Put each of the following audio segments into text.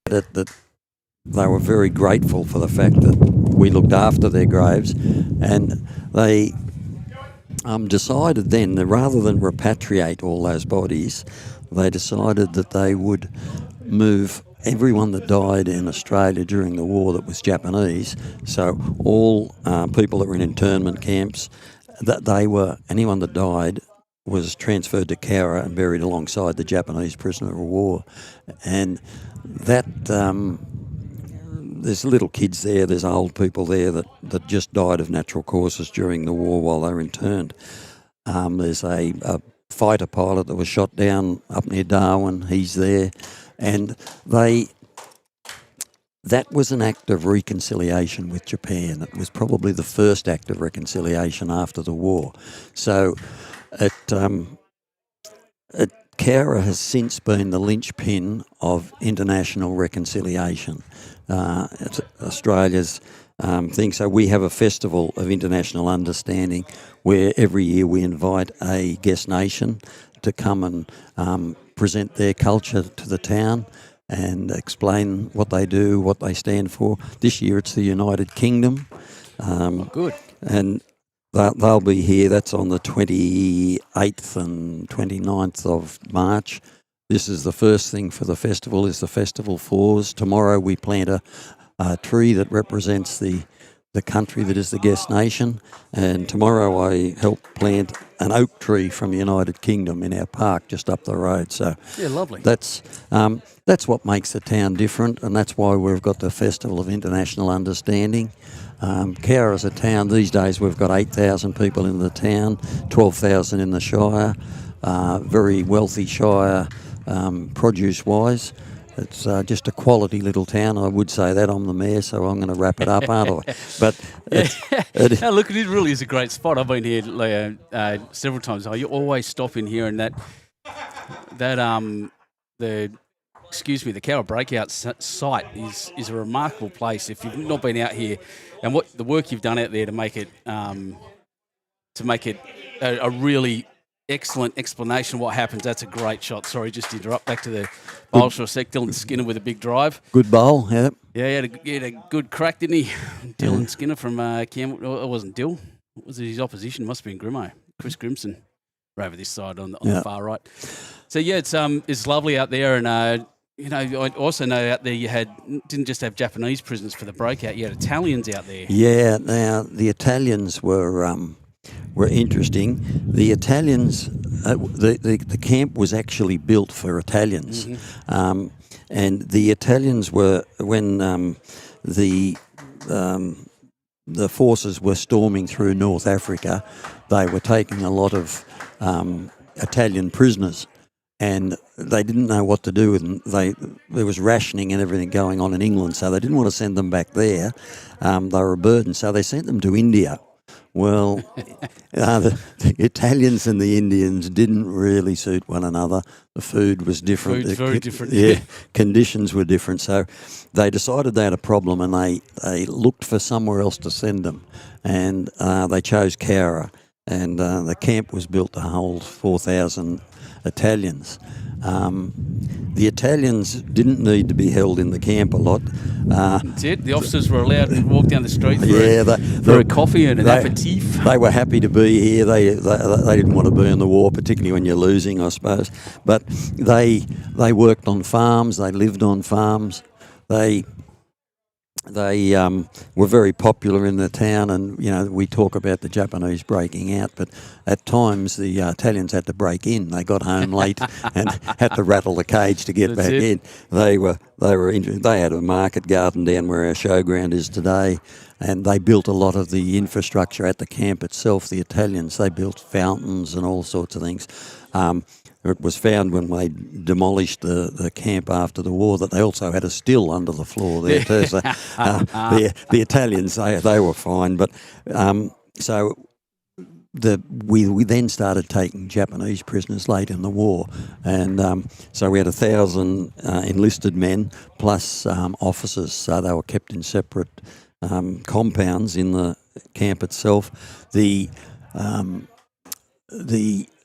that they were very grateful for the fact that we looked after their graves, and they decided then that rather than repatriate all those bodies, they decided that they would move everyone that died in Australia during the war that was Japanese. So all people that were in internment camps, that anyone that died was transferred to Cowra and buried alongside the Japanese prisoner of war. And that there's little kids there, there's old people there that just died of natural causes during the war while they were interned. There's a fighter pilot that was shot down up near Darwin, he's there. And that was an act of reconciliation with Japan. It was probably the first act of reconciliation after the war. So Cowra has since been the linchpin of international reconciliation. It's Australia's thing. So we have a festival of international understanding where every year we invite a guest nation to come and present their culture to the town and explain what they do, what they stand for. This year it's the United Kingdom. Good. And they'll be here. That's on the 28th and 29th of March. This is the first thing for the festival, is the Festival Fours. Tomorrow we plant a tree that represents the country that is the guest nation, and tomorrow I help plant an oak tree from the United Kingdom in our park just up the road. So yeah, lovely. That's what makes the town different, and that's why we've got the Festival of International Understanding. Cowra is a town, these days we've got 8,000 people in the town, 12,000 in the Shire, very wealthy Shire produce-wise. It's just a quality little town. I would say that. I'm the mayor, so I'm going to wrap it up, aren't I? But now, look, it really is a great spot. I've been here several times. I always stop in here, and the Cowra Breakout site is a remarkable place. If you've not been out here, and what the work you've done out there to make it a really excellent explanation of what happens. That's a great shot. Sorry, just to interrupt. Back to the bowls for a sec. Dylan Skinner with a big drive. Good bowl, yeah. Yeah, he had a good crack, didn't he? Dylan Skinner from Cam. It wasn't Dill. It was his opposition. Must have been Grimo. Chris Grimson over this side on the far right. So, yeah, it's lovely out there. And, I also know out there you didn't just have Japanese prisoners for the breakout. You had Italians out there. Yeah, now the Italians were interesting. The Italians, the camp was actually built for Italians, and the Italians were when the forces were storming through North Africa, they were taking a lot of Italian prisoners, and they didn't know what to do with them. There was rationing and everything going on in England, so they didn't want to send them back there. They were a burden, so they sent them to India. Well, the Italians and the Indians didn't really suit one another. The food was different. Food's very different. Yeah, conditions were different. So they decided they had a problem, and they looked for somewhere else to send them. And they chose Cowra, and the camp was built to hold 4,000 Italians. The Italians didn't need to be held in the camp a lot. That's it. The officers were allowed to walk down the street for, for a coffee and an aperitif. They were happy to be here. They didn't want to be in the war, particularly when you're losing, I suppose. But they worked on farms. They lived on farms. They were very popular in the town, and we talk about the Japanese breaking out, but at times the Italians had to break in. They got home late and had to rattle the cage to get back in. They had a market garden down where our showground is today, and they built a lot of the infrastructure at the camp itself. The Italians, they built fountains and all sorts of things. It was found when they demolished the camp after the war that they also had a still under the floor there too. So the Italians, they were fine. But so we then started taking Japanese prisoners late in the war, and so we had 1,000 enlisted men plus officers. So they were kept in separate compounds in the camp itself.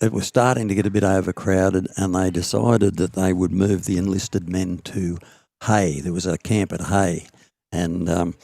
It was starting to get a bit overcrowded, and they decided that they would move the enlisted men to Hay. There was a camp at Hay, and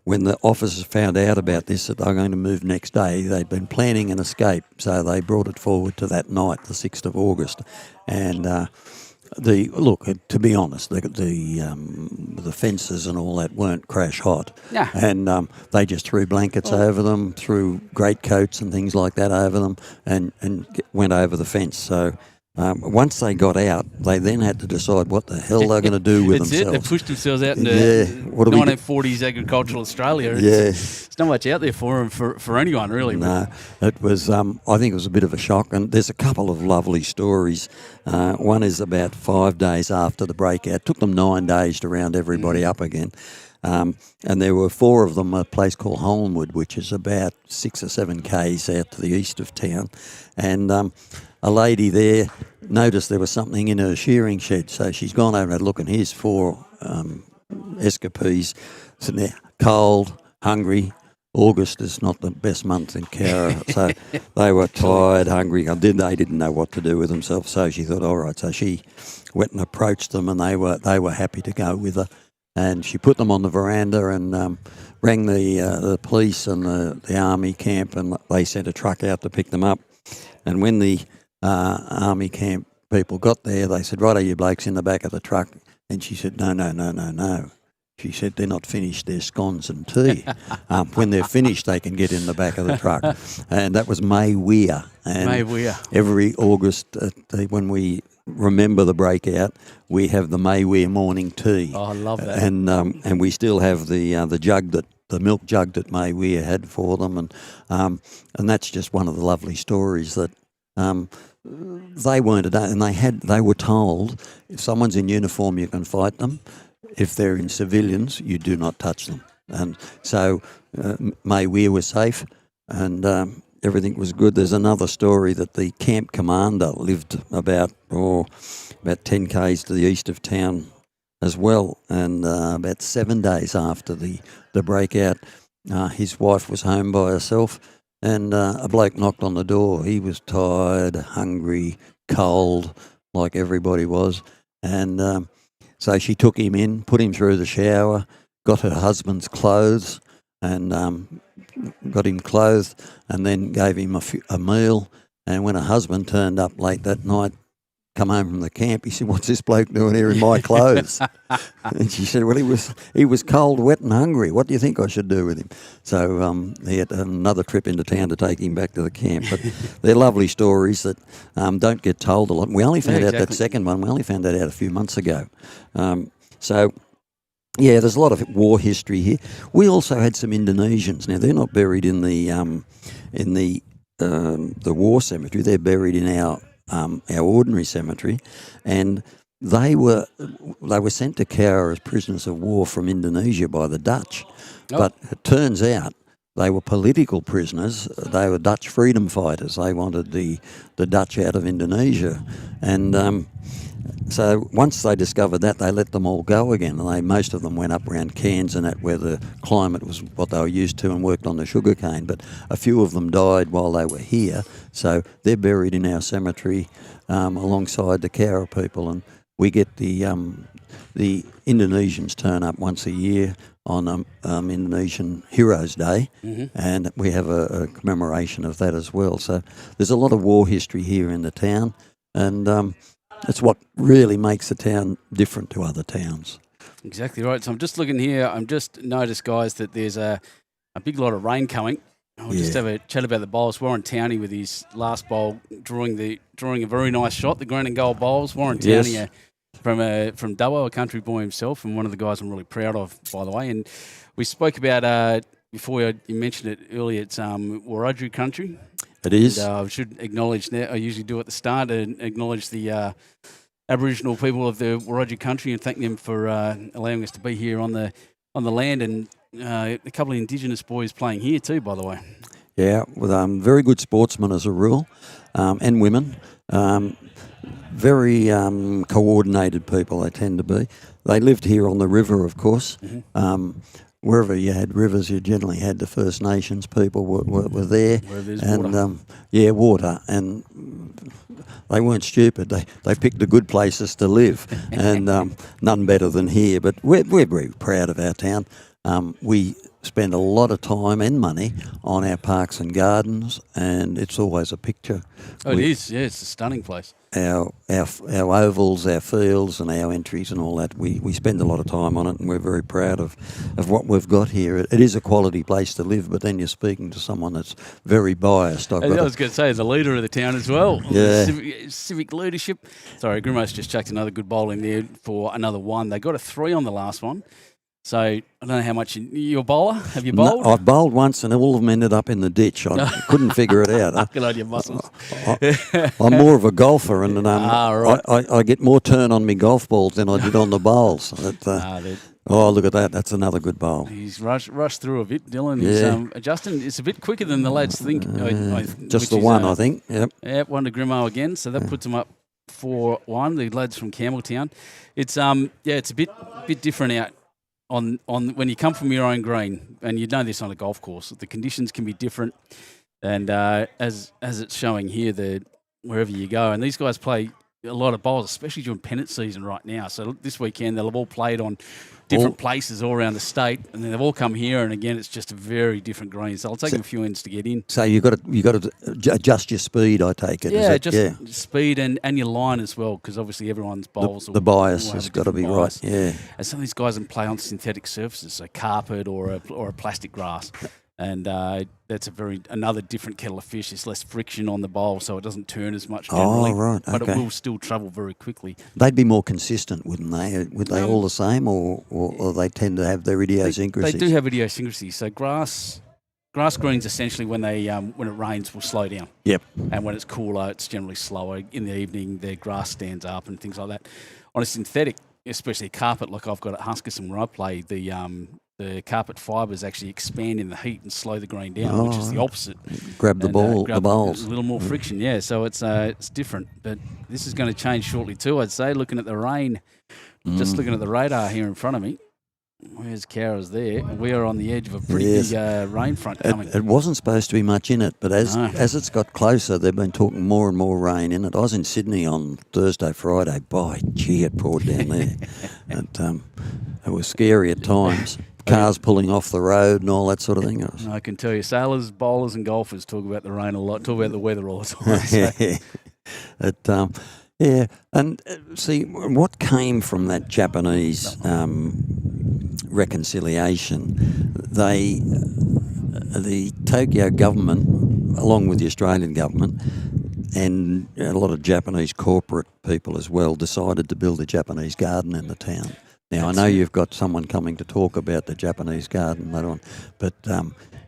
when the officers found out about this, that they were going to move next day, they'd been planning an escape, so they brought it forward to that night, the 6th of August. And to be honest, the fences and all that weren't crash hot, and they just threw blankets over them, threw greatcoats and things like that over them, and went over the fence. So. Once they got out, they then had to decide what the hell they're going to do with themselves. They pushed themselves out into 1940s agricultural Australia. There's not much out there for them, for anyone, really. No, it was, I think it was a bit of a shock, and there's a couple of lovely stories. One is about 5 days after the breakout. It took them 9 days to round everybody up again. And there were 4 of them, a place called Holmwood, which is about 6 or 7 k's out to the east of town. And a lady there noticed there was something in her shearing shed, so she's gone over and had a look, and here's 4 escapees sitting there, cold, hungry. August is not the best month in Cowra, so they were tired, hungry. They didn't know what to do with themselves, so she thought, all right. So she went and approached them, and they were happy to go with her. And she put them on the veranda and rang the police and the army camp, and they sent a truck out to pick them up. And when the army camp people got there, they said, right, are you blokes in the back of the truck? And she said, no. She said, they're not finished, they're scones and tea. When they're finished, they can get in the back of the truck. And that was May Weir. And every August, when we remember the breakout, we have the May Weir morning tea. Oh, I love that. And we still have the jug the milk jug that May Weir had for them, and that's just one of the lovely stories that they weren't, and they were told, if someone's in uniform, you can fight them. If they're in civilians, you do not touch them. And so May Weir was safe, and everything was good. There's another story that the camp commander lived about 10 k's to the east of town as well, and about 7 days after the breakout, his wife was home by herself, and a bloke knocked on the door. He was tired, hungry, cold, like everybody was, and so she took him in, put him through the shower, got her husband's clothes, and got him clothed, and then gave him a meal. And when her husband turned up late that night, come home from the camp, he said, what's this bloke doing here in my clothes? And she said, well, he was cold, wet and hungry. What do you think I should do with him? So he had another trip into town to take him back to the camp. But they're lovely stories that don't get told a lot. We only found out that second one, we only found that out a few months ago. So there's a lot of war history here. We also had some Indonesians. Now, they're not buried in the war cemetery. They're buried in our ordinary cemetery, and they were sent to Cowra as prisoners of war from Indonesia by the Dutch. But it turns out they were political prisoners. They were Dutch freedom fighters. They wanted the Dutch out of Indonesia, and so once they discovered that, they let them all go again. And most of them went up around Cairns and that, where the climate was what they were used to, and worked on the sugarcane. But a few of them died while they were here, so they're buried in our cemetery alongside the Cowra people. And we get the Indonesians turn up once a year on Indonesian Heroes Day, and we have a commemoration of that as well. So there's a lot of war history here in the town, and it's what really makes the town different to other towns. Exactly right. So I'm just looking here. I'm just noticed, guys, that there's a big lot of rain coming. We'll just have a chat about the bowls. Warren Towney with his last bowl drawing a very nice shot. The green and gold bowls. Warren Towney from Dubbo, a country boy himself, and one of the guys I'm really proud of, by the way. And we spoke about before you mentioned it earlier. It's Wiradjuri country. It is. And, I should acknowledge that. I usually do at the start and acknowledge the Aboriginal people of the Wiradjuri country and thank them for allowing us to be here on the land, and a couple of Indigenous boys playing here too, by the way. Yeah, with very good sportsmen as a rule, and women. very coordinated people. They tend to be. They lived here on the river, of course. Wherever you had rivers, you generally had the First Nations people were there. Where there's and water. Water. And they weren't stupid. They picked the good places to live, and none better than here. But we're very proud of our town. We spend a lot of time and money on our parks and gardens, and it's always a picture. Oh, it is. Yeah, it's a stunning place. Our ovals, our fields, and our entries and all that. We spend a lot of time on it, and we're very proud of what we've got here. It is a quality place to live, but then you're speaking to someone that's very biased. I was going to say, as a leader of the town as well. Yeah. Civic leadership. Sorry, Grimo's just chucked another good bowl in there for another one. They got a 3 on the last one. So I don't know how much you're a bowler. Have you bowled? No, I've bowled once, and all of them ended up in the ditch. I couldn't figure it out. Good on your muscles. I'm more of a golfer, and right. I get more turn on me golf balls than I did on the bowls. Oh, look at that! That's another good bowl. He's rushed through a bit, Dylan. Yeah. He's adjusting. It's a bit quicker than the lads think. Just the one, I think. Yep. Yep, one to Grimo again. So that puts him up 4-1. The lads from Campbelltown. It's it's a bit different out. On when you come from your own green, and you know this on a golf course, the conditions can be different, and as it's showing here, wherever you go, and these guys play a lot of bowls, especially during pennant season right now. So this weekend they'll have all played on different places all around the state, and then they've all come here, and again it's just a very different green. So I'll take them a few ends to get in. So you got to adjust your speed, I take it. Yeah, speed and your line as well, because obviously everyone's bowls. The bias has got to be bias. right. Yeah. And some of these guys can play on synthetic surfaces, so carpet or a plastic grass. And that's another different kettle of fish. There's less friction on the bowl, so it doesn't turn as much generally. Oh, right. But okay. it will still travel very quickly. They'd be more consistent, wouldn't they? Would they all the same, or they tend to have their idiosyncrasies? They do have idiosyncrasies. So grass greens essentially when it rains will slow down. Yep. And when it's cooler, it's generally slower. In the evening, the grass stands up and things like that. On a synthetic, especially a carpet like I've got at Huskerson where I play, the carpet fibres actually expand in the heat and slow the green down, which is the opposite. Grab the bowls. A little more friction, yeah. So it's different. But this is going to change shortly too, I'd say, looking at the rain. Just looking at the radar here in front of me. Where's Cowra's there? We are on the edge of a pretty big rain front coming. It wasn't supposed to be much in it, but as it's got closer, they've been talking more and more rain in it. I was in Sydney on Thursday, Friday. By gee, it poured down there. It was scary at times. Cars pulling off the road and all that sort of thing. I can tell you, sailors, bowlers and golfers talk about the rain a lot, talk about the weather all the time. So. And see, what came from that Japanese reconciliation, the Tokyo government, along with the Australian government, and a lot of Japanese corporate people as well, decided to build a Japanese garden in the town. Now, I know you've got someone coming to talk about the Japanese garden later on, but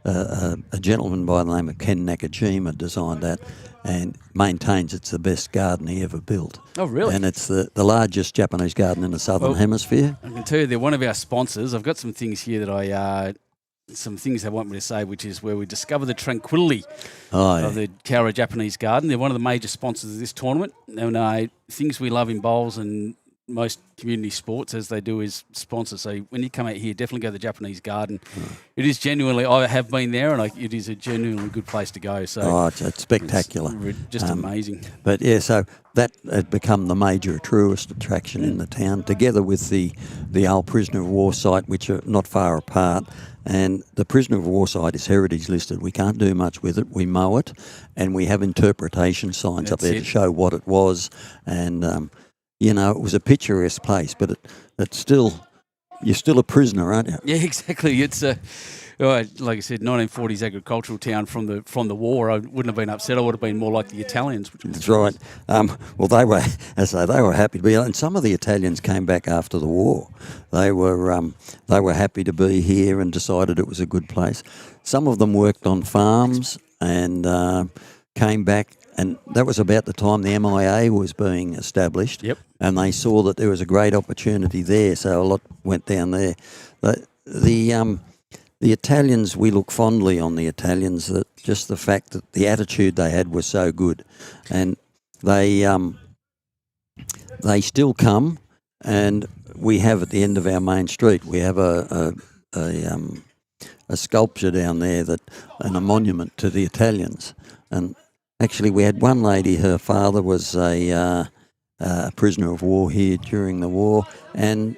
a gentleman by the name of Ken Nakajima designed that and maintains it's the best garden he ever built. Oh, really? And it's the largest Japanese garden in the Southern Hemisphere. I can tell you they're one of our sponsors. I've got some things here that some things they want me to say, which is where we discover the tranquility of the Cowra Japanese garden. They're one of the major sponsors of this tournament. And things we love in bowls and most community sports, as they do, is sponsor. So when you come out here, definitely go to the Japanese garden. It is genuinely, I have been there, and it is a genuinely good place to go. So it's spectacular. It's just amazing. But yeah, so that had become the major tourist attraction in the town, together with the old prisoner of war site, which are not far apart. And the prisoner of war site is heritage listed. We can't do much with it. We mow it, and we have interpretation signs up there to show what it was. And it was a picturesque place, but it's still, you're still a prisoner, aren't you? Yeah, exactly. It's like I said, 1940s agricultural town from the war. I wouldn't have been upset. I would have been more like the Italians. That's right. Well, they were happy to be, and some of the Italians came back after the war. They were happy to be here and decided it was a good place. Some of them worked on farms and came back. And that was about the time the MIA was being established. Yep. And they saw that there was a great opportunity there, so a lot went down there. The Italians, we look fondly on the Italians, that just the fact that the attitude they had was so good. And they they still come, and we have at the end of our main street, we have a sculpture down there and a monument to the Italians. And actually, we had one lady. Her father was a prisoner of war here during the war, and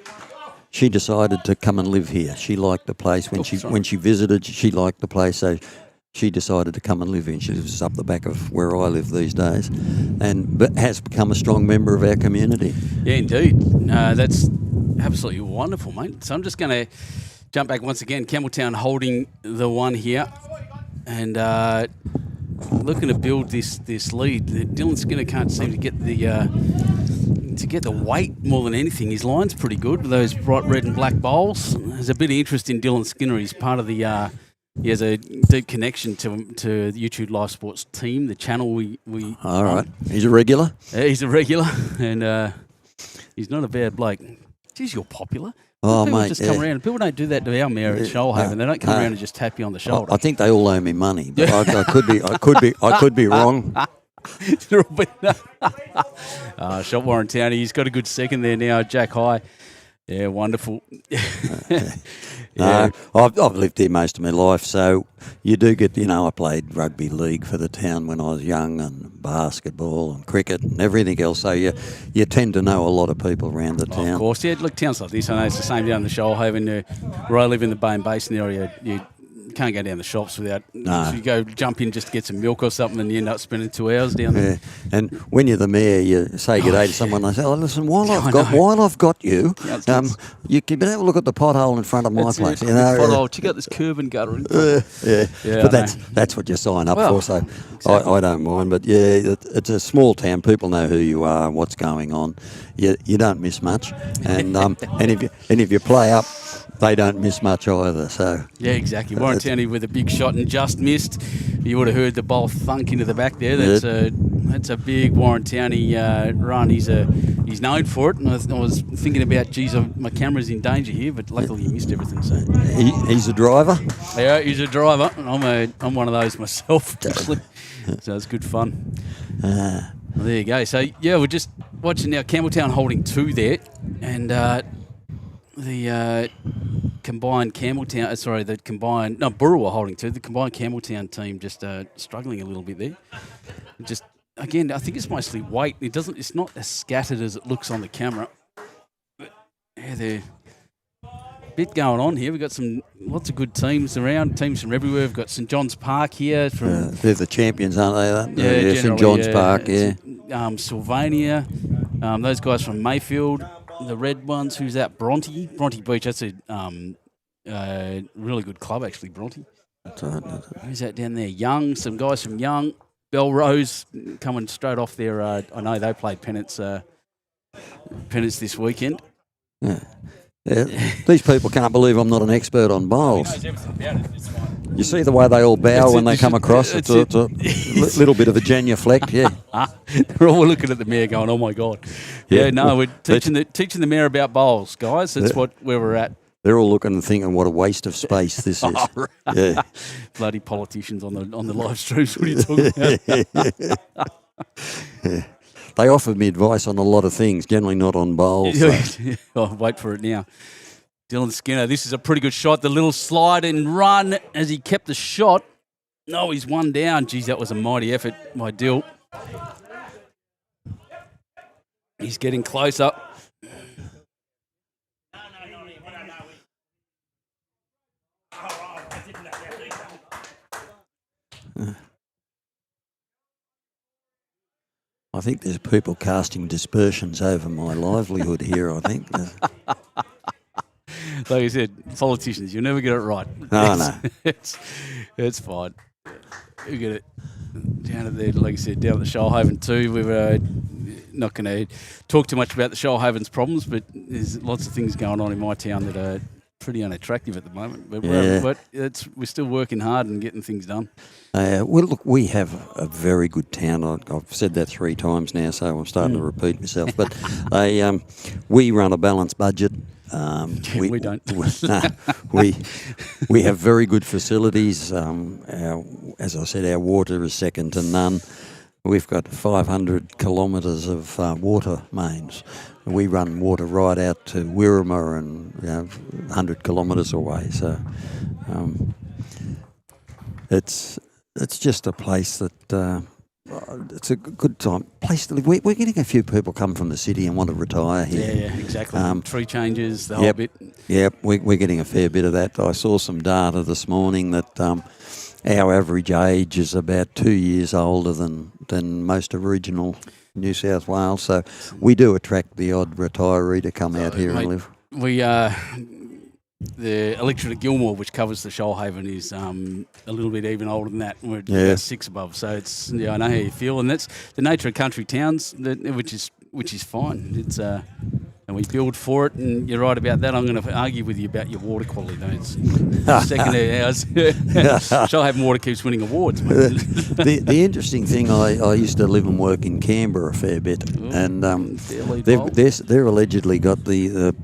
she decided to come and live here. She liked the place when she visited. She liked the place, so she decided to come and live here. And she lives up the back of where I live these days, but has become a strong member of our community. Yeah, indeed. That's absolutely wonderful, mate. So I'm just going to jump back once again. Campbelltown holding the one here, and looking to build this lead. Dylan Skinner can't seem to get the weight more than anything. His line's pretty good with those bright red and black bowls. There's a bit of interest in Dylan Skinner. He's part of the. He has a deep connection to the Youtubelivesports team, the channel we. All right, he's a regular. He's a regular, and he's not a bad bloke. Geez, you're popular. Oh, people mate, just come around. People don't do that to our mayor at Shoalhaven. They don't come around and just tap you on the shoulder. I think they all owe me money, but I could be wrong. Shot Warren Towney. He's got a good second there now. Jack High. Yeah, wonderful. No, I've lived here most of my life, so you do get, I played rugby league for the town when I was young, and basketball and cricket and everything else, so you tend to know a lot of people around the town. Of course, yeah, look, towns like this, I know it's the same down in the Shoalhaven, where I live in the Bay and Basin area. You can't go down the shops without. No. So you go jump in just to get some milk or something, and you end up spending 2 hours down there. Yeah. And when you're the mayor, you say good day to someone. They say, "Oh, listen, while I've got you, you can have a look at the pothole in front of my place. Pothole. Check out this curb and gutter. Yeah, but that's what you sign up for. So exactly. I don't mind. But yeah, it's a small town. People know who you are, what's going on. You don't miss much, and if you play up, they don't miss much either. So yeah, exactly. Warren Towney with a big shot and just missed. You would have heard the ball thunk into the back there. That's a big Warren Towney run. He's known for it. And I was thinking about, geez, my camera's in danger here, but luckily he missed everything. So he's a driver. Yeah, he's a driver. I'm one of those myself, actually. So it's good fun. Well, there you go. So yeah, we're just watching now. Campbelltown holding 2 there, and the combined Burrawa holding 2. The combined Campbelltown team just struggling a little bit there. Just again, I think it's mostly weight. It's not as scattered as it looks on the camera. But yeah, there's a bit going on here. We've got lots of good teams around. Teams from everywhere. We've got St John's Park here. They're the champions, aren't they? Yeah, St John's Park. Yeah. Sylvania. Those guys from Mayfield. The red ones, who's that? Bronte Beach. That's a really good club, actually, Bronte. That's right. Who's that down there? Young, some guys from Young. Belrose coming straight off there. I know they played Pennants this weekend. Yeah. These people can't believe I'm not an expert on bowls. He knows everything about it. It's fine. You see the way they all bow when they come across? It's a little bit of a genuflect, yeah. They're all looking at the mayor going, oh, my God. Yeah, no, we're teaching the mayor about bowls, guys. That's where we're at. They're all looking and thinking, what a waste of space this is. Right. Yeah. Bloody politicians on the live streams. What are you talking about? Yeah. They offered me advice on a lot of things, generally not on bowls. So. Oh, wait for it now. Dylan Skinner, this is a pretty good shot. The little slide and run as he kept the shot. No, he's one down. Geez, that was a mighty effort by Dill. He's getting closer. I think there's people casting dispersions over my livelihood here, I think. Like I said, politicians, you'll never get it right. No. It's fine. We get it down at there, like I said, down at the Shoalhaven too. We're not going to talk too much about the Shoalhaven's problems, but there's lots of things going on in my town that are pretty unattractive at the moment. But we're still working hard and getting things done. Well, look, we have a very good town. I've said that 3 times now, so I'm starting to repeat myself. But we run a balanced budget. We don't. We have very good facilities. As I said, our water is second to none. we've got 500 kilometres of water mains. We run water right out to Wirrama and 100 kilometres away. So it's just a place that it's a good time place to live. We're getting a few people come from the city and want to retire here. Yeah, exactly. Tree changes, the whole bit. Yep, we're getting a fair bit of that. I saw some data this morning that our average age is about 2 years older than most of regional New South Wales. So we do attract the odd retiree to come out here and live. We the electorate of Gilmore, which covers the Shoalhaven, is a little bit even older than that. We're about 6 above, so it's I know how you feel, and that's the nature of country towns, which is fine. It's and we build for it, and you're right about that. I'm going to argue with you about your water quality, though. It's second hours. Shoalhaven water keeps winning awards. The interesting thing, I used to live and work in Canberra a fair bit, and they're allegedly got the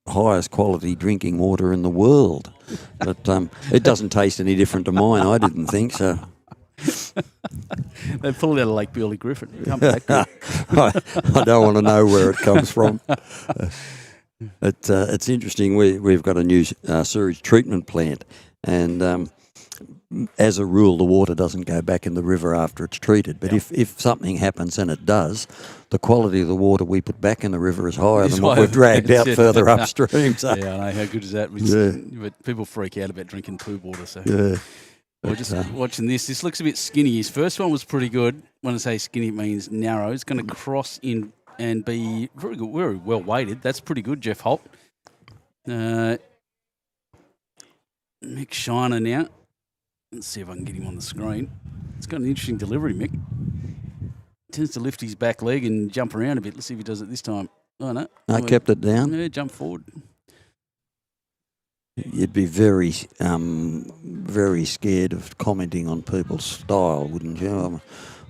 highest quality drinking water in the world, but it doesn't taste any different to mine. I didn't think so. They pull it out of Lake Burley Griffin. Come back. I don't want to know where it comes from. It's interesting. We've got a new sewage treatment plant, and as a rule, the water doesn't go back in the river after it's treated. But if something happens, and it does, the quality of the water we put back in the river is higher than what we've dragged out further upstream. So. Yeah, I know. How good is that? But people freak out about drinking poo water. So we're just watching this. This looks a bit skinny. His first one was pretty good. When I say skinny, it means narrow. It's going to cross in and be very good, very well weighted. That's pretty good, Jeff Holt. Mick Shiner now. Let's see if I can get him on the screen. It's got an interesting delivery, Mick. Tends to lift his back leg and jump around a bit. Let's see if he does it this time. Oh, no. I kept it down. Yeah, jump forward. You'd be very, very scared of commenting on people's style, wouldn't you?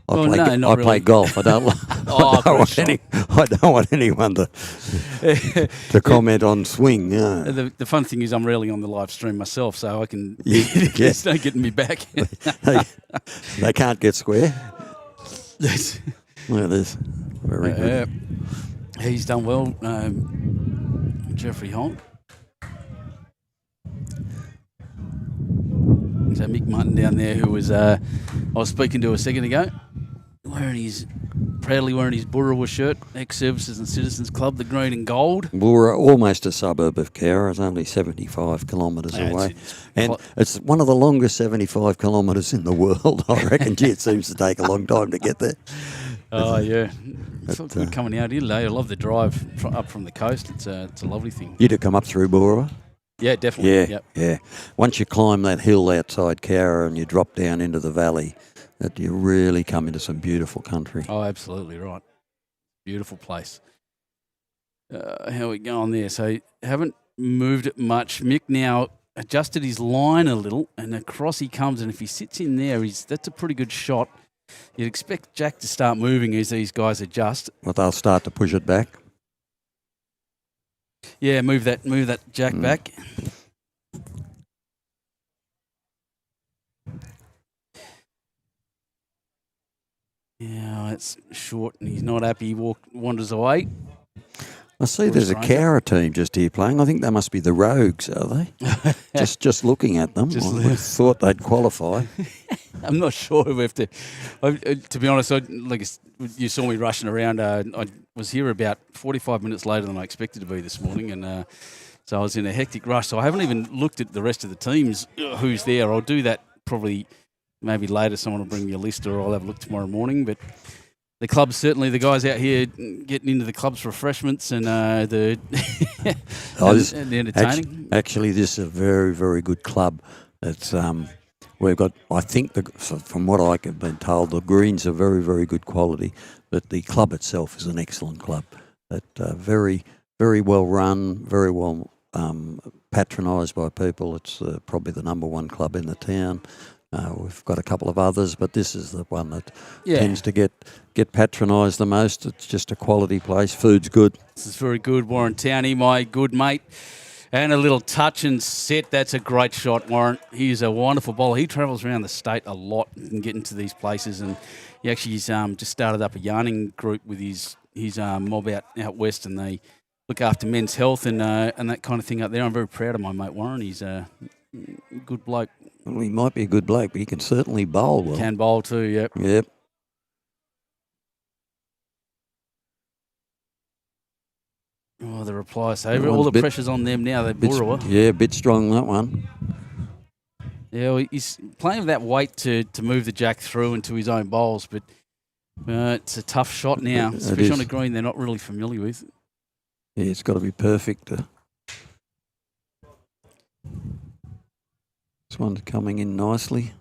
I play golf. I don't. I don't want anyone to comment on swing. Yeah. The fun thing is, I'm rarely on the live stream myself, so I can. Just don't get me back. They can't get square. Look at this. Very good. He's done well, Jeffrey Holt. So Mick Martin down there, who was I was speaking to a second ago, proudly wearing his Burrawa shirt, ex-Services and Citizens Club, the green and gold. Burrawa, almost a suburb of Cowra. It's only 75 kilometres away. It's one of the longest 75 kilometres in the world, I reckon. Gee, it seems to take a long time to get there. Oh, yeah. It's good coming out here today. I love the drive up from the coast. It's a lovely thing. You do come up through Burrawa? Yeah, definitely. Yeah. Once you climb that hill outside Cowra and you drop down into the valley, that you really come into some beautiful country. Oh, absolutely right. Beautiful place. How we going there? So haven't moved it much. Mick now adjusted his line a little, and across he comes. And if he sits in there, that's a pretty good shot. You'd expect Jack to start moving as these guys adjust. Well, they'll start to push it back. Yeah, move that Jack back. Yeah, it's short and he's not happy. He wanders away. I see there's a Cowra team just here playing. I think they must be the Rogues, are they? just looking at them. I thought they'd qualify. I'm not sure if we have to. To be honest, like you saw me rushing around. I was here about 45 minutes later than I expected to be this morning, and so I was in a hectic rush. So I haven't even looked at the rest of the teams, who's there. I'll do that probably maybe later. Someone will bring me a list, or I'll have a look tomorrow morning. But the club's certainly, the guys out here getting into the club's refreshments and the entertaining. Actually, this is a very, very good club. It's we've got, I think, from what I've been told, the greens are very, very good quality, but the club itself is an excellent club. Very, very well run, very well patronised by people. It's probably the number one club in the town. We've got a couple of others, but this is the one that tends to get patronised the most. It's just a quality place. Food's good. This is very good. Warren Towney, my good mate. And a little touch and set. That's a great shot, Warren. He's a wonderful bowler. He travels around the state a lot and get into these places. And he actually just started up a yarning group with his mob out west, and they look after men's health and that kind of thing up there. I'm very proud of my mate Warren. He's a good bloke. Well, he might be a good bloke, but he can certainly bowl well. Can bowl too, yep. Yep. Oh, the reply saver. All the pressure's on them now. They're Burrawa. Yeah, a bit strong, that one. Yeah, well, he's playing with that weight to move the jack through into his own bowls, but it's a tough shot now, especially on a green they're not really familiar with. Yeah, it's got to be perfect. This one's coming in nicely.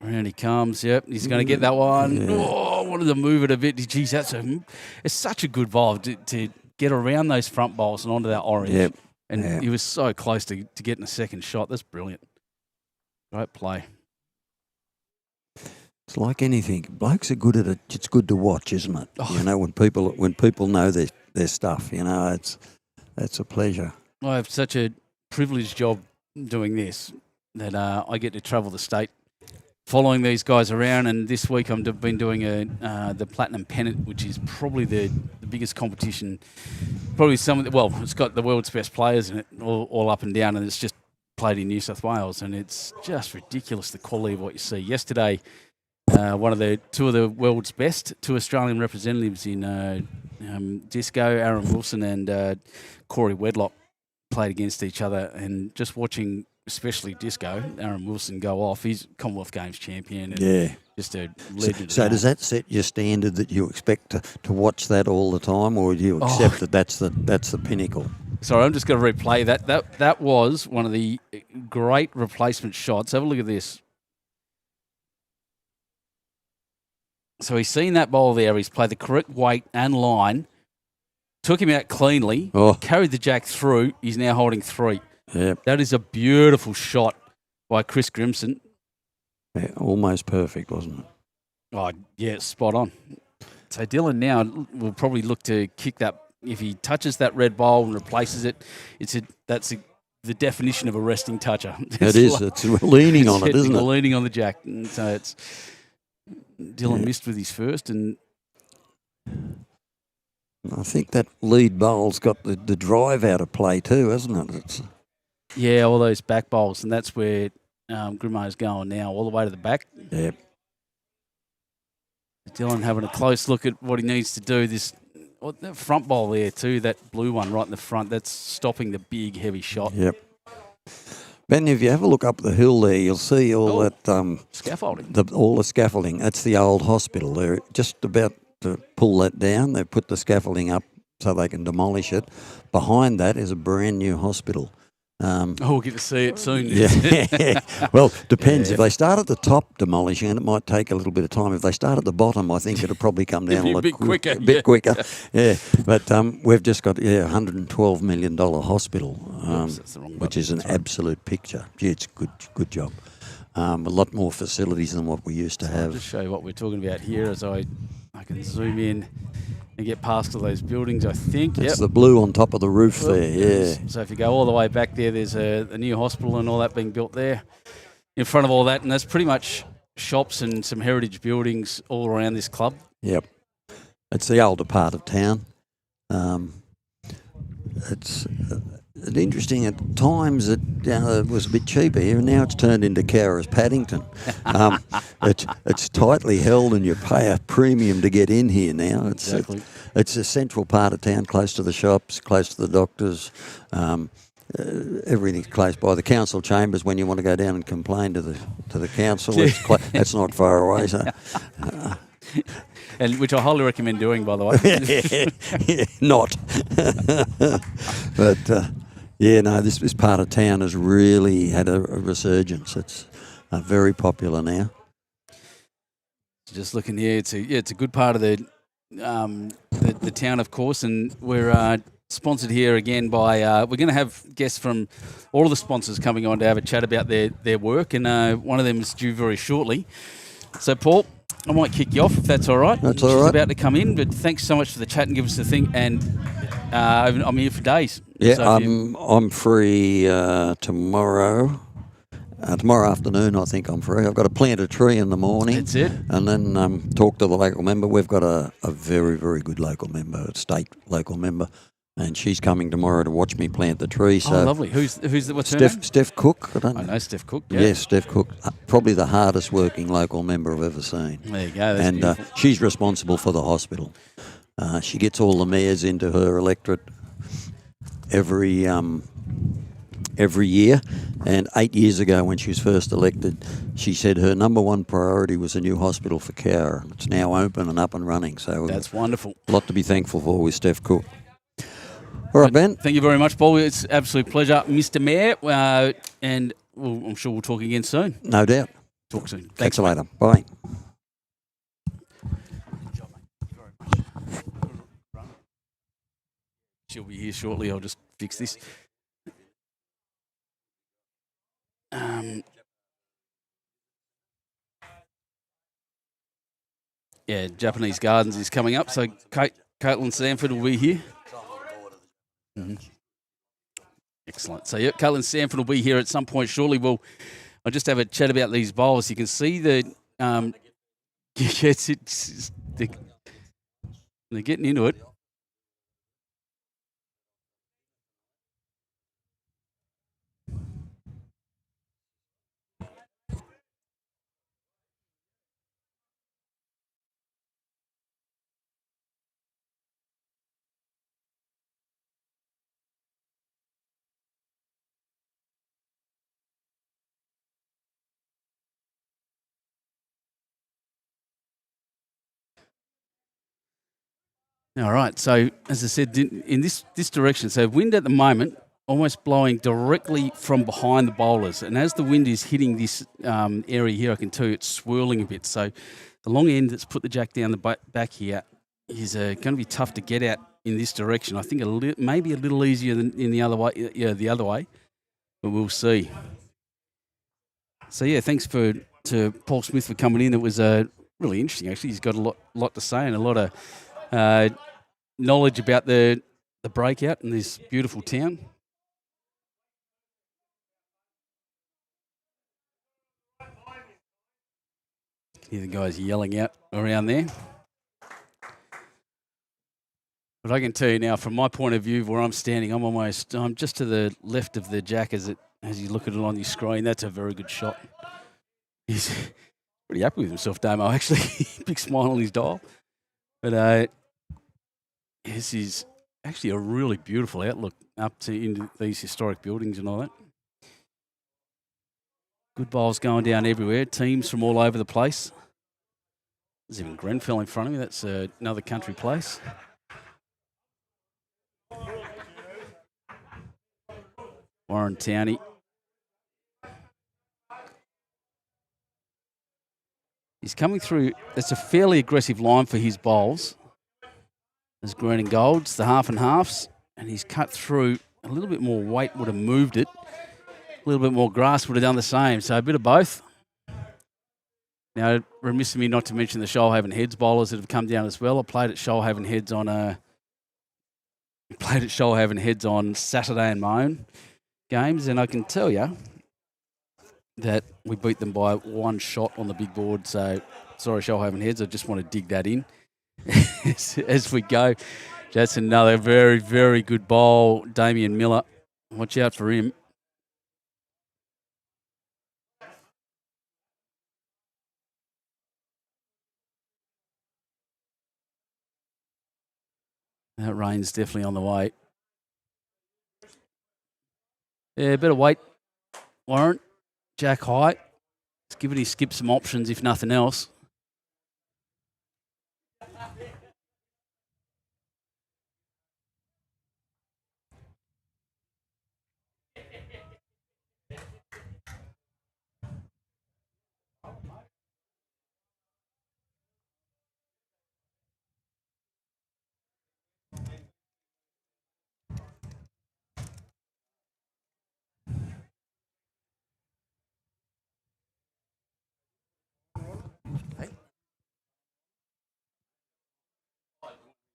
Around he comes, yep. He's going to get that one. Yeah. Oh, wanted to move it a bit. Geez, it's such a good bowl to get around those front bowls and onto that orange. Yep. And he was so close to getting a second shot. That's brilliant. Great play. It's like anything. Blokes are good at it. It's good to watch, isn't it? Oh. You know, when people know their stuff, you know, that's a pleasure. I have such a privileged job doing this that I get to travel the state following these guys around, and this week I've been doing the Platinum Pennant, which is probably the biggest competition. Probably it's got the world's best players in it, all up and down, and it's just played in New South Wales, and it's just ridiculous the quality of what you see. Yesterday, two of the world's best, two Australian representatives in Disco, Aaron Wilson and Corey Wedlock, played against each other, and just watching, especially Disco, Aaron Wilson go off. He's Commonwealth Games champion. And just a legend. So does that set your standard that you expect to watch that all the time, or do you accept that that's the pinnacle? Sorry, I'm just going to replay that. That was one of the great replacement shots. Have a look at this. So he's seen that bowl there. He's played the correct weight and line, took him out cleanly, carried the jack through. He's now holding 3. Yep. That is a beautiful shot by Chris Grimson. Yeah, almost perfect, wasn't it? Oh, yeah, spot on. So Dylan now will probably look to kick that. If he touches that red bowl and replaces it, that's the definition of a resting toucher. It is. It's leaning on it, isn't it? Leaning on the jack. And so it's Dylan missed with his first, and I think that lead bowl's got the drive out of play too, hasn't it? Yeah, all those back bowls, and that's where Grimo's going now, all the way to the back. Yep. Dylan having a close look at what he needs to do. That front bowl there too, that blue one right in the front, that's stopping the big, heavy shot. Yep. Ben, if you have a look up the hill there, you'll see all that... scaffolding. All the scaffolding. That's the old hospital. They're just about to pull that down. They've put the scaffolding up so they can demolish it. Behind that is a brand new hospital. We'll get to see it soon. Yeah. Well, depends. If they start at the top demolishing it, it might take a little bit of time. If they start at the bottom, I think it'll probably come down a bit quicker. A bit quicker. Yeah. But we've just got $112 million hospital, which is an absolute picture. Gee, it's a good job. A lot more facilities than what we used to have. I'll just show you what we're talking about here as I can zoom in and get past all those buildings, I think. It's the blue on top of the roof there, yeah. So if you go all the way back there, there's a new hospital and all that being built there in front of all that. And there's pretty much shops and some heritage buildings all around this club. Yep. It's the older part of town. It's interesting. At times it was a bit cheaper here, and now it's turned into Cowra's Paddington. It's tightly held, and you pay a premium to get in here now. Exactly. It's a central part of town, close to the shops, close to the doctors. Everything's close by. The council chambers, when you want to go down and complain to the council, that's not far away. So. And which I highly recommend doing, by the way. Not. But, this part of town has really had a resurgence. It's very popular now. Just looking here, it's a good part of the town, of course, and we're sponsored here again by. We're going to have guests from all of the sponsors coming on to have a chat about their work, and one of them is due very shortly. So, Paul, I might kick you off if that's all right. That's She's all right. about to come in, but thanks so much for the chat and give us the thing. And I'm here for days. Yeah, So if you- I'm free tomorrow. Tomorrow afternoon, I think I'm free. I've got to plant a tree in the morning. That's it. And then talk to the local member. We've got a very, very good local member, a state local member. And she's coming tomorrow to watch me plant the tree. So oh, lovely. What's her name? Steph Cook. I don't I know. know Steph Cook. Yeah. Yes, Steph Cook. Probably the hardest working local member I've ever seen. There you go. That's And beautiful. she's responsible for the hospital. She gets all the mayors into her electorate every year. And 8 years ago, when she was first elected, she said her number one priority was a new hospital for Cowra. It's now open and up and running. So That's wonderful. a lot to be thankful for with Steph Cook. All right, Ben. Thank you very much, Paul. It's an absolute pleasure, Mr. Mayor. And I'm sure we'll talk again soon. No doubt. Talk soon. Catch you later. Bye. She'll be here shortly. I'll just fix this. Yeah, Japanese Gardens is coming up, so Caitlin Sanford will be here. Mm-hmm. Excellent. So, yeah, Caitlin Sanford will be here at some point shortly. I'll just have a chat about these bowls. You can see the they're getting into it. All right. So, as I said, in this direction, so wind at the moment almost blowing directly from behind the bowlers. And as the wind is hitting this area here, I can tell you it's swirling a bit. So, the long end that's put the jack down the back here is going to be tough to get out in this direction. I think maybe a little easier than in the other way. Yeah, the other way. But we'll see. So, yeah, thanks to Paul Smith for coming in. It was really interesting, actually. He's got a lot to say and a lot of knowledge about the breakout in this beautiful town. Hear the guys yelling out around there. But I can tell you now, from my point of view, where I'm standing, I'm just to the left of the jack as you look at it on your screen. That's a very good shot. He's pretty happy with himself, Damo, actually. Big smile on his dial. But this is actually a really beautiful outlook up into these historic buildings and all that. Good bowls going down everywhere. Teams from all over the place. There's even Grenfell in front of me. That's another country place. Warren Towney. He's coming through. It's a fairly aggressive line for his bowls. There's green and golds, the half and halves, and he's cut through. A little bit more weight would have moved it. A little bit more grass would have done the same. So a bit of both. Now, remiss of me not to mention the Shoalhaven Heads bowlers that have come down as well. I played at Shoalhaven Heads on Saturday in my own games, and I can tell you that we beat them by one shot on the big board. So, sorry, Shoalhaven Heads, I just want to dig that in as we go. That's another very, very good bowl, Damien Miller. Watch out for him. That rain's definitely on the way. Yeah, better wait, Warren. Jack high. It's giving his skip some options, if nothing else.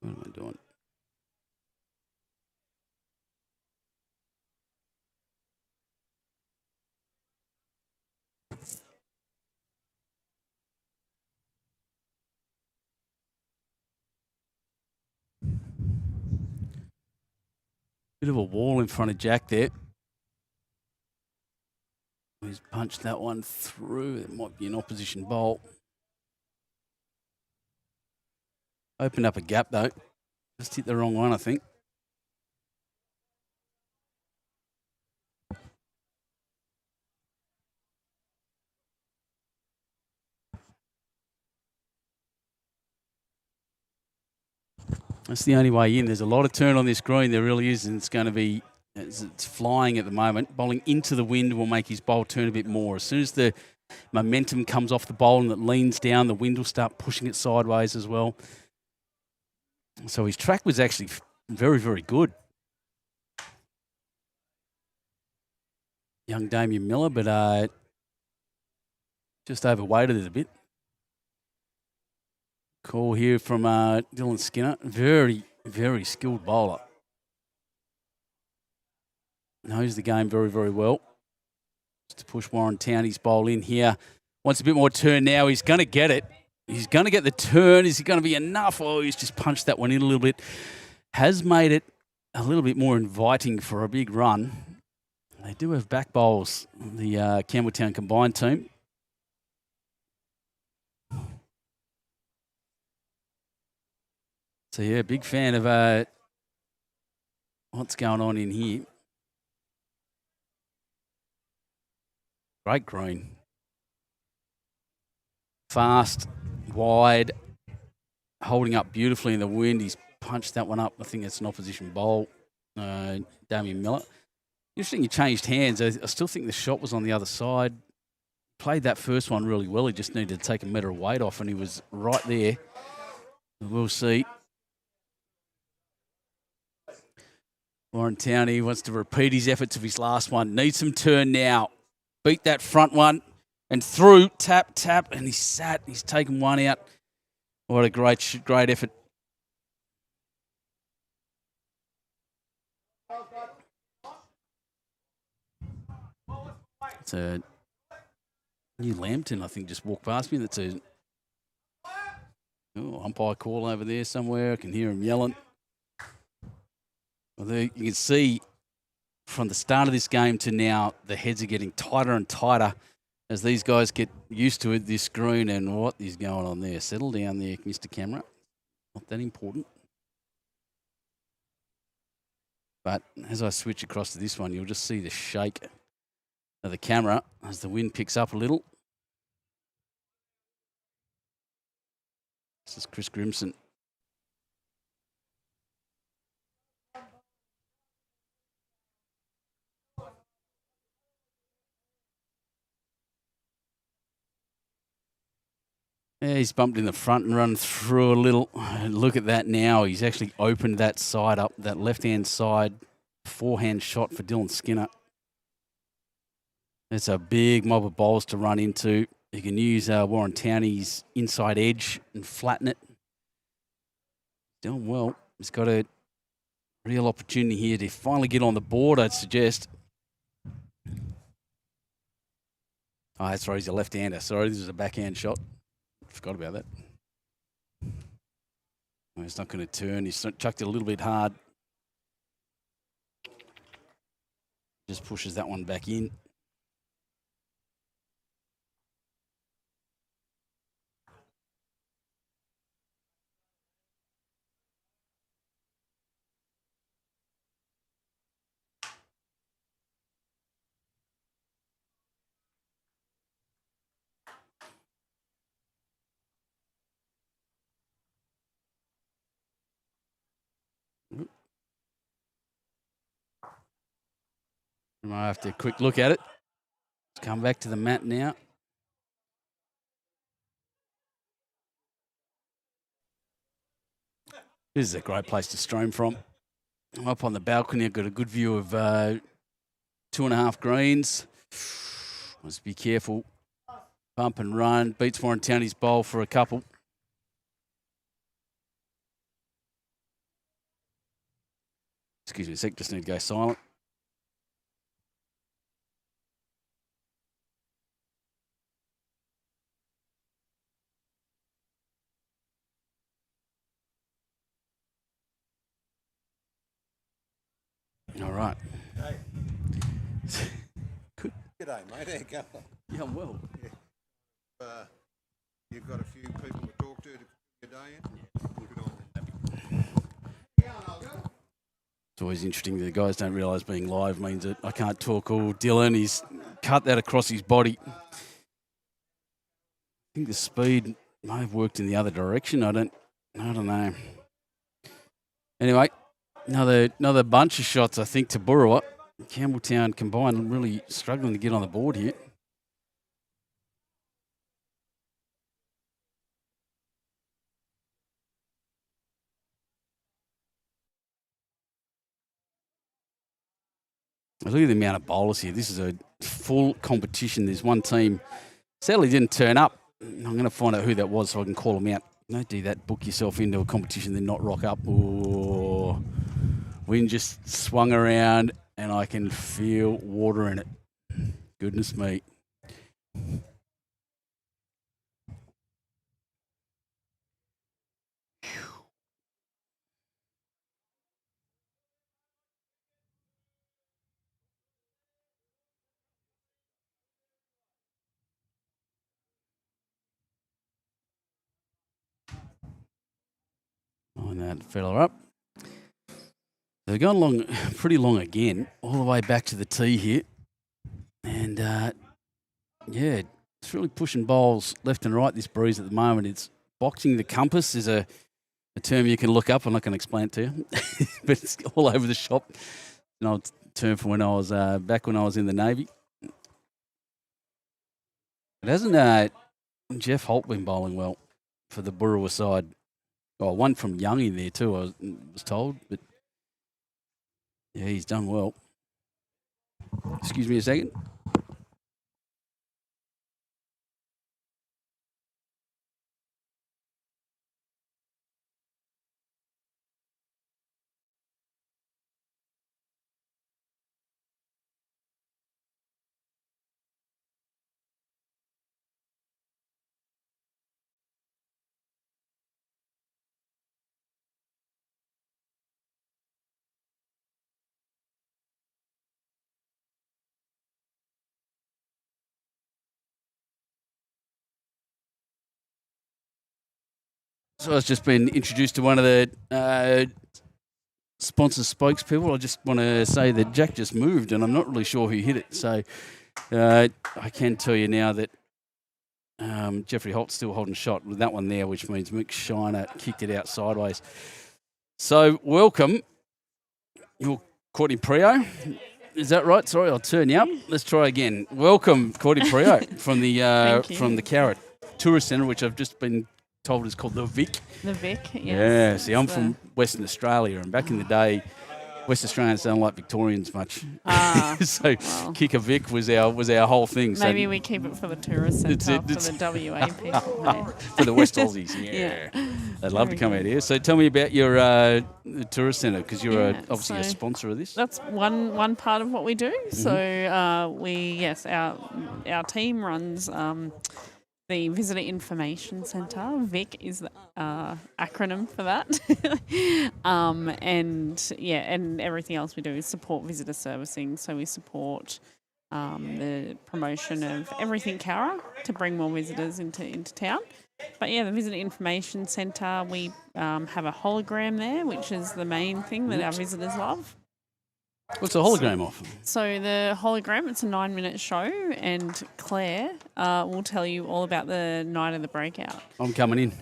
What am I doing? Bit of a wall in front of Jack there. He's punched that one through. It might be an opposition bowl. Opened up a gap though. Just hit the wrong one, I think. That's the only way in. There's a lot of turn on this green. There really is, and it's going to be, it's flying at the moment. Bowling into the wind will make his bowl turn a bit more. As soon as the momentum comes off the bowl and it leans down, the wind will start pushing it sideways as well. So his track was actually very, very good. Young Damien Miller, but just overweighted it a bit. Call here from Dylan Skinner. Very, very skilled bowler. Knows the game very, very well. Just to push Warren Townie's bowl in here. Wants a bit more turn now. He's going to get it. He's going to get the turn. Is it going to be enough? Oh, he's just punched that one in a little bit. Has made it a little bit more inviting for a big run. They do have back bowls, the Campbelltown combined team. So, yeah, big fan of what's going on in here. Great green. Fast, wide, holding up beautifully in the wind. He's punched that one up. I think it's an opposition bowl, Damien Miller. Interesting, he changed hands. I still think the shot was on the other side. Played that first one really well. He just needed to take a metre of weight off, and he was right there. We'll see. Warren Townie wants to repeat his efforts of his last one. Needs some turn now. Beat that front one and through. Tap, tap, and he's sat. He's taken one out. What a great effort. It's a New Lambton, I think, just walked past me. That's a umpire call over there somewhere. I can hear him yelling. Well, there, you can see from the start of this game to now, the heads are getting tighter and tighter as these guys get used to it, this screen, and what is going on there. Settle down there, Mr. Camera. Not that important. But as I switch across to this one, you'll just see the shake of the camera as the wind picks up a little. This is Chris Grimson. Yeah, he's bumped in the front and run through a little. Look at that now. He's actually opened that side up, that left-hand side forehand shot for Dylan Skinner. It's a big mob of bowls to run into. You can use Warren Townie's inside edge and flatten it. Doing well. He's got a real opportunity here to finally get on the board, I'd suggest. Oh, that's right. He's a left-hander. Sorry, this is a backhand shot. Forgot about that. Oh, he's not going to turn. He's chucked it a little bit hard. Just pushes that one back in. I have to a quick look at it. Let's come back to the mat now. This is a great place to stream from. I'm up on the balcony. I've got a good view of 2.5 greens. Must be careful. Bump and run. Beats Warren Townie's bowl for a couple. Excuse me a sec, just need to go silent. All right. Hey. Good. G'day, mate. How you going? Yeah, I'm well. You've got a few people to talk to your day in? Good on them. It's always interesting that the guys don't realise being live means that I can't talk. Oh, Dylan, he's cut that across his body. I think the speed may have worked in the other direction. I don't know. Anyway, another bunch of shots, I think, to Burrawa. Campbelltown combined really struggling to get on the board here. Look at the amount of bowlers here. This is a full competition. There's one team sadly didn't turn up. I'm going to find out who that was so I can call them out. Don't do that. Book yourself into a competition, then not rock up. Oh, wind just swung around and I can feel water in it. Goodness me. Line that fella up. They've gone along pretty long again, all the way back to the tee here. And, yeah, it's really pushing bowls left and right, this breeze at the moment. It's boxing the compass is a term you can look up. I'm not going to explain it to you, but it's all over the shop. An old term for when I was back when I was in the Navy. It hasn't Jeff Holt been bowling well for the Burrawa side. Oh, one from Young in there too, I was told. But, yeah, he's done well. Excuse me a second. So I've just been introduced to one of the sponsor spokespeople. I just want to say that Jack just moved, and I'm not really sure who hit it. So I can tell you now that Jeffrey Holt's still holding shot with that one there, which means Mick Shiner kicked it out sideways. So welcome, you're Courtney Prio. Is that right? Sorry, I'll turn you up. Let's try again. Welcome, Courtney Prio from the Cowra Tourist Centre, which I've just been told is called the Vic. The Vic, yes. Yeah, see, I'm from Western Australia, and back in the day, West Australians don't like Victorians much. So kick a Vic was our whole thing. Maybe so we keep it for the tourist centre, for the WA people. for the West Aussies, yeah. They'd love to come out here. So tell me about your the tourist centre, because you're obviously a sponsor of this. That's one part of what we do. Mm-hmm. So our team runs the Visitor Information Centre. VIC is the acronym for that. And everything else we do is support visitor servicing. So we support the promotion of everything Cowra to bring more visitors into town. But yeah, the Visitor Information Centre, we have a hologram there, which is the main thing that our visitors love. What's the hologram of? So the hologram, it's a 9-minute show, and Claire will tell you all about the night of the breakout. I'm coming in.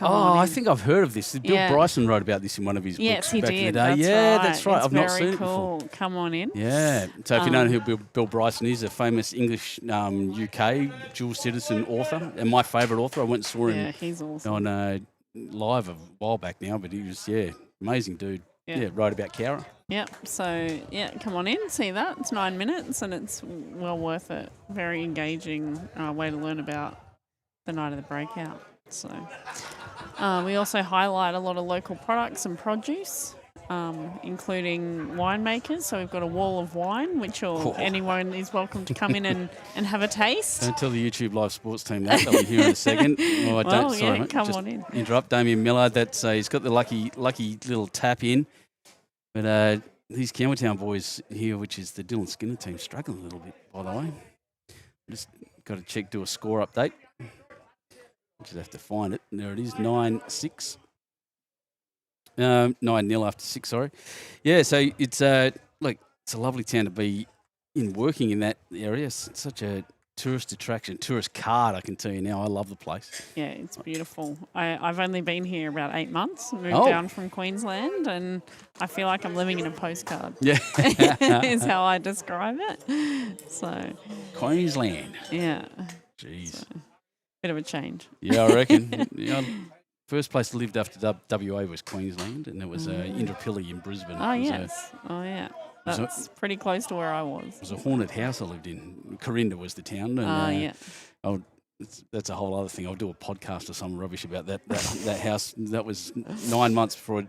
I think I've heard of this. Bill Bryson wrote about this in one of his books back in the day. That's right. I've not seen it before. Come on in. Yeah. So if you don't know who Bill Bryson is, a famous English UK dual citizen author, and my favourite author. I went and saw him. Yeah, he's awesome. On live a while back now, but he was amazing dude. Yeah, wrote about Cowra. Yep. So come on in, see that. It's 9 minutes, and it's well worth it. Very engaging way to learn about the night of the breakout. So we also highlight a lot of local products and produce. including winemakers. So we've got a wall of wine, anyone is welcome to come in and have a taste. Don't tell the YouTube Live Sports team that. They'll be here in a second. Oh, I don't. Sorry, mate. Come Just on in. interrupt Damien Miller. He's got the lucky little tap in. But these Campbelltown boys here, which is the Dylan Skinner team, struggling a little bit, by the way. Just got to do a score update. Just have to find it. There it is, 9-6. 9-0 after 6, sorry. Yeah, so it's it's a lovely town to be in, working in that area. It's such a tourist attraction, tourist card, I can tell you now. I love the place. Yeah, it's beautiful. I've only been here about 8 months, moved down from Queensland, and I feel like I'm living in a postcard. Yeah. Is how I describe it. So Queensland. Yeah. Jeez. So, bit of a change. Yeah, I reckon. First place I lived after WA was Queensland, and it was Indooroopilly in Brisbane. Oh, yes. That's pretty close to where I was. It was a haunted house I lived in. Corinda was the town. And, that's a whole other thing. I'll do a podcast or some rubbish about that house. That was 9 months before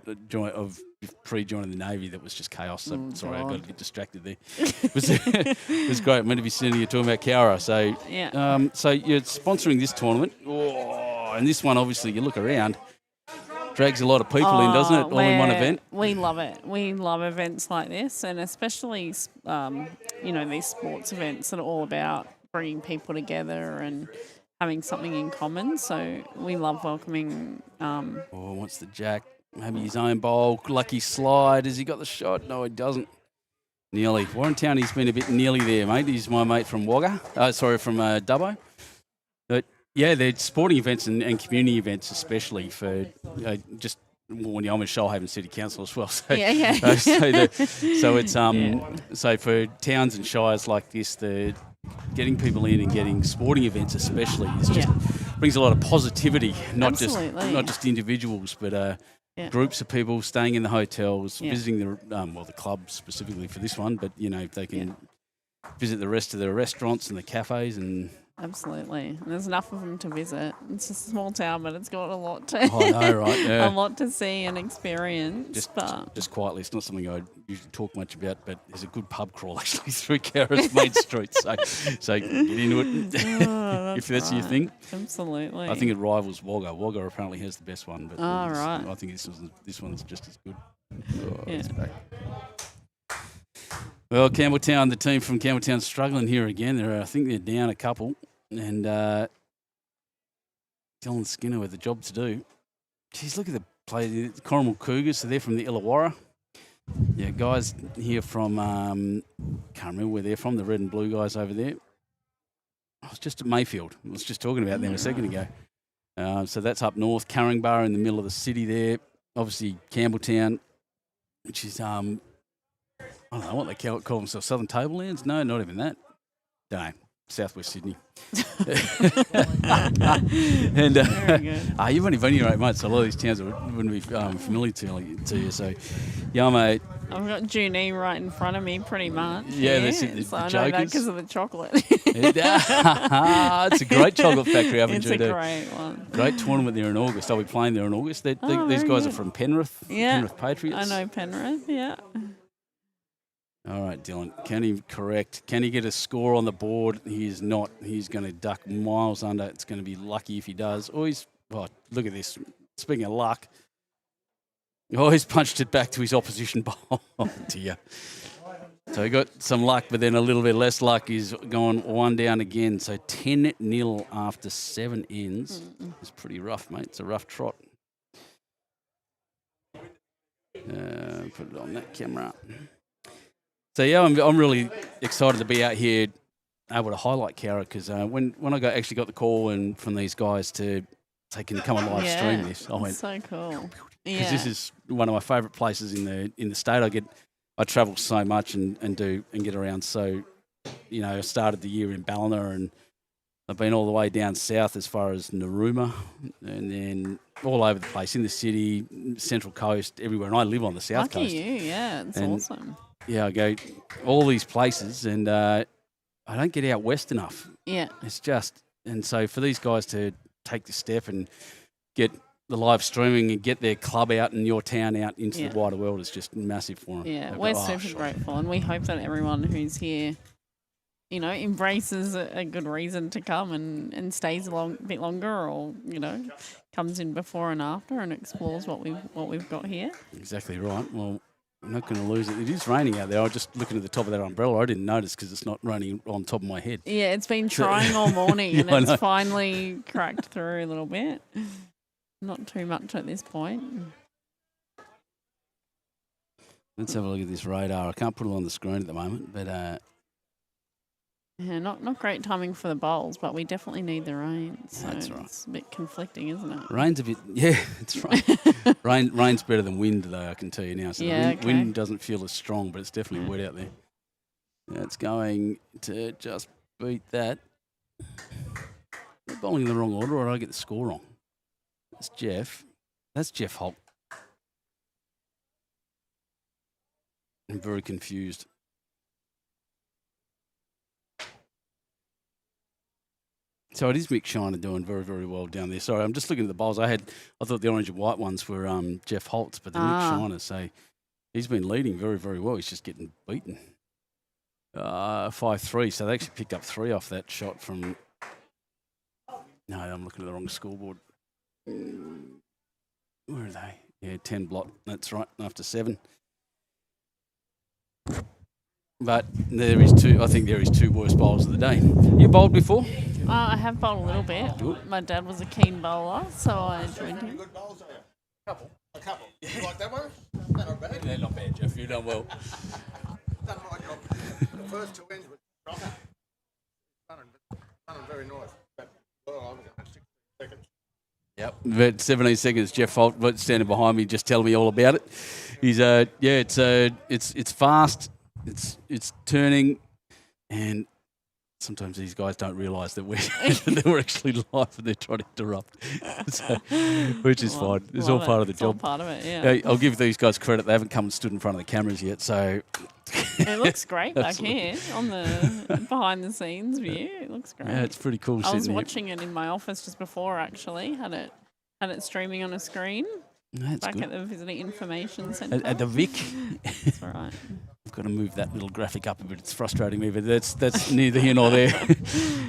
pre-joining the Navy. That was just chaos. So, sorry, I got a bit distracted there. It was great. I'm meant to be sitting here talking about Cowra. So, so you're sponsoring this tournament. Oh, and this one, obviously, you look around, drags a lot of people in, doesn't it? All in one event. We love it. We love events like this, and especially, these sports events that are all about bringing people together and having something in common. So we love welcoming. What's the Jack? Maybe his own bowl. Lucky slide. Has he got the shot? No, he doesn't. Nearly. Warrentown, he's been a bit nearly there, mate. He's my mate from from Dubbo. But yeah, they're sporting events and community events, especially for just. Well, I'm a Shoalhaven City Council as well, so so for towns and shires like this, the getting people in and getting sporting events, especially, brings a lot of positivity. Not just individuals, but groups of people staying in the hotels, visiting the club specifically for this one, but they can visit the rest of the restaurants and the cafes and. Absolutely. And there's enough of them to visit. It's just a small town, but it's got a lot to Yeah. a lot to see and experience. Just quietly, it's not something I usually talk much about, but there's a good pub crawl actually through Cowra's main street. So get into it if that's your thing. Absolutely. I think it rivals Wagga. Wagga apparently has the best one, but I think this one's just as good. It's back. Well, Campbelltown, the team from Campbelltown's struggling here again. I think they're down a couple, and Dylan Skinner with a job to do. Geez, look at the play. The Corrimal Cougars, so they're from the Illawarra. Yeah, guys here from, can't remember where they're from, the red and blue guys over there. I was just at Mayfield. I was just talking about them a second ago. So that's up north. Carringbar in the middle of the city there. Obviously, Campbelltown, which is... I don't know what they call themselves. Southern Tablelands? No, not even that. Don't know. Southwest Sydney. And you've only been here 8 months, so a lot of these towns wouldn't be familiar to you. So, mate. I've got Junee right in front of me, pretty much. Yeah, that's it. So I know that because of the chocolate. It's a great chocolate factory up in Junee. It's a great one. Great tournament there in August. I'll be playing there in August. These guys are from Penrith. Yeah. Penrith Patriots. I know Penrith, yeah. All right, Dylan. Can he get a score on the board? He is not. He's going to duck miles under. It's going to be lucky if he does. Look at this. Speaking of luck. He's punched it back to his opposition ball. Oh, dear. So he got some luck, but then a little bit less luck. He's gone one down again. So 10-0 after 7 ends. It's pretty rough, mate. It's a rough trot. Put it on that camera. So, I'm really excited to be out here able to highlight Cowra because when I actually got the call from these guys to can come and live stream this, I went, so cool. Because this is one of my favourite places in the state. I travel so much and get around. So, I started the year in Ballina and I've been all the way down south as far as Narooma and then all over the place in the city, Central Coast, everywhere. And I live on the south coast. Lucky you, it's awesome. Yeah, I go all these places and I don't get out west enough. Yeah. It's just, and so for these guys to take the step and get the live streaming and get their club out and your town out into the wider world is just massive for them. Yeah, we're super grateful, and we hope that everyone who's here, embraces a good reason to come and stays a bit longer, or comes in before and after and explores what we've got here. Exactly right. Well, I'm not going to lose it. It is raining out there. I was just looking at the top of that umbrella. I didn't notice because it's not raining on top of my head. Yeah, it's been trying all morning, and it's finally cracked through a little bit. Not too much at this point. Let's have a look at this radar. I can't put it on the screen at the moment, but yeah, not great timing for the bowls, but we definitely need the rain. So that's right. It's a bit conflicting, isn't it? Rain's a bit, it's right. Rain's better than wind, though, I can tell you now. So the wind doesn't feel as strong, but it's definitely wet out there. It's going to just beat that. They're bowling in the wrong order, or did I get the score wrong? That's Jeff. That's Jeff Holt. I'm very confused. So it is Mick Shiner doing very, very well down there. Sorry, I'm just looking at the bowls. I thought the orange and white ones were Jeff Holt's, but the Mick Shiner. So he's been leading very, very well. He's just getting beaten. 5-3. So they actually picked up 3 off that shot from. No, I'm looking at the wrong scoreboard. Where are they? Yeah, 10 blot. That's right, after 7. But there is 2. I think there is 2 worst bowlers of the day. You bowled before? I have bowled a little bit. Good. My dad was a keen bowler, so I joined him. Good bowls, are you? A couple. You like that one? They're not bad. They're not bad, Jeff. You've done well. Done my job. The first 2 ends were dropping. Done very nice. But, I was at 16 seconds. Yep. About 17 seconds. Jeff Holt standing behind me, just telling me all about it. He's it's fast. It's turning, and sometimes these guys don't realise that we're actually live and they're trying to interrupt, which is fine. It's all part of the job. All part of it, yeah. I'll give these guys credit. They haven't come and stood in front of the cameras yet, so it looks great back here on the behind the scenes view. It looks great. Yeah, it's pretty cool. I was watching it in my office just before. Actually, had it streaming on a screen. That's back good. At the Visiting Information Centre. At the Vic. That's right. I've got to move that little graphic up a bit. It's frustrating me, but that's neither here nor there.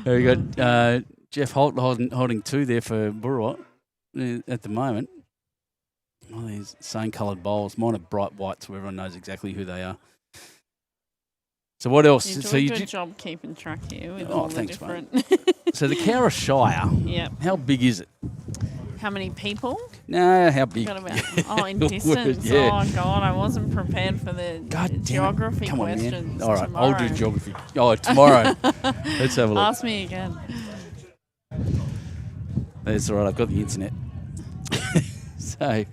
There we go. Jeff Holt holding 2 there for Burra at the moment. Oh, these same coloured bowls. Mine are bright white, so everyone knows exactly who they are. So what else? You do so a you good job keeping track here with all the thanks, different. So the Cowra Shire. Yep. How big is it? How many people? No, how big? In distance. Yeah. Oh, God, I wasn't prepared for the geography Come on, questions. man. All right, tomorrow. I'll do geography. Oh, tomorrow. Let's have a look. Ask me again. That's all right. I've got the internet. I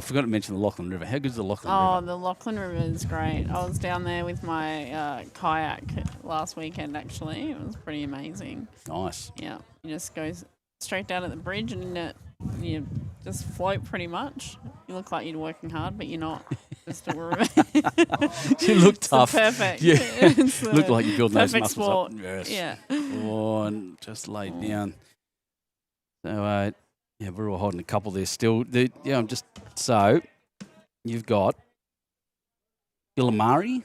forgot to mention the Lachlan River. How good is the Lachlan River? Oh, the Lachlan River is great. I was down there with my kayak last weekend, actually. It was pretty amazing. Nice. Yeah. You just go straight down at the bridge and you just float pretty much. You look like you're working hard, but you're not. Just a river. You look tough. Perfect. Yeah. Look like you're building those muscles sport. up. Yes. Yeah. Oh, and just laid down. So, we're all holding a couple there still. So, you've got Gillamari.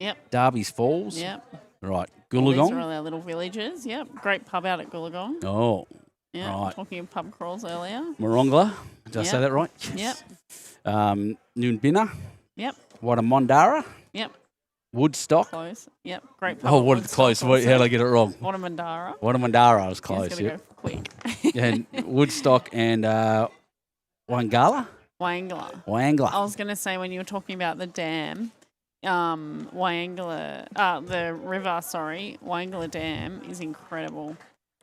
Yep. Darby's Falls. Yep. Right. These Goolagong. are all our little villages. Yep. Great pub out at Goolagong. Oh. Yeah. Right. Talking of pub crawls earlier. Morongla. Did I say Yep. that right? Yep. Noonbinna. Yep. Watamondara. Yep. Woodstock. Close. Yep. Great pub. Oh, at what Woodstock close. How did I get it wrong? Watamondara. Watamondara was Yeah, close. it's going to Yep. go quick. And Woodstock and Wangala? Wangla. Wangla. I was going to say when you were talking about the dam, Wangla, the river, Wangla Dam is incredible.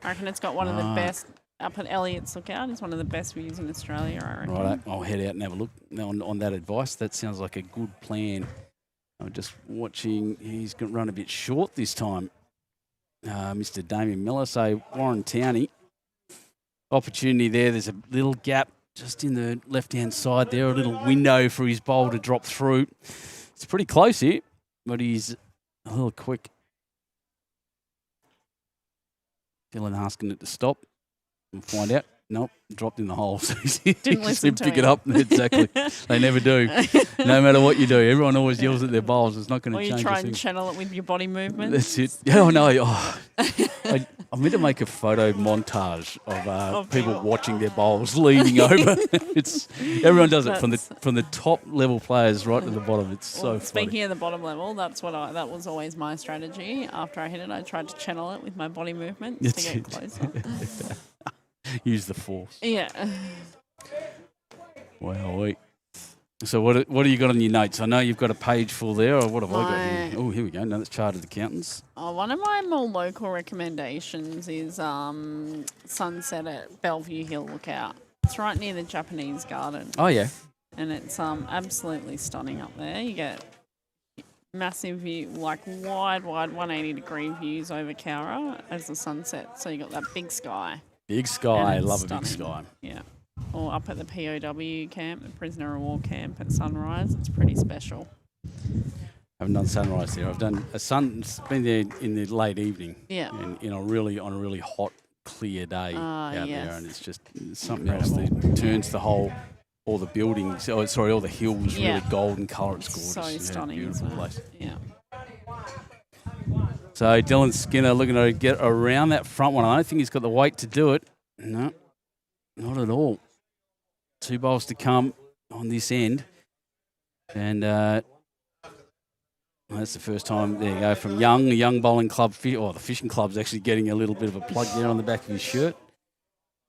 I reckon it's got one of the best, up at Elliott's Lookout, it's one of the best views in Australia, I reckon. Right, I'll head out and have a look on that advice. That sounds like a good plan. I'm just watching, he's going to run a bit short this time. Mr. Damien Miller, so Warren Towney. Opportunity there, there's a little gap just in the left-hand side there, a little window for his bowl to drop through. It's pretty close here, but he's a little quick. Dylan asking it to stop. We'll find out. nope, dropped in the hole. So he Didn't just listen didn't to pick him. it up. Exactly. They never do. No matter what you do, everyone always yells at their bowls. It's not going Or to you change try a and thing. channel it with your body movements. That's it. Yeah, I know. Oh, I'm meant to make a photo montage of Of people people. watching their bowls leaning over. It's everyone does it from the That's- top level players right to the bottom. It's so Well, funny. speaking of the bottom level, that was always my strategy. After I hit it, I tried to channel it with my body movements That's to get it. closer. Use the force. Yeah. Wow. So what do you got on your notes? I know you've got a page full there. Or what have I got here? Oh, here we go. No, that's Chartered Accountants. One of my more local recommendations is sunset at Bellevue Hill Lookout. It's right near the Japanese garden, Oh yeah. and it's absolutely stunning up there. You get massive view, like wide 180-degree views over Cowra as the sun sets. So you got that big sky. Big sky. I And it's love a big stunning. sky. Yeah. Or up at the POW camp, the prisoner of war camp at sunrise. It's pretty special. Haven't done sunrise there. I've done a it's been there in the late evening. Yeah. And on a really hot, clear day out there, yes. and it's just something else that turns all the buildings. Oh, sorry, all the hills Yeah. really golden colour. It's gorgeous. So Yeah, stunning, beautiful isn't it? place. Yeah. So Dylan Skinner looking to get around that front one. I don't think he's got the weight to do it. No, not at all. 2 bowls to come on this end. And that's the first time, there you go, from the Young Bowling Club, the fishing club's actually getting a little bit of a plug there on the back of his shirt.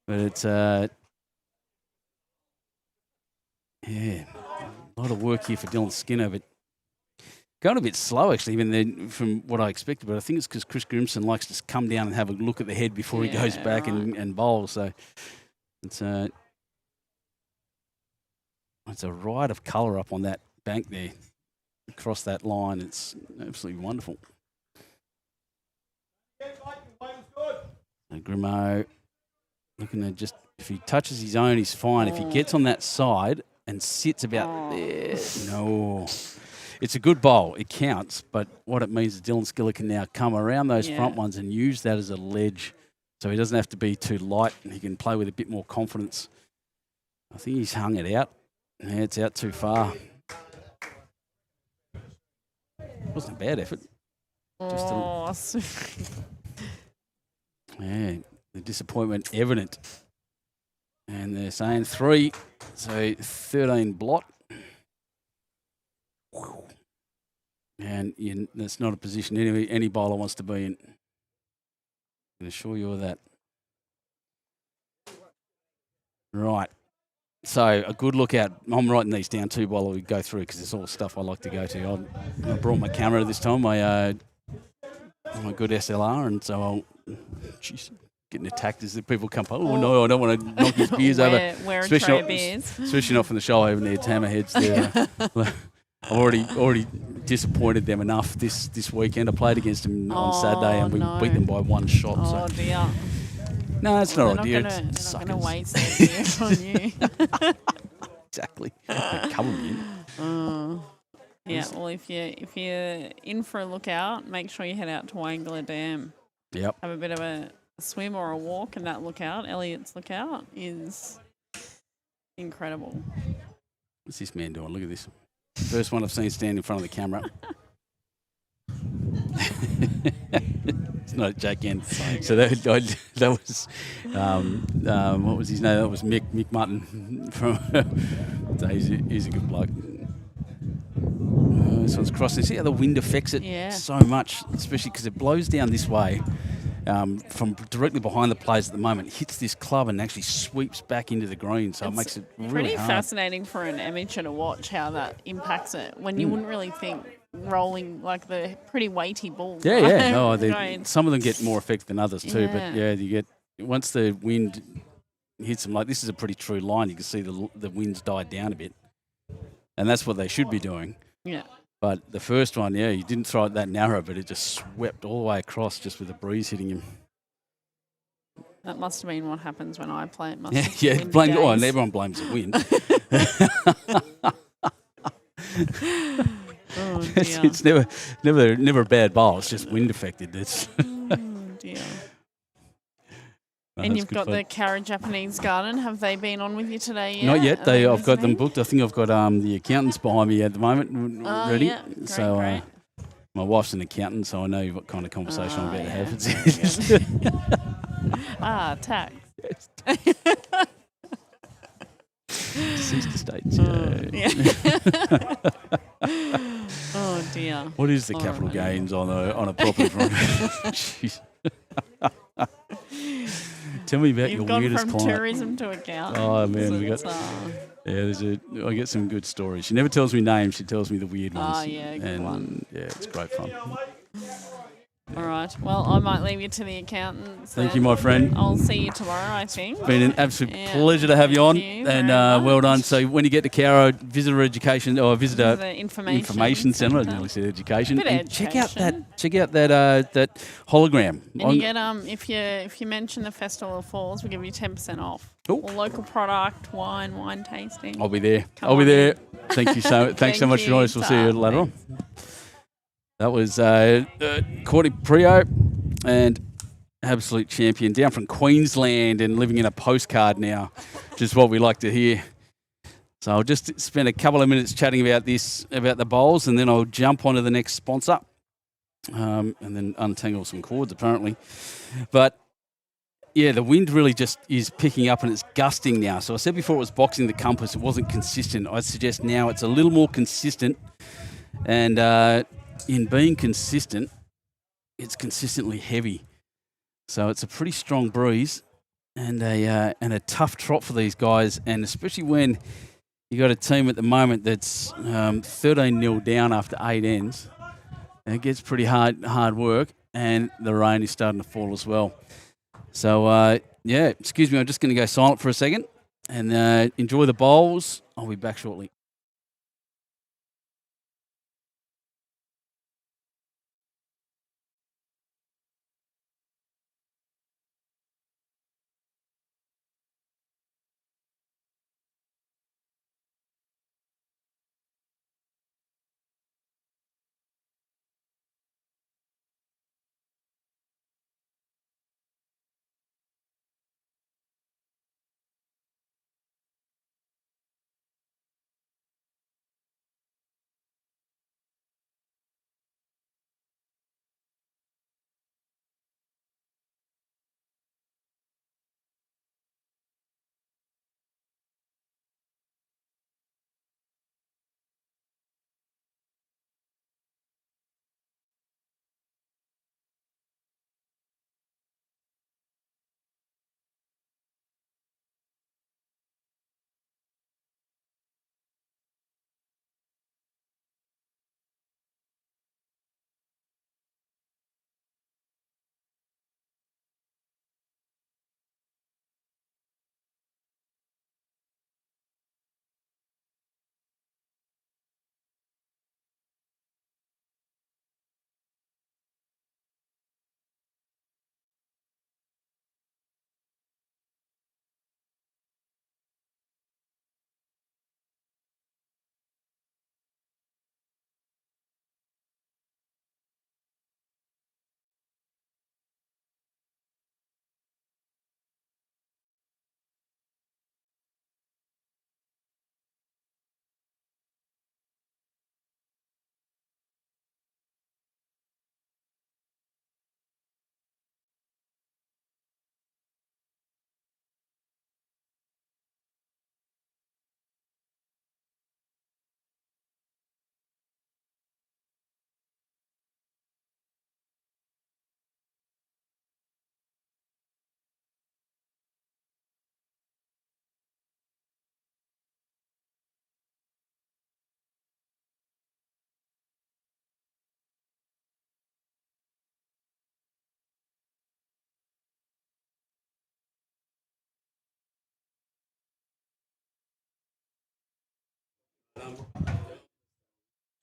But it's, yeah, a lot of work here for Dylan Skinner, but going a bit slow, actually, even then from what I expected. But I think it's because Chris Grimson likes to come down and have a look at the head before he goes back and bowls. So it's a ride of colour up on that bank there, across that line. It's absolutely wonderful. And Grimo looking to just, if he touches his own, he's fine. If he gets on that side and sits about there, no. It's a good bowl. It counts. But what it means is Dylan Skinner can now come around those front ones and use that as a ledge. So he doesn't have to be too light, and he can play with a bit more confidence. I think he's hung it out. Yeah, it's out too far. Wasn't a bad effort. Yeah, the disappointment evident. And they're saying 3, so 13 blot. And that's not a position any bowler wants to be in. I can assure you of that. Right. So a good look out. I'm writing these down too while we go through because it's all stuff I like to go to. I brought my camera this time, my good SLR, and so I'll getting attacked as the people come. Oh no, I don't want to knock his beers over. Wear a tray of beers. Especially not from the show over there, Hammerheads there. I've already disappointed them enough this weekend. I played against them on Saturday and we beat them by 1 shot. Oh dear. No, it's not a dear. They're not going to waste their beer on you. Exactly. Cover me in. Yeah, well, if you're in for a lookout, make sure you head out to Wangler Dam. Yep. Have a bit of a swim or a walk in that lookout. Elliot's lookout is incredible. What's this man doing? Look at this. First one I've seen stand in front of the camera. It's not Jack N. So that was what was his name? That was Mick Mutton from. So he's a good bloke. This one's crossing. See how the wind affects it so much, especially because it blows down this way from directly behind the players at the moment. Hits this club and actually sweeps back into the green, so it makes it really pretty hard. fascinating for an amateur to watch how that impacts it when you wouldn't really think rolling like the pretty weighty balls. Yeah, right? yeah. No, Going- some of them get more effect than others too. Yeah. But yeah, you get once the wind hits them. Like this is a pretty true line. You can see the wind's died down a bit, and that's what they should be doing. Yeah. But the first one, yeah, he didn't throw it that narrow, but it just swept all the way across just with the breeze hitting him. That must have been what happens when I play. It must Yeah, have been windy blame. Oh, days. and everyone blames the wind. Oh, dear. It's never a bad bowl. It's just wind affected. It's Oh, dear. And that's you've good got fun. the Cowra Japanese Garden. Have they been on with you today yet? Not yet. Are they I've got them visiting? booked. I think I've got the accountants behind me at the moment Oh, ready. yeah. Great, So great. my wife's an accountant, so I know what kind of conversation I'm about to have. Very good. Tax. Deceased estates. Yeah. Oh, dear. What is the All capital right. gains on a property? Jeez. Tell me about You've your gone weirdest from client. tourism to account. Oh man, we got. It's, I get some good stories. She never tells me names. She tells me the weird ones. Oh, yeah, good and one. yeah, it's great fun. all right. Well, I might leave you to the accountants. Thank then. you, my friend. I'll see you tomorrow, I think. Been an absolute Yeah, pleasure to have you on, thank you and very well done. much. So when you get to Cowra, visitor education or visitor The information centre. I nearly said education. Bit of And check out education. that hologram. And you get if you mention the Festival Fours, we'll give you 10% off. Cool. All local product, wine tasting. I'll be there. Come I'll be on there. in. Thank you so. Thanks so Thank much for joining us. We'll see you Ta. later on. That was Courtney Prio, and absolute champion down from Queensland and living in a postcard now, which is what we like to hear. So I'll just spend a couple of minutes chatting about the bowls, and then I'll jump onto the next sponsor, and then untangle some cords apparently. But yeah, the wind really just is picking up and it's gusting now. So I said before it was boxing the compass, it wasn't consistent. I suggest now it's a little more consistent, and in being consistent, it's consistently heavy. So it's a pretty strong breeze and a tough trot for these guys, and especially when you got a team at the moment that's 13-0 down after 8 ends. And it gets pretty hard work, and the rain is starting to fall as well. So, excuse me, I'm just going to go silent for a second and enjoy the bowls. I'll be back shortly.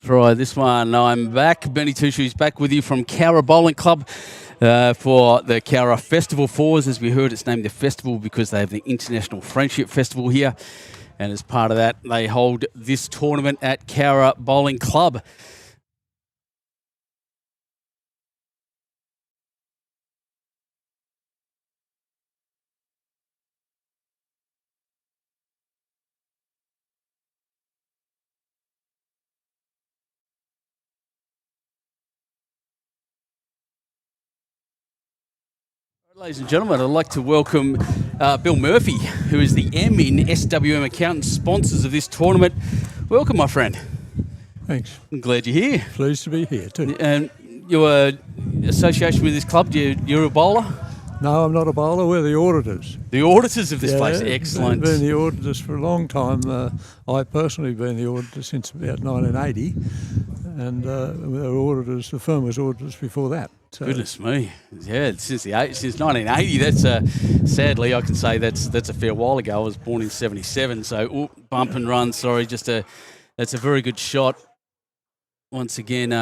Try this one. I'm back. Benny Two Shoes back with you from Cowra Bowling Club for the Cowra Festival Fours. As we heard, it's named the festival because they have the International Friendship Festival here. And as part of that, they hold this tournament at Cowra Bowling Club. Ladies and gentlemen, I'd like to welcome Bill Murphy, who is the M in SWM Accountants, sponsors of this tournament. Welcome, my friend. Thanks. I'm glad you're here. Pleased to be here too. And your association with this club, you're a bowler? No, I'm not a bowler. We're the auditors. The auditors of this place. Excellent. Been the auditors for a long time. I personally been the auditor since about 1980, and we were auditors. The firm was auditors before that. So. Goodness me! Yeah, since 1980. That's sadly I can say that's a fair while ago. I was born in '77, so bump and run. Sorry, that's a very good shot. Once again,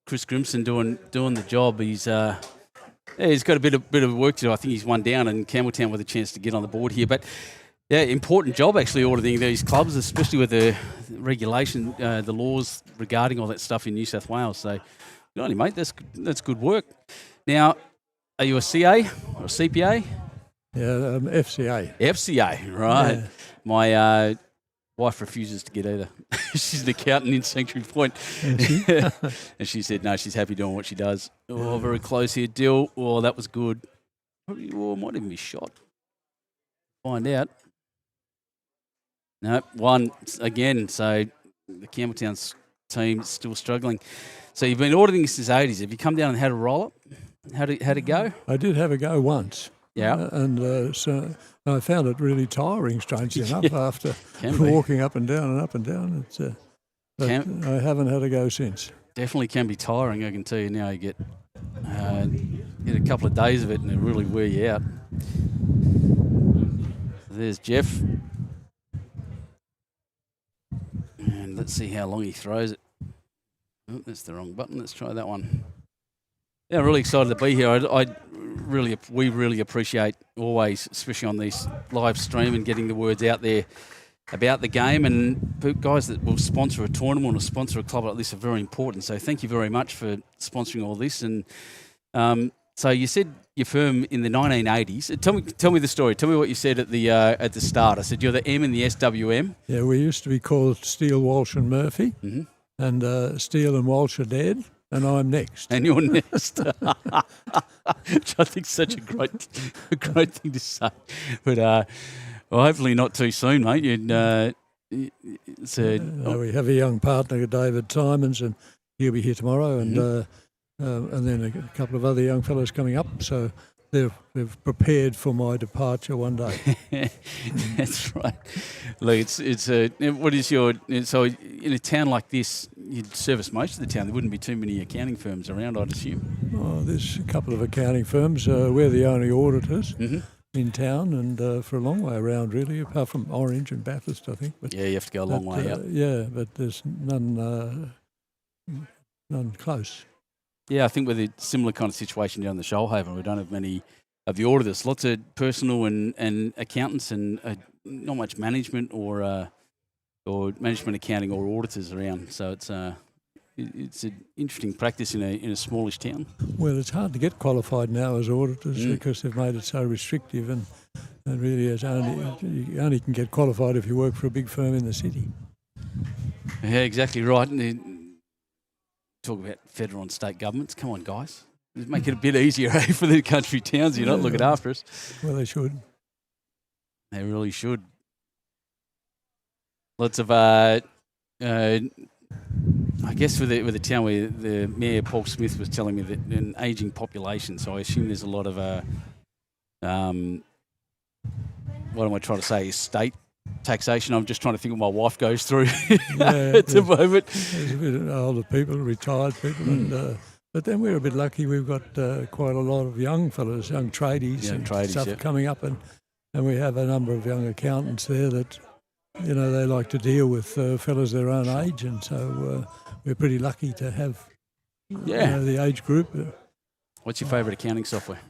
Chris Grimson doing the job. He's got a bit of work to do. I think he's one down, and Campbelltown with a chance to get on the board here. But yeah, important job actually auditing these clubs, especially with the regulation, the laws regarding all that stuff in New South Wales. So, good on you, mate. That's good work. Now, are you a CA or a CPA? Yeah, FCA. FCA, right. Yeah. My wife refuses to get either. She's an accountant in Sanctuary Point. And she said, no, she's happy doing what she does. Oh, very close here, Dill. Oh, that was good. Probably, might even be shot. Find out. No, one again. So the Campbelltown team is still struggling. So you've been auditing since the 80s. Have you come down and had a roll up? How'd it go? I did have a go once. Yeah. So I found it really tiring, strangely enough, after walking up and down and up and down. But I haven't had a go since. Definitely can be tiring, I can tell you now. You get a couple of days of it and it really wear you out. There's Jeff. And let's see how long he throws it. Oh, that's the wrong button. Let's try that one. Yeah, really excited to be here. We really appreciate always, especially on these live stream and getting the words out there about the game. And guys that will sponsor a tournament or sponsor a club like this are very important. So thank you very much for sponsoring all this. And so you said your firm in the 1980s. Tell me the story. Tell me what you said at the start. I said you're the M in the SWM. Yeah, we used to be called Steele, Walsh and Murphy. Mm-hmm. And Steele and Walsh are dead. And I'm next. And you're next. Which I think is such a great thing to say. But well, hopefully not too soon, mate. We have a young partner, David Simons, and he'll be here tomorrow. And then a couple of other young fellows coming up. So they've prepared for my departure one day. That's right. Look, what is your, so in a town like this, you'd service most of the town. There wouldn't be too many accounting firms around, I'd assume. Oh, there's a couple of accounting firms. We're the only auditors in town, and for a long way around, really, apart from Orange and Bathurst, I think. But, yeah, you have to go a long way out. Yeah, but there's none close. Yeah, I think with a similar kind of situation down the Shoalhaven, we don't have many of the auditors. Lots of personal and accountants, and not much management or management accounting or auditors around. So it's an interesting practice in a smallish town. Well, it's hard to get qualified now as auditors because they've made it so restrictive, and really you only can get qualified if you work for a big firm in the city. Yeah, exactly right. And talk about federal and state governments. Come on, guys. Just make it a bit easier for the country towns. You're not looking after us. Well, they should. They really should. Lots of, I guess, with the town where the Mayor Paul Smith was telling me that an ageing population. So I assume there's a lot of, what am I trying to say? State taxation. I'm just trying to think what my wife goes through at the moment. There's a bit of older people, retired people, and but then we're a bit lucky. We've got quite a lot of young fellows, young tradies, stuff coming up, and we have a number of young accountants there that they like to deal with fellows their own age, and so we're pretty lucky to have the age group. What's your favourite accounting software?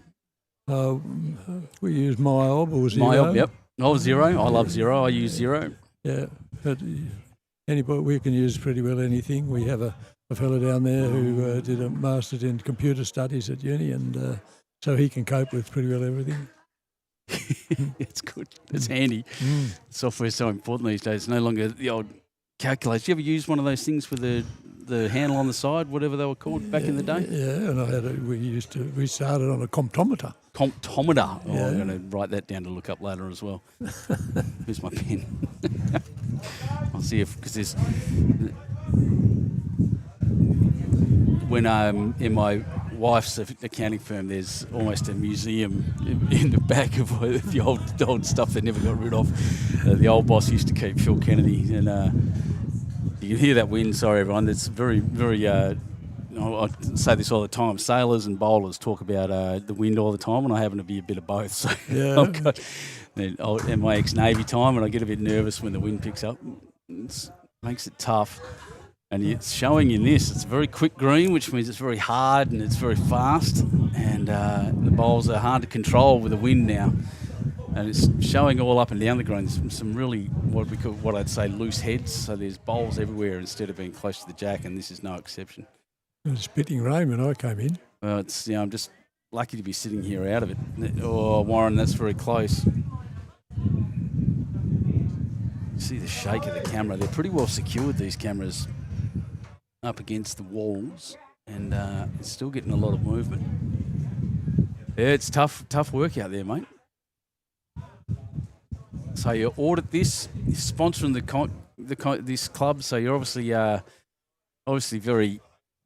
We use MyOb or Xero. MyOb, yep. Oh, Xero. I love Xero. I use Xero. Yeah, but we can use pretty well anything. We have a fellow down there who did a master's in computer studies at uni, and so he can cope with pretty well everything. It's good. It's handy. Software is so important these days. It's no longer the old calculator. Do you ever use one of those things with the the handle on the side, whatever they were called back in the day. Yeah, and we started on a comptometer. Comptometer. Oh, Yeah. I'm going to write that down to look up later as well. Where's my pen? I'll see if, because there's, when I'm in my wife's accounting firm, there's almost a museum in the back of the old stuff they never got rid of. The old boss used to keep, Phil Kennedy, and you can hear that wind. Sorry, everyone. It's very, very. I say this all the time. Sailors and bowlers talk about the wind all the time, and I happen to be a bit of both. So Yeah. I've got in my ex-Navy time, and I get a bit nervous when the wind picks up. It makes it tough. And it's showing in this. It's a very quick green, which means it's very hard and it's very fast. And the bowls are hard to control with the wind now. And it's showing all up and down the green. There's some really what I'd say loose heads. So there's bowls everywhere instead of being close to the jack, and this is no exception. It was spitting rain when I came in. Well, it's I'm just lucky to be sitting here out of it. Oh, Warren, that's very close. See the shake of the camera. They're pretty well secured, these cameras, up against the walls, and it's still getting a lot of movement. Yeah, it's tough work out there, mate. So you audit this, you're sponsoring this club, so you're obviously very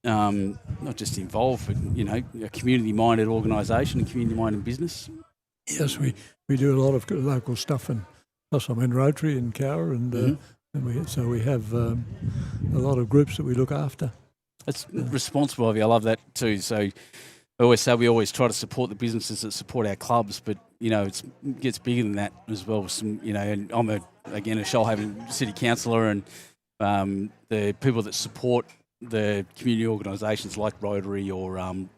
not just involved, but a community-minded organisation, a community-minded business. Yes, we do a lot of local stuff, and plus I'm in Rotary in Cowra, and we have a lot of groups that we look after. It's responsible of you. I love that too. So I always say we always try to support the businesses that support our clubs, but it gets bigger than that as well. Some and I'm a Shoalhaven City Councillor, and the people that support the community organisations like Rotary or I'd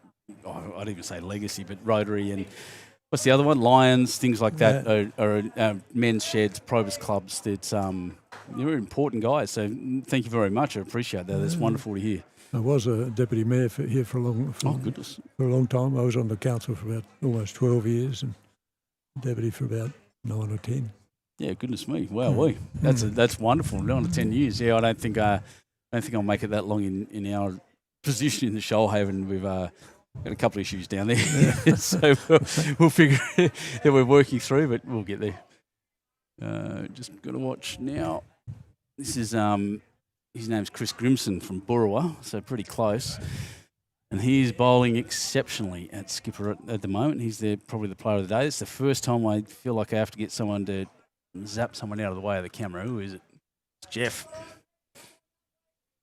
even say Legacy, but Rotary and what's the other one? Lions, things like that, are men's sheds, Probus clubs. It's you're important guys, so thank you very much. I appreciate that. That's wonderful to hear. I was a deputy mayor here for a long time. I was on the council for about almost 12 years, and deputy for about 9 or 10. Yeah, goodness me! Wow, that's wonderful. 9 or 10 years. Yeah, I don't think I'll make it that long in our position in the Shoalhaven. We've got a couple of issues down there, so we'll figure that we're working through, but we'll get there. Just got to watch now. This is his name's Chris Grimson from Burrawa, so pretty close. And he's bowling exceptionally at skipper at the moment. He's probably the player of the day. It's the first time I feel like I have to get someone to zap someone out of the way of the camera. Who is it? It's Jeff.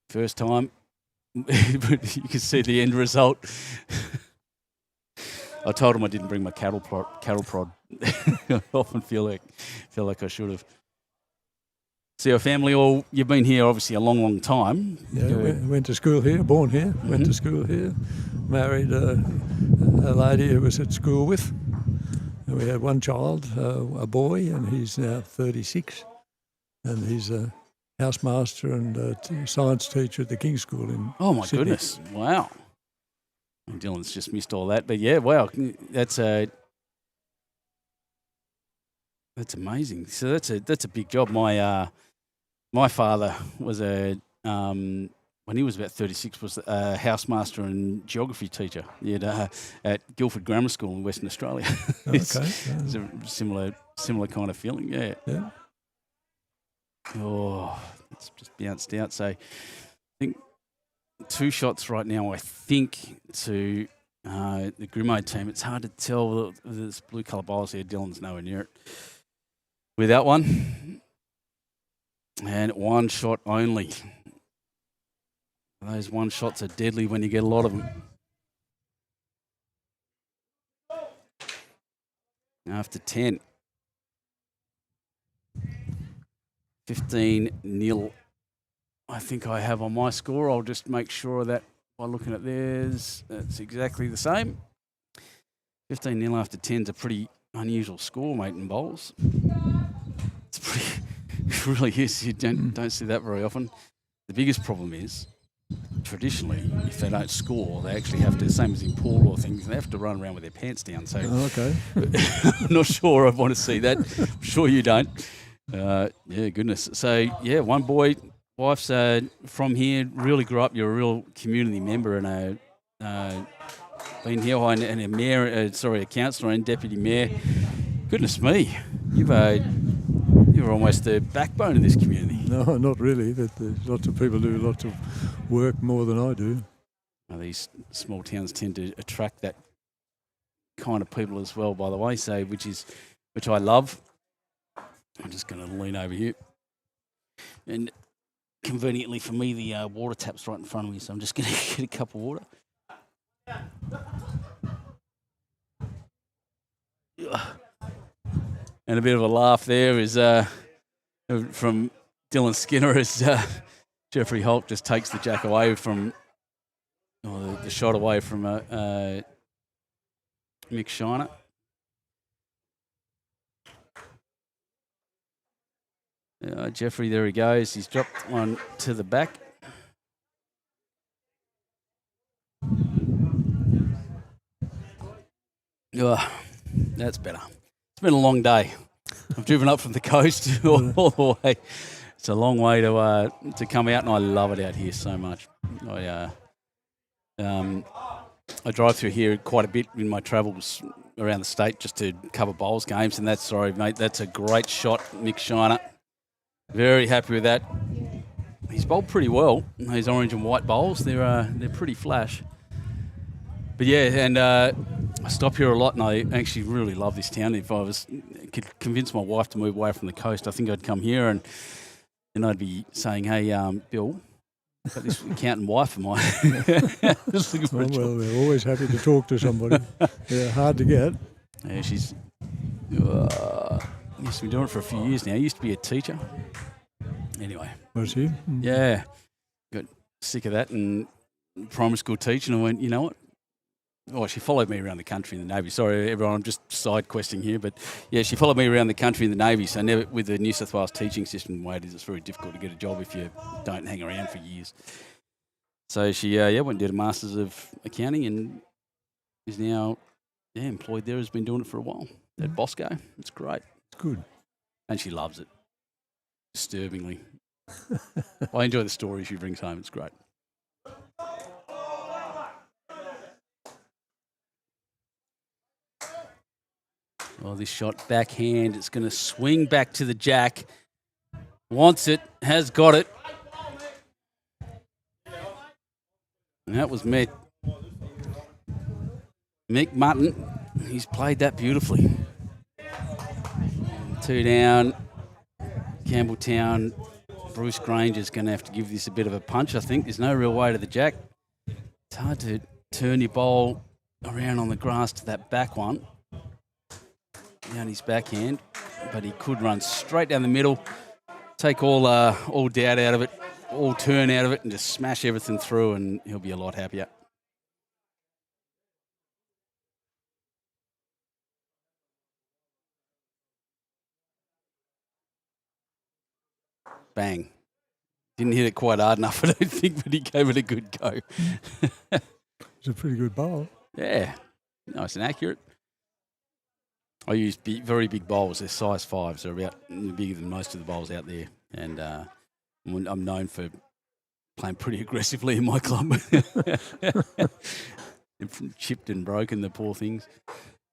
First time. But you can see the end result. I told him I didn't bring my cattle prod. I often feel like I should have. So your family you've been here obviously a long, long time. Yeah, went to school here, born here, went to school here, married a lady who was at school with. And we had one child, a boy, and he's now 36. And he's a housemaster and a science teacher at the King's School in Oh my Sydney. goodness! Wow, Dylan's just missed all that, but yeah, wow, that's amazing. So that's a big job. My father was when he was about 36 was a housemaster and geography teacher. He had at Guildford Grammar School in Western Australia. It's a similar kind of feeling. Yeah. Oh, it's just bounced out. So I think 2 shots right now, I think, to the Grimo team. It's hard to tell. There's blue colour bowlers here. Dylan's nowhere near it. With that one. And 1 shot only. Those 1 shots are deadly when you get a lot of them. After 10. 15-0, I think I have on my score. I'll just make sure that by looking at theirs, that's exactly the same. 15-0 after 10 is a pretty unusual score, mate, in bowls. It's pretty, it really is. You don't see that very often. The biggest problem is, traditionally, if they don't score, they actually have to, same as in pool or things, they have to run around with their pants down. So I'm not sure I want to see that. I'm sure you don't. Yeah, goodness. So, yeah, one boy wife's from here. Really grew up. You're a real community member and been here and a mayor. A councillor and deputy mayor. Goodness me, you're almost the backbone of this community. No, not really. But there's lots of people do lots of work more than I do. Well, these small towns tend to attract that kind of people as well. By the way, so which I love. I'm just going to lean over here, and conveniently for me, the water tap's right in front of me, so I'm just going to get a cup of water. And a bit of a laugh there is from Dylan Skinner as Jeffrey Holt just takes the jack away from, or the shot away from Mick Shiner. Jeffrey, there he goes. He's dropped one to the back. That's better. It's been a long day. I've driven up from the coast all the way. It's a long way to come out, and I love it out here so much. I drive through here quite a bit in my travels around the state just to cover bowls games, and that's a great shot, Mick Shiner. Very happy with that. He's bowled pretty well. These orange and white bowls, they're pretty flash. But yeah, and I stop here a lot, and I actually really love this town. If I could convince my wife to move away from the coast, I think I'd come here and I'd be saying, "Hey, Bill, I've got this accountant wife of mine." Well, we're always happy to talk to somebody. They're hard to get. Yeah, she's used to be doing it for a few years now. Used to be a teacher. Anyway. Was she? Yeah. Got sick of that and primary school teaching and went, you know what? Oh, she followed me around the country in the Navy. Sorry, everyone, I'm just side questing here. But, yeah, she followed me around the country in the Navy. So never, with the New South Wales teaching system the way it is, it's very difficult to get a job if you don't hang around for years. So she went and did a Masters of Accounting and is now employed there, has been doing it for a while at Bosco. It's great. It's good. And she loves it. Disturbingly. I enjoy the stories she brings home. It's great. Well, this shot backhand, it's going to swing back to the jack. Wants it, has got it. And that was Mick Mutton. He's played that beautifully. 2 down. Campbelltown. Bruce Granger's going to have to give this a bit of a punch, I think. There's no real way to the jack. It's hard to turn your bowl around on the grass to that back one. Down his backhand, but he could run straight down the middle, take all doubt out of it, all turn out of it, and just smash everything through, and he'll be a lot happier. Bang. Didn't hit it quite hard enough, I don't think, but he gave it a good go. It's a pretty good bowl. Yeah, nice and accurate. I use very big bowls. They're size 5s. They're about bigger than most of the bowls out there. And I'm known for playing pretty aggressively in my club. Chipped and broken, the poor things.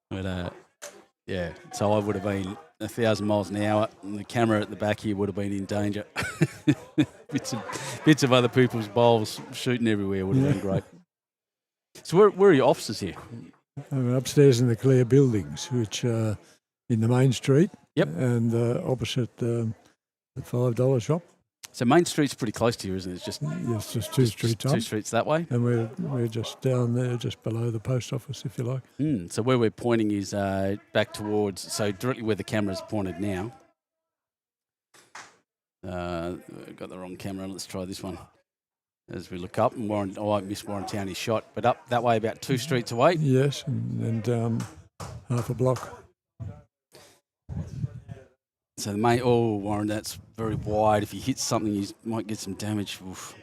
But, so I would have been 1,000 miles an hour, and the camera at the back here would have been in danger. bits of other people's bowls shooting everywhere would have been great. So where are your offices here? I'm upstairs in the Clare buildings, which in the main street. Yep. And opposite the $5 shop. So Main Street's pretty close to you, isn't it? It's just just two streets up. 2 streets that way. And we're just down there, just below the post office, if you like. So where we're pointing is back towards, so directly where the camera's pointed now. Got the wrong camera. Let's try this one. As we look up, and I won't miss Warrantowny's shot, but up that way about 2 streets away. Yes, and then down half a block. So the main, Warren, that's very wide. If you hit something, you might get some damage. Oof.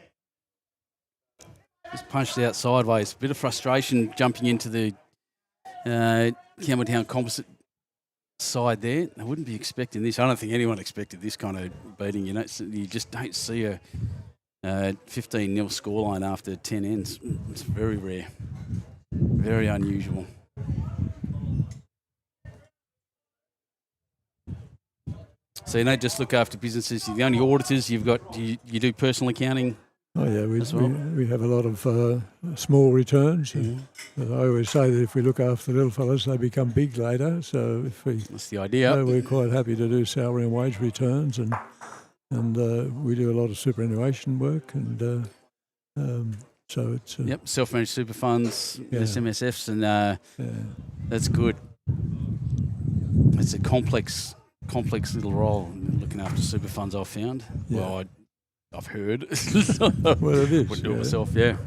Just punched out sideways. Bit of frustration jumping into the Campbelltown composite side there. I wouldn't be expecting this. I don't think anyone expected this kind of beating. You just don't see a 15-0 scoreline after 10 ends. It's very rare, very unusual. So you don't just look after businesses. You're the only auditors. You've got you do personal accounting. Oh yeah, well? we have a lot of small returns. I always say that if we look after the little fellas, they become big later. So that's the idea. So we're quite happy to do salary and wage returns, and we do a lot of superannuation work, and so it's self-managed super funds, SMSFs, and that's good. It's a complex little role looking after super funds. I've found. Yeah. Well, I've heard. Well, it is. Wouldn't do it myself, but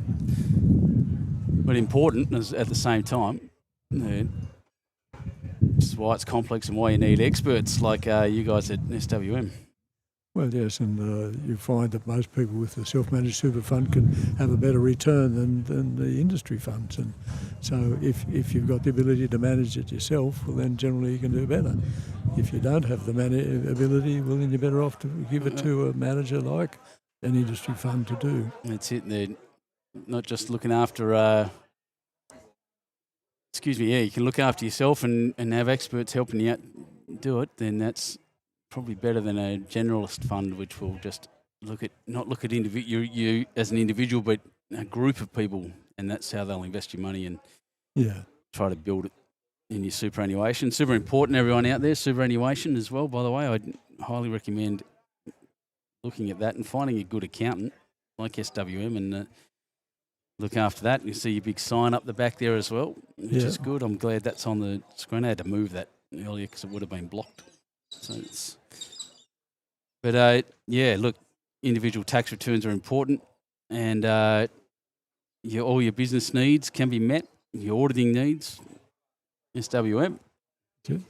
important at the same time. This is why it's complex and why you need experts like you guys at SWM. Well, yes, and you find that most people with a self-managed super fund can have a better return than the industry funds. And so if you've got the ability to manage it yourself, well, then generally you can do better. If you don't have the ability, well, then you're better off to give it to a manager like an industry fund to do. That's it. They're not just looking after... you can look after yourself and have experts helping you out do it, then that's probably better than a generalist fund, which will just not look at you as an individual, but a group of people, and that's how they'll invest your money and try to build it in your superannuation. Super important, everyone out there. Superannuation as well, by the way. I'd highly recommend looking at that and finding a good accountant like SWM and look after that. You see your big sign up the back there as well, which is good. I'm glad that's on the screen. I had to move that earlier because it would have been blocked. So look, individual tax returns are important, and all your business needs can be met. Your auditing needs, SWM. Good.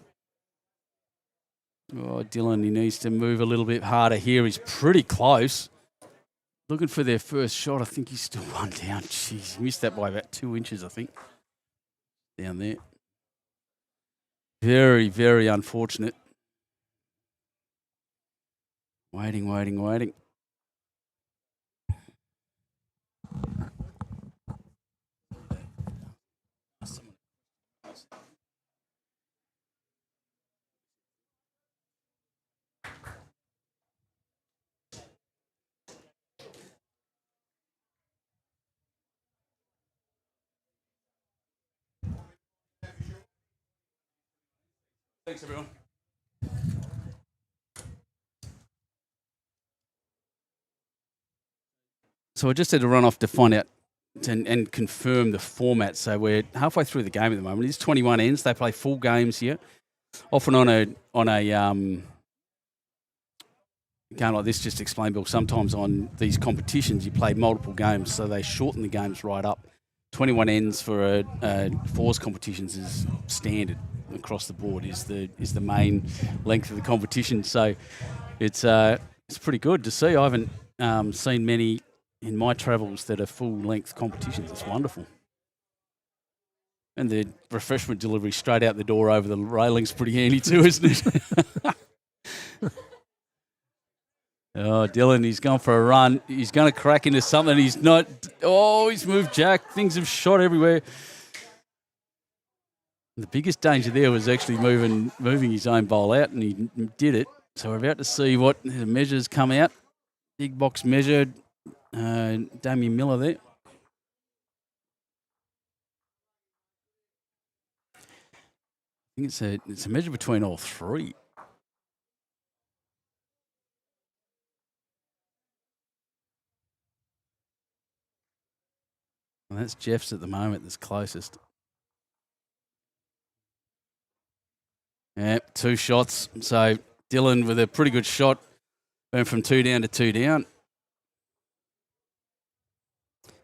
Oh, Dylan, he needs to move a little bit harder here. He's pretty close. Looking for their first shot. I think he's still one down. Jeez, he missed that by about 2 inches, I think. Down there. Very, very unfortunate. Waiting. Thanks, everyone. So I just had to run off to find out and confirm the format. So we're halfway through the game at the moment. It's 21 ends. They play full games here. Often on a game like this, just to explain, Bill, sometimes on these competitions you play multiple games, so they shorten the games right up. 21 ends for fours competitions is standard across the board. Is the main length of the competition. So it's pretty good to see. I haven't seen many in my travels that are full-length competitions. It's wonderful. And the refreshment delivery straight out the door over the railing's pretty handy too, isn't it? Oh, Dylan, he's gone for a run. He's going to crack into something. He's not... Oh, he's moved Jack. Things have shot everywhere. The biggest danger there was actually moving his own bowl out, and he did it. So we're about to see what the measures come out. Big box measured. Damien Miller there. I think it's a measure between all three. And that's Jeff's at the moment that's closest. Yeah, 2 shots. So Dylan with a pretty good shot. Went from 2 down to 2 down.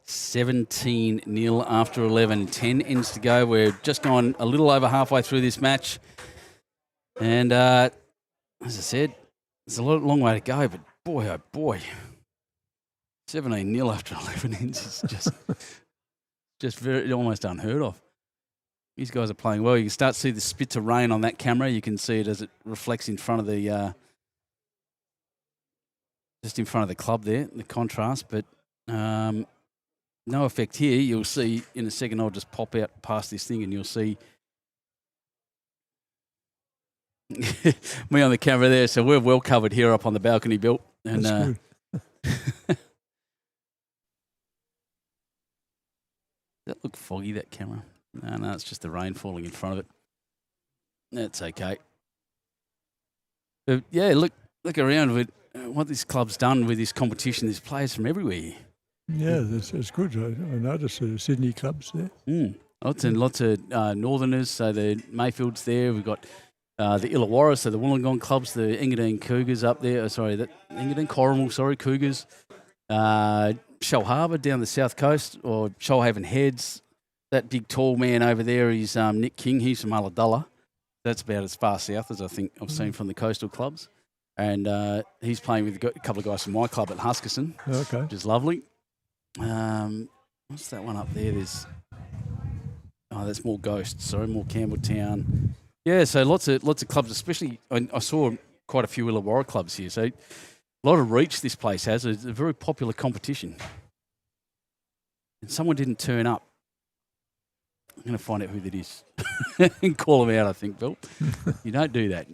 17-0 after 11. 10 ends to go. We're just gone a little over halfway through this match. And as I said, it's a long way to go, but boy, oh boy. 17-0 after 11 ends is just very almost unheard of. These guys are playing well. You can start to see the spits of rain on that camera. You can see it as it reflects in front of the just in front of the club there, the contrast. But no effect here. You'll see in a second. I'll just pop out past this thing, and you'll see me on the camera there. So we're well covered here up on the balcony, Bill. And That's good. Does that look foggy, that camera? No, it's just the rain falling in front of it. That's okay. But yeah, look around with what this club's done with this competition. There's players from everywhere. Yeah, that's good. I noticed the Sydney clubs there. Lots of Northerners. So the Mayfield's there. We've got the Illawarra, so the Wollongong clubs, the Engadine Cougars up there. Engadine Corrimal, Cougars. Shell Harbour down the south coast, or Shoalhaven Heads. That big tall man over there is Nick King. He's from Ulladulla. That's about as far south as I think I've seen from the coastal clubs. And he's playing with a couple of guys from my club at Huskerson, which is lovely. What's that one up there? That's more Ghosts. Sorry, more Campbelltown. Yeah, so lots of clubs, especially I saw quite a few Illawarra clubs here. So a lot of reach this place has. It's a very popular competition. And someone didn't turn up. I'm going to find out who that is and call them out, I think, Bill. You don't do that.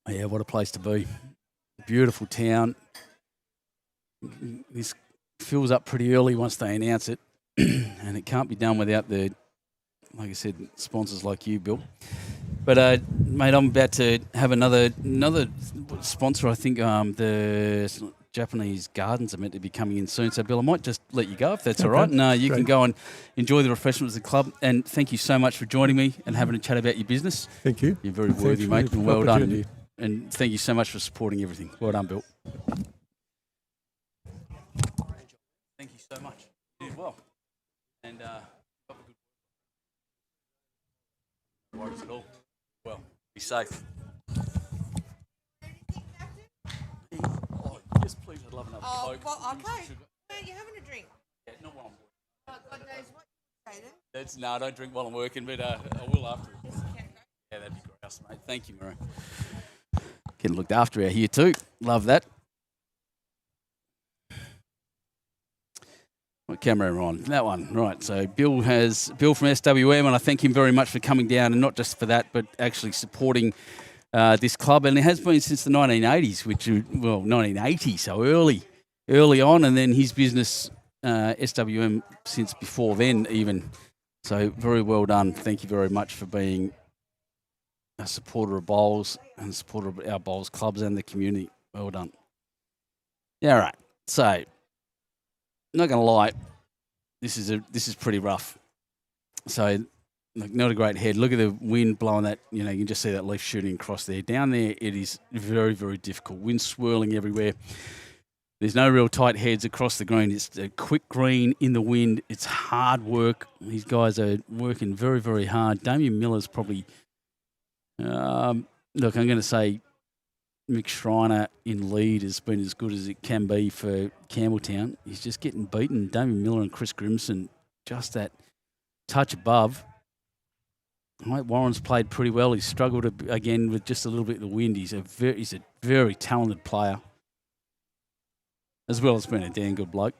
Yeah, what a place to be. Beautiful town. This fills up pretty early once they announce it. And it can't be done without like I said, sponsors like you, Bill. But, mate, I'm about to have another sponsor. I think the Japanese Gardens are meant to be coming in soon. So, Bill, I might just let you go if that's all right. And you can go and enjoy the refreshments of the club. And thank you so much for joining me and having a chat about your business. Thank you. You're very worthy, mate, and well done. And thank you so much for supporting everything. Well done, Bill. Thank you so much. You did well. And no worries at all. Well, be safe. Oh, yes, please. I'd love another Coke. Well, okay. No, you're having a drink. Yeah, not while I'm working. God knows what you say then. No, I don't drink while I'm working, but I will after. Yeah, that'd be grouse, mate. Thank you, Murray. Getting looked after out here too. Love that. What camera am I on? That one, right. So Bill from SWM, and I thank him very much for coming down, and not just for that, but actually supporting this club. And it has been since the 1980s, 1980, so early on, and then his business, SWM, since before then even. So very well done. Thank you very much for being a supporter of bowls and a supporter of our bowls clubs and the community. Well done. Yeah, all right. So, not going to lie, this is pretty rough. So, not a great head. Look at the wind blowing that. You can just see that leaf shooting across there. Down there, it is very, very difficult. Wind swirling everywhere. There's no real tight heads across the green. It's a quick green in the wind. It's hard work. These guys are working very, very hard. Damien Miller's probably... look, I'm going to say Mick Schreiner in lead has been as good as it can be for Campbelltown. He's just getting beaten. Damien Miller and Chris Grimson, just that touch above. Mike Warren's played pretty well. He's struggled again with just a little bit of the wind. He's a very talented player, as well as being a damn good bloke.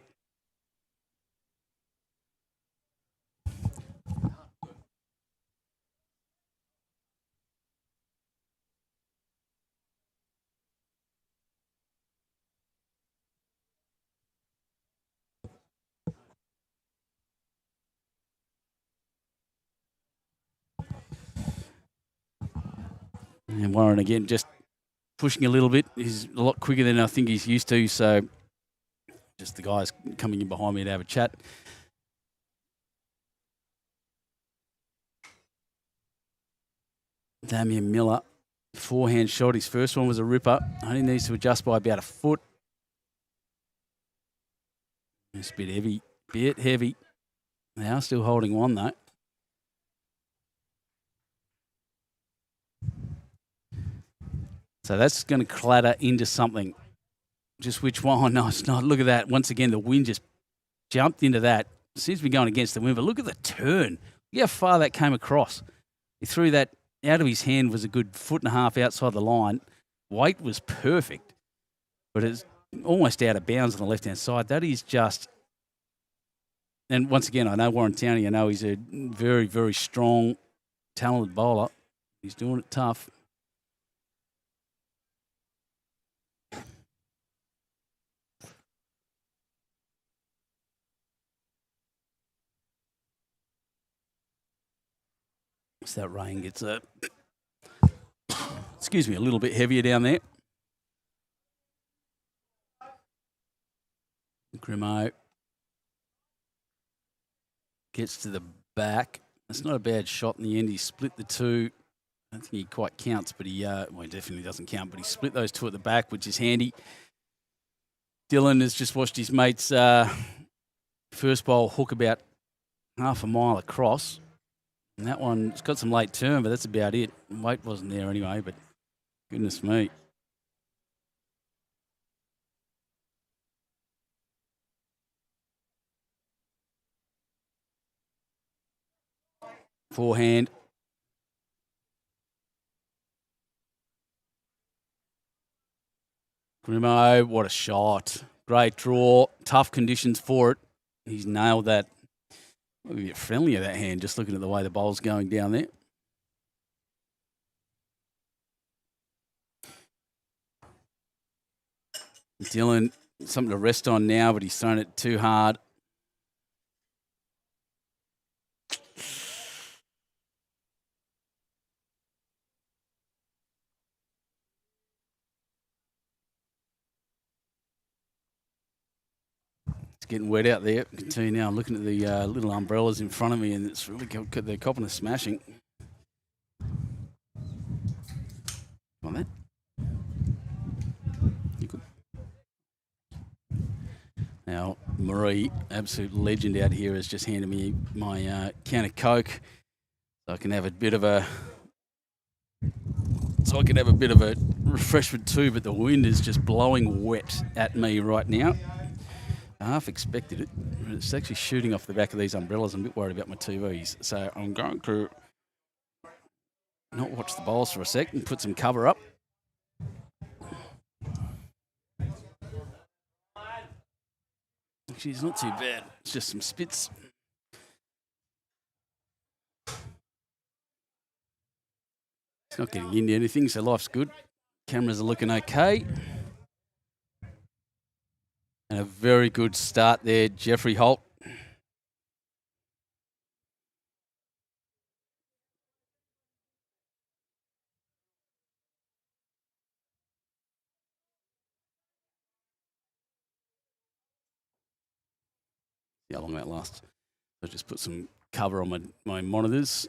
And Warren again just pushing a little bit. He's a lot quicker than I think he's used to. So just the guys coming in behind me to have a chat. Damien Miller, forehand shot. His first one was a ripper. Only needs to adjust by about a foot. It's a bit heavy. They are still holding one though. So that's going to clatter into something. Just which one? Oh, no, it's not. Look at that. Once again, the wind just jumped into that. seems to be going against the wind, but look at the turn. Look how far that came across. He threw that out of his hand, was a good 1.5 foot outside the line. Weight was perfect, but it's almost out of bounds on the left-hand side. That is just... And once again, I know Warren Towney. I know he's a very, very strong, talented bowler. He's doing it tough. So that rain gets excuse me, a little bit heavier down there. Grimo gets to the back. It's not a bad shot in the end. He split the two. I don't think he quite counts, but he definitely doesn't count, but he split those two at the back, which is handy. Dylan has just watched his mate's first bowl hook about half a mile across. And that one's got some late turn, but that's about it. Weight wasn't there anyway, but goodness me. Forehand. Grimo, what a shot. Great draw. Tough conditions for it. He's nailed that. Maybe a bit friendlier, that hand, just looking at the way the bowl's going down there. Dylan, something to rest on now, but he's thrown it too hard. Getting wet out there. I can tell you now, I'm looking at the little umbrellas in front of me, and it's really they're copping a smashing. Come on, man. You good? Now, Marie, absolute legend out here, has just handed me my can of Coke, so I can have a bit of a refreshment too. But the wind is just blowing wet at me right now. I half expected it. It's actually shooting off the back of these umbrellas. I'm a bit worried about my TVs. So I'm going to not watch the bowls for a sec and put some cover up. Actually, it's not too bad. It's just some spits. It's not getting into anything, so life's good. Cameras are looking okay. And a very good start there, Jeffrey Holt. See how long that lasts. So just put some cover on my monitors.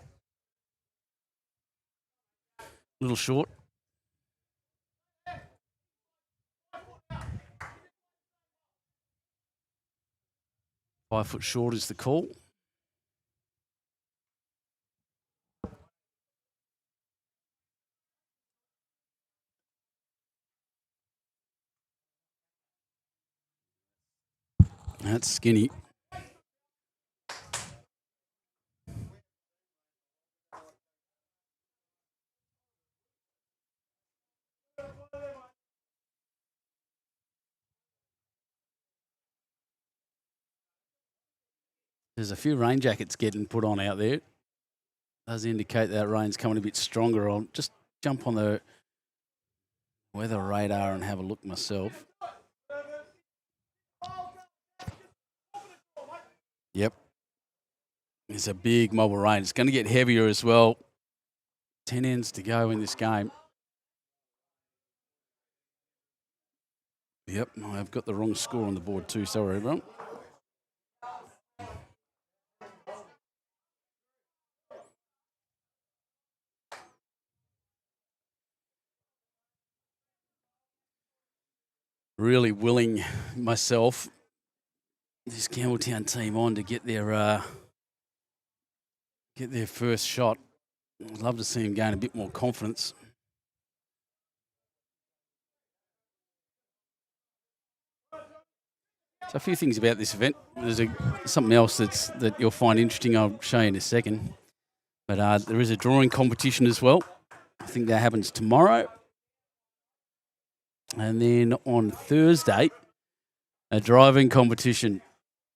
A little short. Five foot short is the call. That's skinny. There's a few rain jackets getting put on out there. Does indicate that rain's coming a bit stronger. I'll just jump on the weather radar and have a look myself. Yep. It's a big mob of rain. It's going to get heavier as well. 10 ends to go in this game. Yep, I've got the wrong score on the board too. Sorry, everyone. Really willing myself, this Campbelltown team, on to get their first shot. I'd love to see them gain a bit more confidence. So a few things about this event. There's something else that you'll find interesting. I'll show you in a second. But there is a drawing competition as well. I think that happens tomorrow. And then on Thursday, a driving competition.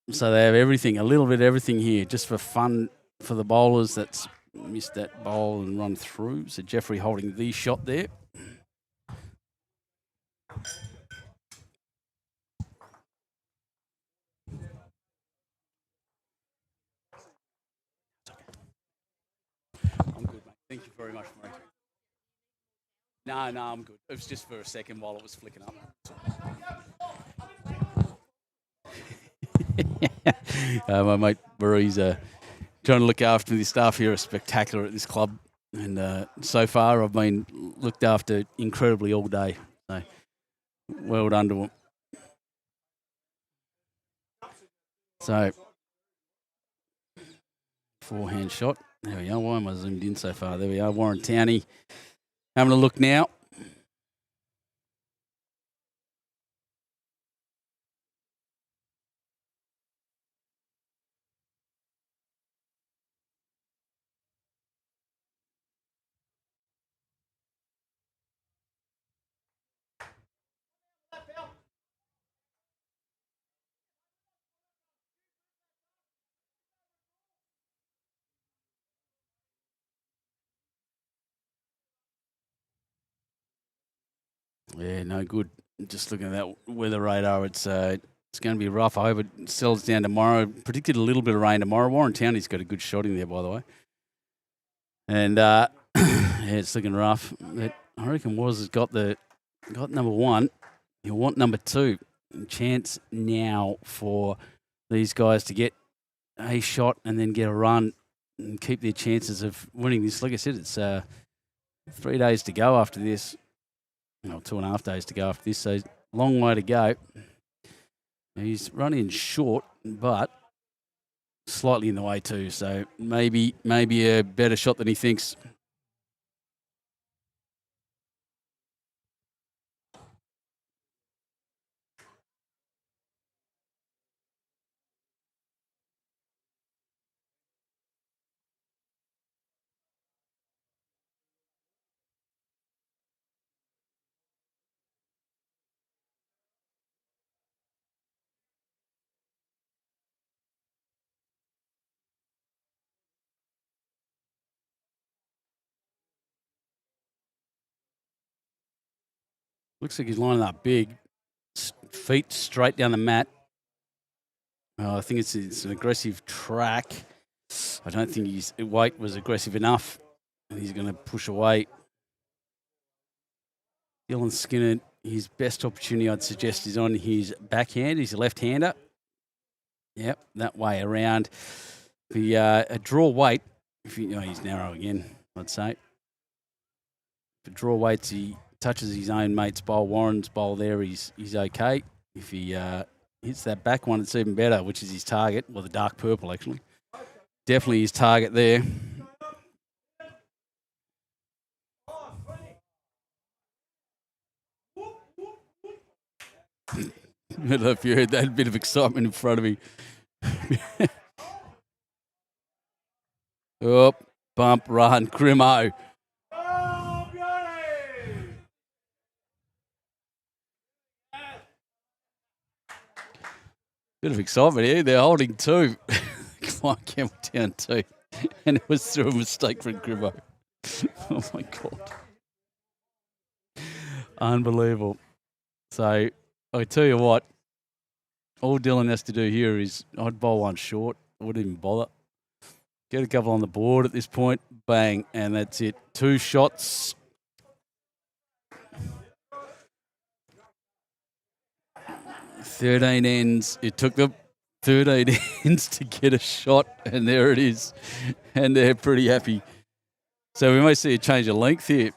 So they have everything, a little bit of everything here, just for fun for the bowlers that's missed that bowl and run through. So Jeffrey holding the shot there. I'm good, mate. Thank you very much, mate. No, I'm good. It was just for a second while it was flicking up. My mate Marie's trying to look after the staff here are spectacular at this club. And so far I've been looked after incredibly all day. So well done to them. So, forehand shot. There we are. Why am I zoomed in so far? There we are. Warren Towney having a look now. Yeah, no good. Just looking at that weather radar, it's going to be rough. I hope it settles down tomorrow. Predicted a little bit of rain tomorrow. Warren Towney's got a good shot in there, by the way. And yeah, it's looking rough. But I reckon Woz has got number one. He'll want number two. Chance now for these guys to get a shot and then get a run and keep their chances of winning this. Like I said, it's 3 days to go after this. No, 2.5 days to go after this, so long way to go. He's running short, but slightly in the way too, so maybe a better shot than he thinks. Looks like he's lining up big. Feet straight down the mat. I think it's an aggressive track. I don't think his weight was aggressive enough, and he's going to push away. Dylan Skinner, his best opportunity, I'd suggest, is on his backhand. He's a left-hander. Yep, that way around. A draw weight, he's narrow again, I'd say. For draw weights, he touches his own mate's bowl, Warren's bowl there, he's okay. If he hits that back one, it's even better, which is his target. Well, the dark purple, actually. Definitely his target there. I don't know if you heard that bit of excitement in front of me. Oh, bump, run, Grimo. Bit of excitement here. They're holding two. Come on, Campbelltown two. And it was through a mistake from Grimo. Oh, my God. Unbelievable. So, I tell you what, all Dylan has to do here is I'd bowl one short. I wouldn't even bother. Get a couple on the board at this point. Bang. And that's it. 2 shots. $13 ends. It took them 13 ends to get a shot, and there it is. And they're pretty happy. So we may see a change of length here.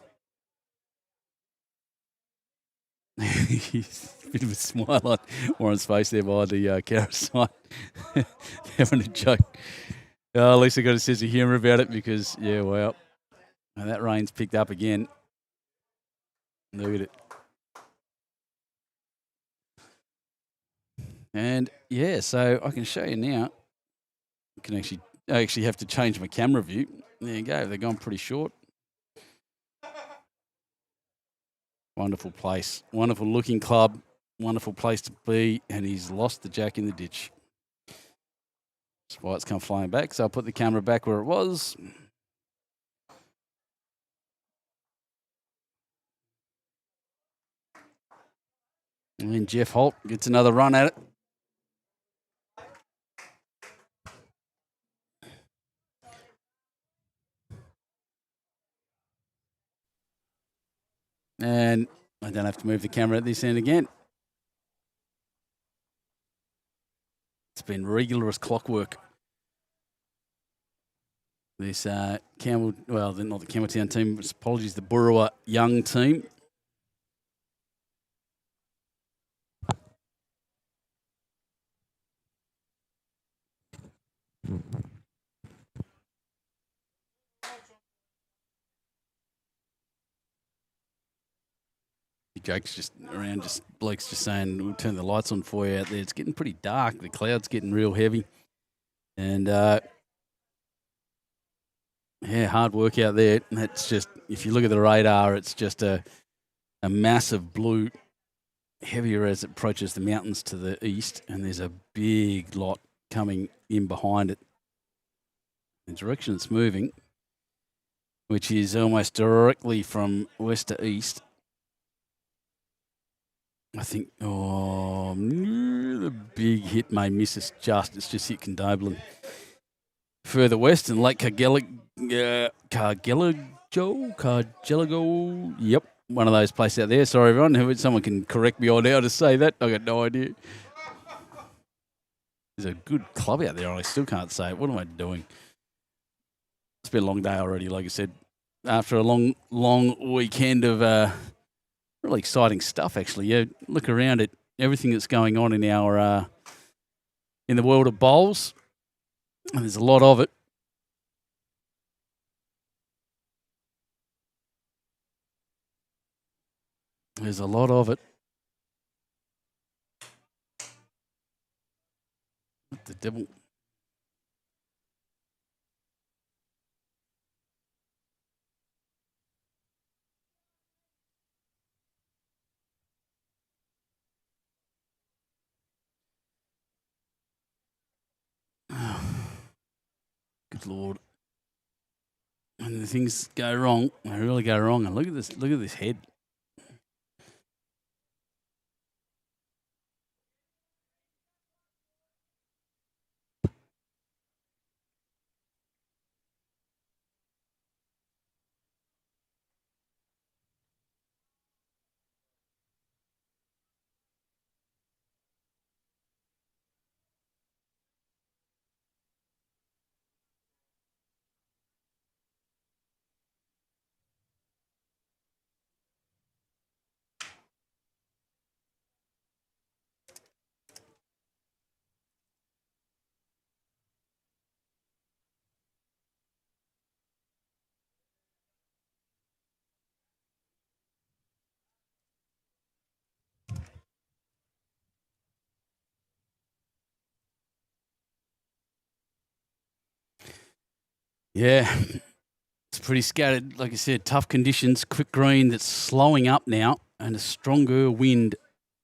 Bit of a smile on Warren's face there by the Cowra side. Having a joke. At least I got a sense of humour about it because, yeah, well, that rain's picked up again. Look at it. And yeah, so I can show you now. I actually have to change my camera view. There you go. They're going pretty short. Wonderful place. Wonderful looking club. Wonderful place to be. And he's lost the jack in the ditch. That's why it's come flying back. So I'll put the camera back where it was. And then Jeff Holt gets another run at it. And I don't have to move the camera at this end again. It's been regular as clockwork. This not the Campbelltown team, apologies, the Burrawa young team. Jake's just around, Blake's just saying, we'll turn the lights on for you out there. It's getting pretty dark. The cloud's getting real heavy. And, hard work out there. That's just, if you look at the radar, it's just a massive blue, heavier as it approaches the mountains to the east. And there's a big lot coming in behind it. The direction it's moving, which is almost directly from west to east. I think, the big hit may miss us just. It's just hit Condobolin. Further west in Lake Cargelago. Yep, one of those places out there. Sorry, everyone. Someone can correct me on how to say that. I got no idea. There's a good club out there, and I still can't say it. What am I doing? It's been a long day already, like I said. After a long weekend of really exciting stuff, actually. Yeah, look around at everything that's going on in our in the world of bowls, and there's a lot of it. There's a lot of it. What the devil? Good Lord. And the things go wrong. They really go wrong. And look at this head. Yeah, it's pretty scattered. Like I said, tough conditions, quick green that's slowing up now, and a stronger wind,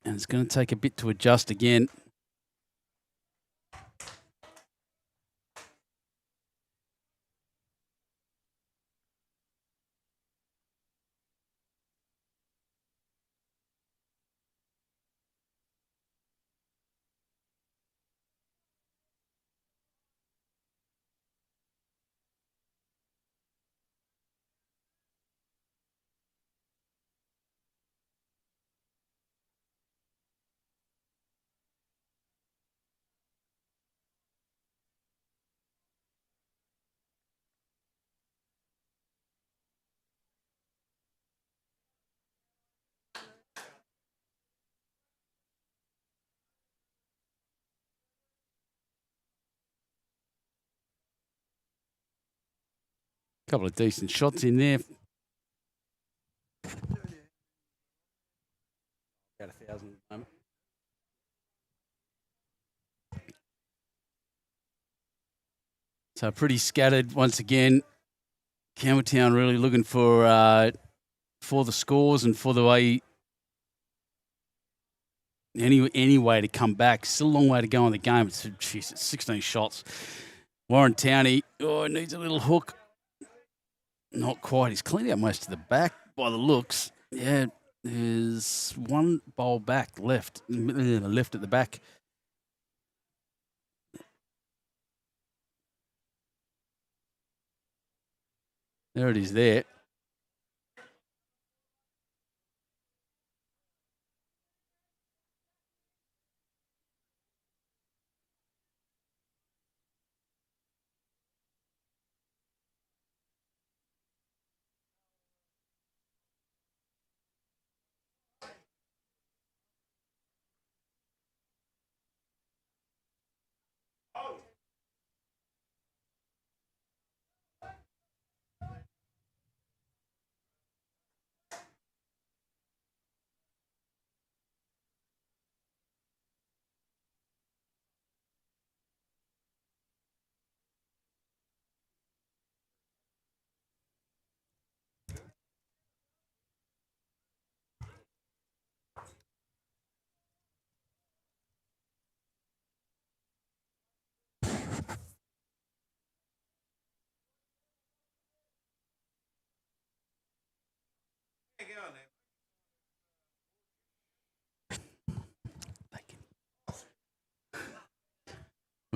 and it's going to take a bit to adjust again. Couple of decent shots in there. About 1,000 at the moment. So pretty scattered once again. Campbelltown really looking for the scores and for the way any way to come back. Still a long way to go in the game. It's 16 shots. Warren Towney, needs a little hook. Not quite. He's cleaned out most of the back by the looks. Yeah, there's one bowl back left at the back. There it is there.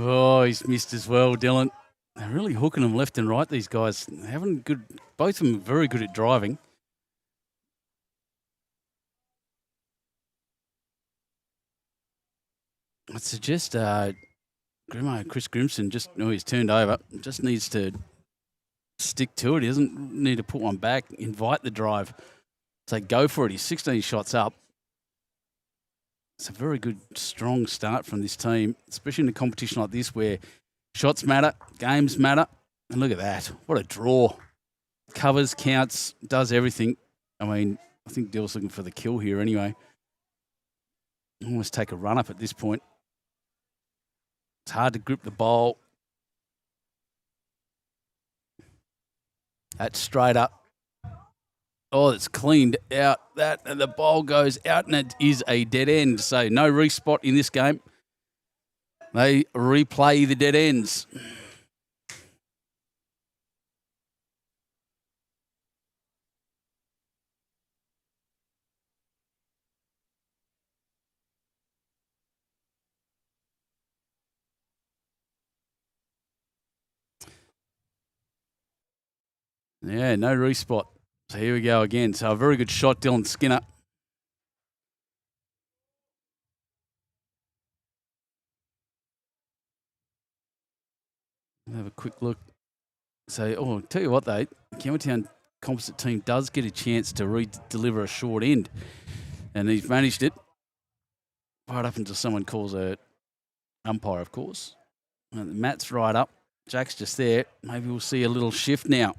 Oh, he's missed as well, Dylan. They're really hooking them left and right, these guys. They're having good, both of them very good at driving. I'd suggest Chris Grimson he's turned over. Just needs to stick to it. He doesn't need to put one back, invite the drive. Say go for it. He's 16 shots up. It's a very good, strong start from this team, especially in a competition like this where shots matter, games matter. And look at that. What a draw. Covers, counts, does everything. I mean, I think Dill's looking for the kill here anyway. Almost take a run up at this point. It's hard to grip the bowl. That's straight up. Oh, it's cleaned out that, and the ball goes out, and it is a dead end. So no respot in this game. They replay the dead ends. Yeah, no respot. So here we go again. So a very good shot, Dylan Skinner. Have a quick look. So, tell you what though, the Campbelltown composite team does get a chance to deliver a short end. And he's managed it right up until someone calls a umpire, of course. And Matt's right up. Jack's just there. Maybe we'll see a little shift now.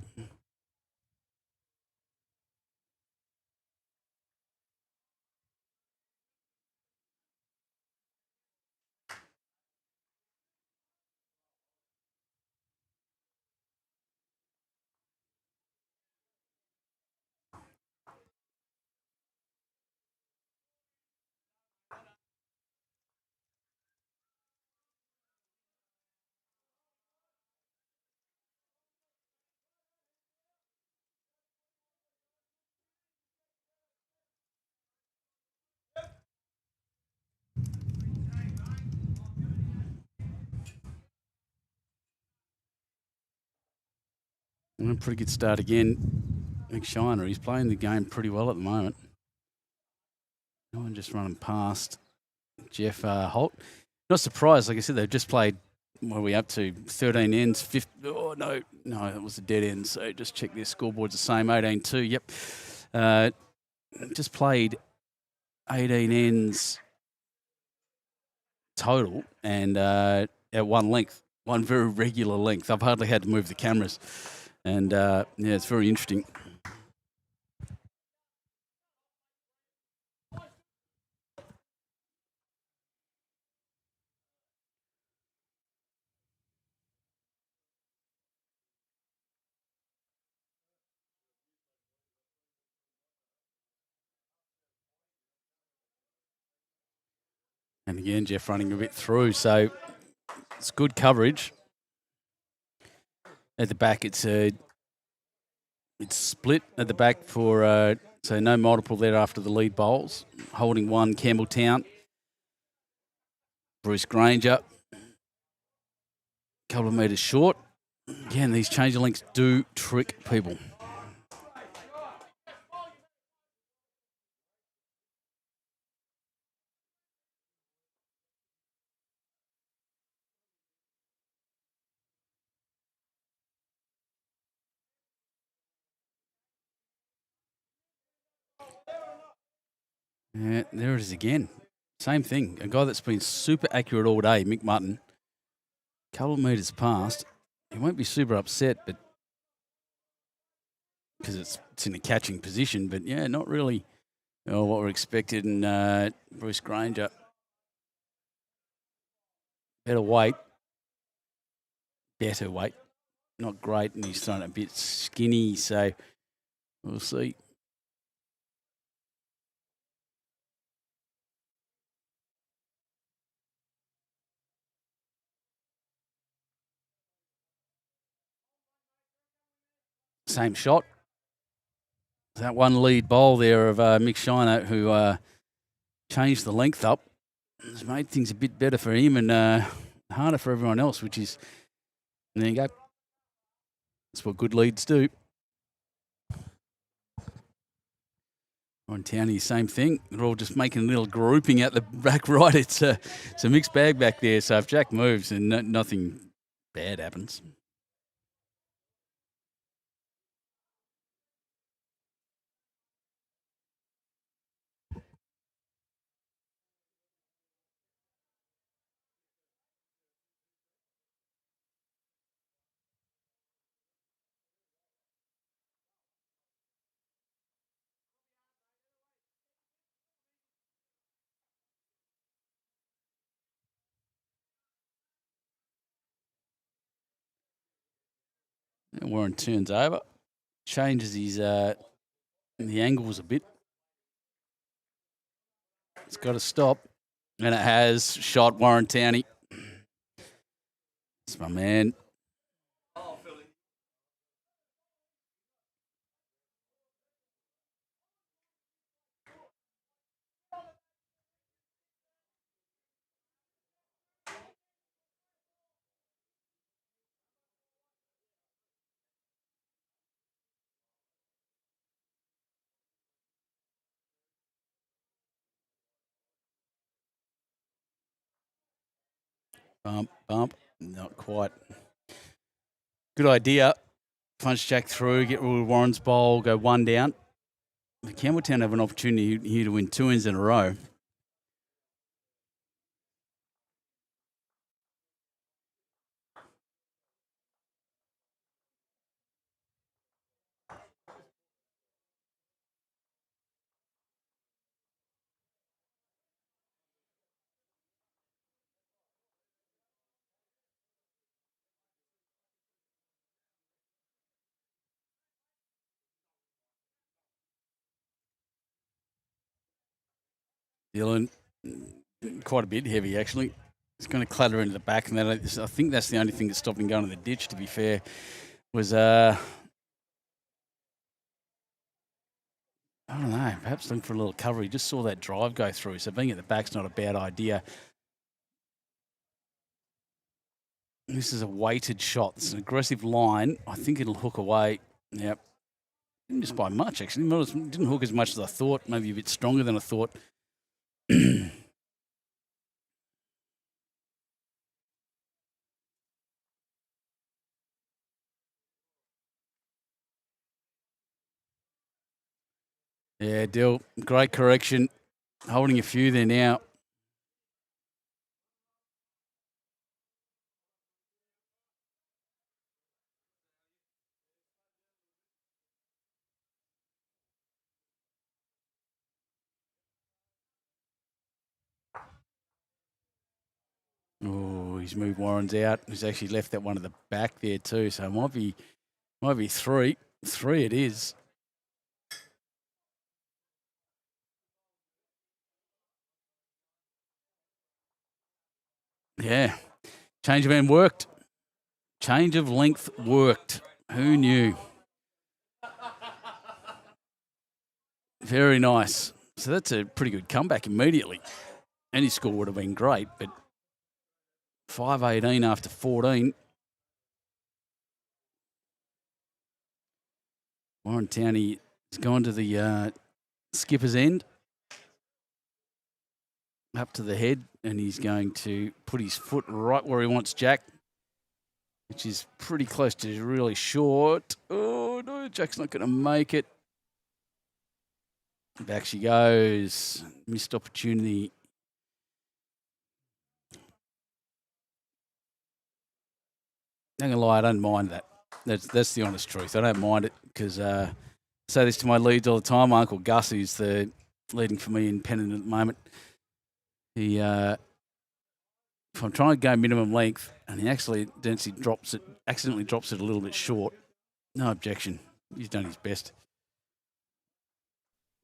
And a pretty good start again. McShiner, he's playing the game pretty well at the moment. No one just running past Jeff Holt. Not surprised, like I said, they've just played, what are we up to, 13 ends, 50, no, that was a dead end, so just check their scoreboard's the same, 18-2, yep. Just played 18 ends total and at one length, one very regular length. I've hardly had to move the cameras. And, it's very interesting. And again, Jeff running a bit through, so it's good coverage. At the back, it's split at the back for so no multiple there after the lead bowls. Holding one, Campbelltown. Bruce Granger, couple of metres short. Again, these changer links do trick people. Yeah, there it is again. Same thing. A guy that's been super accurate all day, Mick Mutton. Couple of metres past. He won't be super upset, but because it's in a catching position. But yeah, not really what we're expected. And Bruce Granger, better weight. Not great, and he's thrown a bit skinny. So we'll see. Same shot. That one lead bowl there of Mick Shiner, who changed the length up. It's made things a bit better for him and harder for everyone else, which is, there you go. That's what good leads do. On Townie, same thing. They're all just making a little grouping out the back right. It's a mixed bag back there. So if Jack moves, then nothing bad happens. And Warren turns over, changes his the angles a bit. It's got to stop, and it has shot Warren Townie. It's my man. Bump, not quite. Good idea. Punch Jack through, get rid of Warren's bowl, go one down. Campbelltown have an opportunity here to win 2 ends in a row. Dylan, quite a bit heavy actually. It's going to clatter into the back, and that, I think that's the only thing that stopped him going to the ditch. To be fair, was I don't know, perhaps looking for a little cover. He just saw that drive go through, so being at the back's not a bad idea. This is a weighted shot. It's an aggressive line. I think it'll hook away. Yep. Didn't miss by much actually. Didn't hook as much as I thought. Maybe a bit stronger than I thought. Yeah, Dill, great correction. Holding a few there now. Oh, he's moved Warren's out. He's actually left that one at the back there too. So it might be three. 3 it is. Yeah. Change of end worked. Change of length worked. Who knew? Very nice. So that's a pretty good comeback immediately. Any score would have been great, but 5:18 after 14. Warren Towney has gone to the skipper's end, up to the head, and he's going to put his foot right where he wants Jack, which is pretty close to really short. Oh, no, Jack's not going to make it. Back she goes. Missed opportunity. I'm not going to lie, I don't mind that. That's the honest truth. I don't mind it because I say this to my leads all the time. My Uncle Gus, who's the leading for me in Pennant at the moment, he, if I'm trying to go minimum length and he accidentally drops it a little bit short, no objection. He's done his best.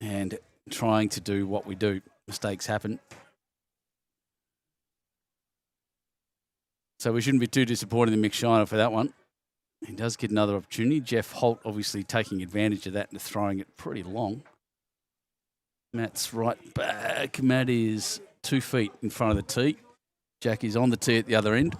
And trying to do what we do. Mistakes happen. So we shouldn't be too disappointed in Mick Shiner for that one. He does get another opportunity. Jeff Holt obviously taking advantage of that and throwing it pretty long. Matt's right back. Matt is 2 feet in front of the tee. Jack is on the tee at the other end.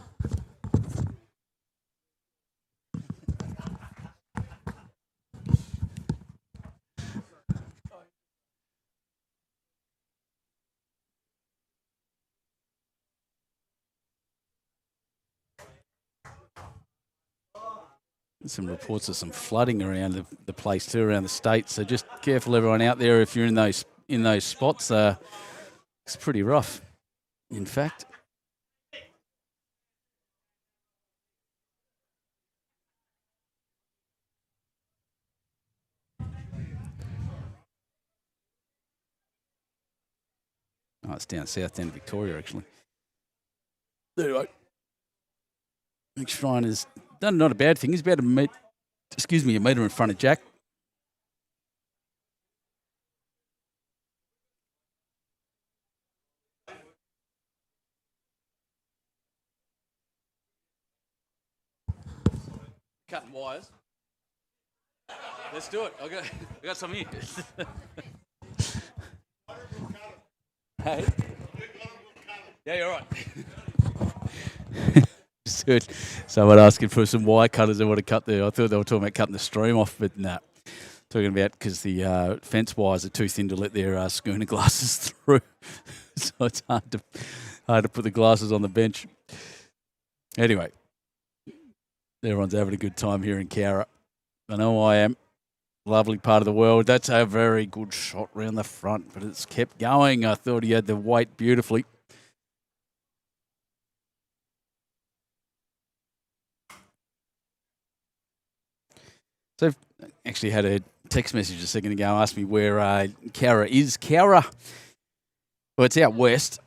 Some reports of some flooding around the place too, around the state. So just careful, everyone out there, if you're in those spots. It's pretty rough, in fact. Oh, it's down south, down to Victoria, actually. There you go. Mick Shriner's done not a bad thing. He's about a metre in front of Jack. Cutting wires. Let's do it. I got some here. Hey. Yeah, you're right. Good. Someone asking for some wire cutters. They want to cut I thought they were talking about cutting the stream off, but no. Talking about because the fence wires are too thin to let their schooner glasses through. So it's hard to put the glasses on the bench. Anyway, everyone's having a good time here in Cowra. I know I am. Lovely part of the world. That's a very good shot round the front, but it's kept going. I thought he had the weight beautifully. So I've actually had a text message a second ago asked me where Cowra is. Cowra, well, it's out west.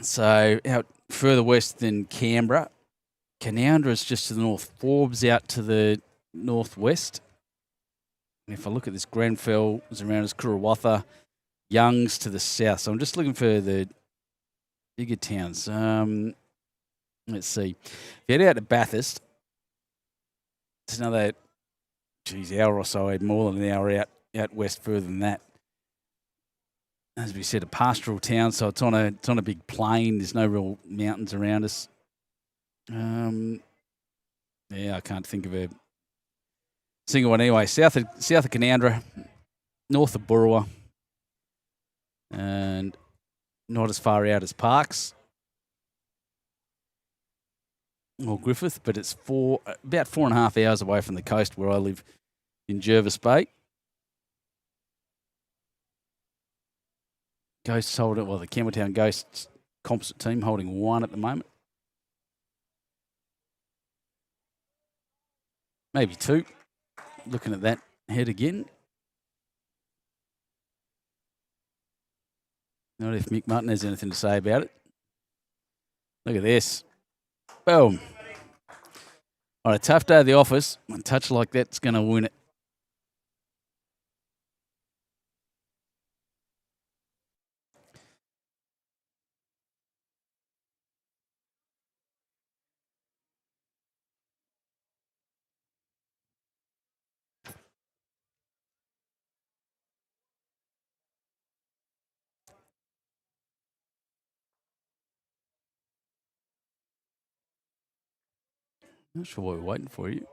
So out further west than Canberra. Canoundra is just to the north. Forbes out to the northwest. And if I look at this, Grenfell is around us, Kurawatha, Young's to the south. So I'm just looking for the bigger towns. Let's see. If you head out to Bathurst, it's another hour or so, more than an hour out west further than that. As we said, a pastoral town, so it's on a big plain. There's no real mountains around us. I can't think of a single one anyway. South of Canoundra, north of Burrawa, and not as far out as Parkes or Griffith, but it's about 4.5 hours away from the coast where I live in Jervis Bay. Ghosts hold it, the Campbelltown Ghosts composite team holding 1 at the moment. Maybe 2. Looking at that head again. Not if Mick Mutton has anything to say about it. Look at this. Boom. On a tough day at the office, a touch like that's going to win it. Not sure why we're waiting for you.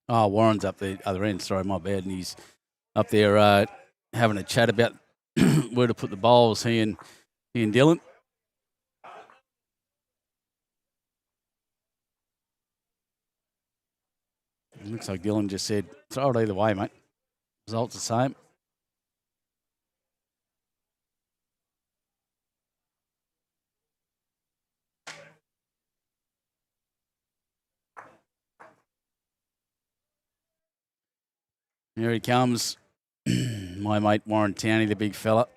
Oh, Warren's up the other end. Sorry, my bad. And he's up there having a chat about where to put the bowls, he and Dylan. It looks like Dylan just said, throw it either way, mate. Result's the same. Here he comes. My mate Warren Towney, the big fella.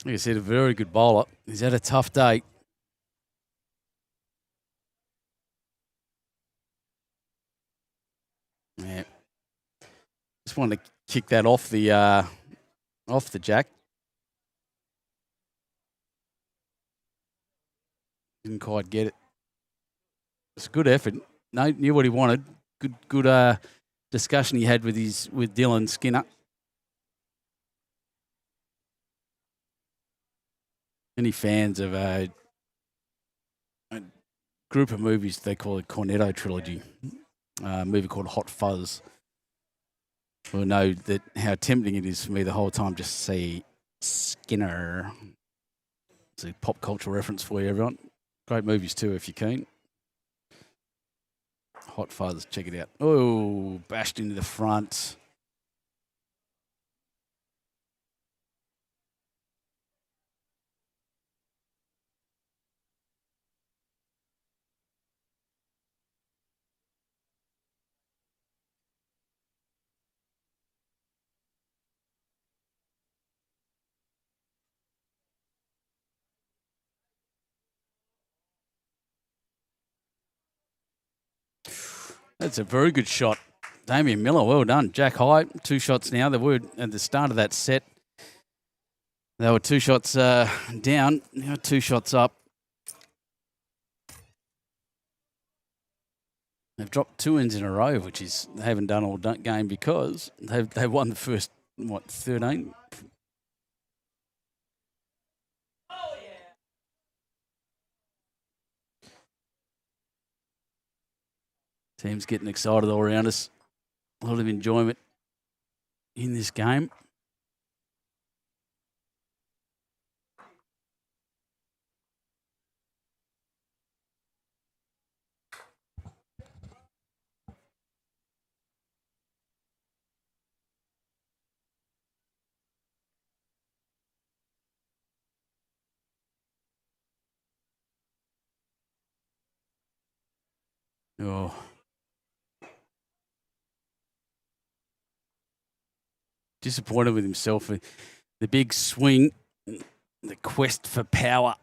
Like I said, a very good bowler. He's had a tough day. Yeah. Just wanted to kick that off the jack. Didn't quite get it. It's a good effort. No, knew what he wanted. Good discussion he had with Dylan Skinner. Any fans of a group of movies they call it Cornetto trilogy, a movie called Hot Fuzz, will know that how tempting it is for me the whole time just to say Skinner. It's a pop culture reference for you, everyone. Great movies too, if you're keen. Hot Fuzz, check it out. Oh, bashed into the front. That's a very good shot. Damien Miller, well done. Jack high, 2 shots now. They were at the start of that set. They were 2 shots down, now 2 shots up. They've dropped 2 ends in a row, which is they haven't done all game because they won the first, 13? Team's getting excited all around us. A lot of enjoyment in this game. Oh. Disappointed with himself. The big swing, the quest for power,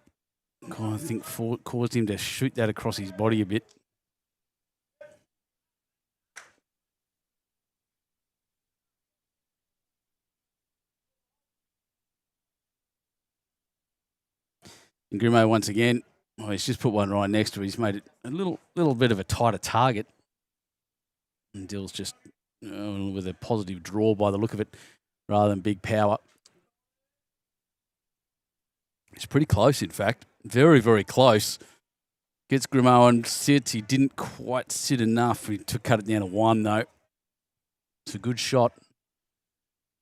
I think caused him to shoot that across his body a bit. And Grimo once again, he's just put one right next to it. He's made it a little bit of a tighter target. And Dill's just with a positive draw by the look of it, rather than big power. It's pretty close, in fact. Very, very close. Gets Grimo and sits. He didn't quite sit enough. He cut it down to 1, though. It's a good shot.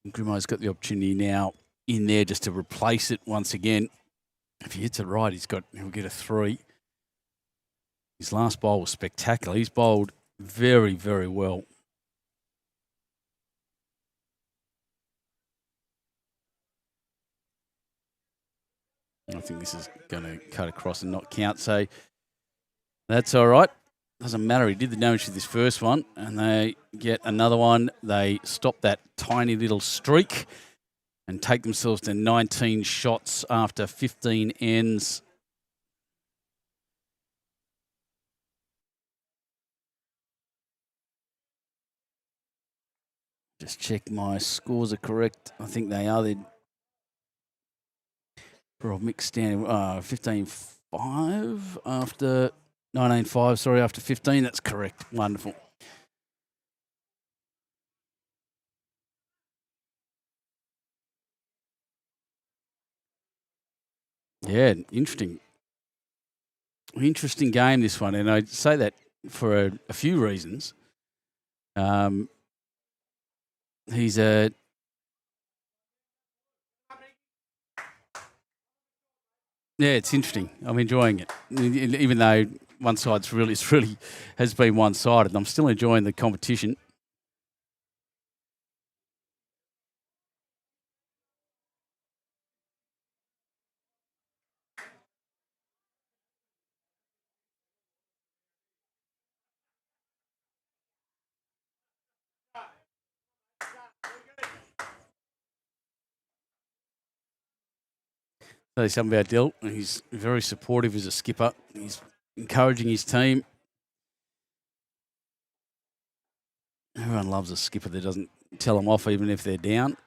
And Grimo's got the opportunity now in there just to replace it once again. If he hits it right, he'll get a 3. His last bowl was spectacular. He's bowled very, very well. I think this is going to cut across and not count, so that's all right. Doesn't matter. He did the damage to this first one, and they get another one. They stop that tiny little streak and take themselves to 19 shots after 15 ends. Just check my scores are correct. I think they are. For a mixed standing, 15-5 after 19.5, sorry, after 15. That's correct. Wonderful. Yeah, interesting. Interesting game, this one. And I say that for a few reasons. He's a... Yeah, it's interesting. I'm enjoying it. Even though one side's really has been one-sided, I'm still enjoying the competition. Say something about Dill. He's very supportive as a skipper. He's encouraging his team. Everyone loves a skipper that doesn't tell them off even if they're down.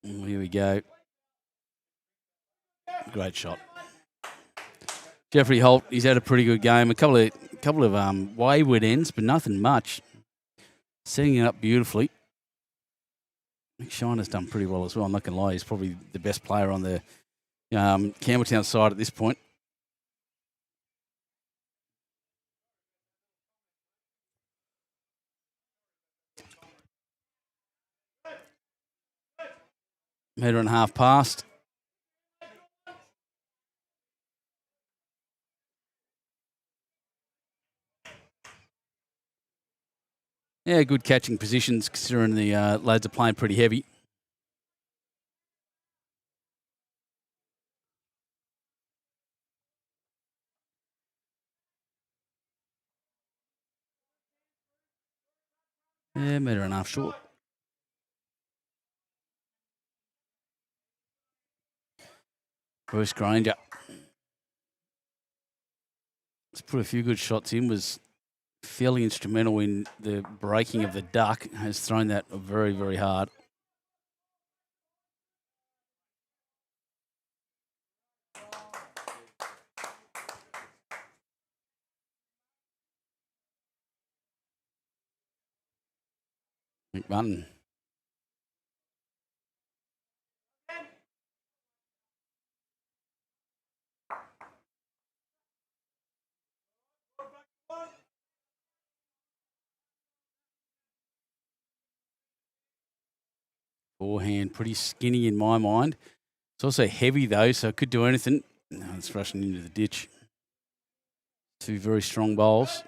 And here we go. Great shot. Jeffrey Holt, he's had a pretty good game. A couple of wayward ends, but nothing much. Setting it up beautifully. Shiner's done pretty well as well. I'm not going to lie, he's probably the best player on the Campbelltown side at this point. Metre and a half past. Yeah, good catching positions considering the lads are playing pretty heavy. Yeah, metre and a half short. Bruce Granger. He's put a few good shots in, was fairly instrumental in the breaking of the duck, has thrown that very, very hard. McMutton. Forehand, pretty skinny in my mind. It's also heavy though, so it could do anything. No, it's rushing into the ditch. Two very strong bowls.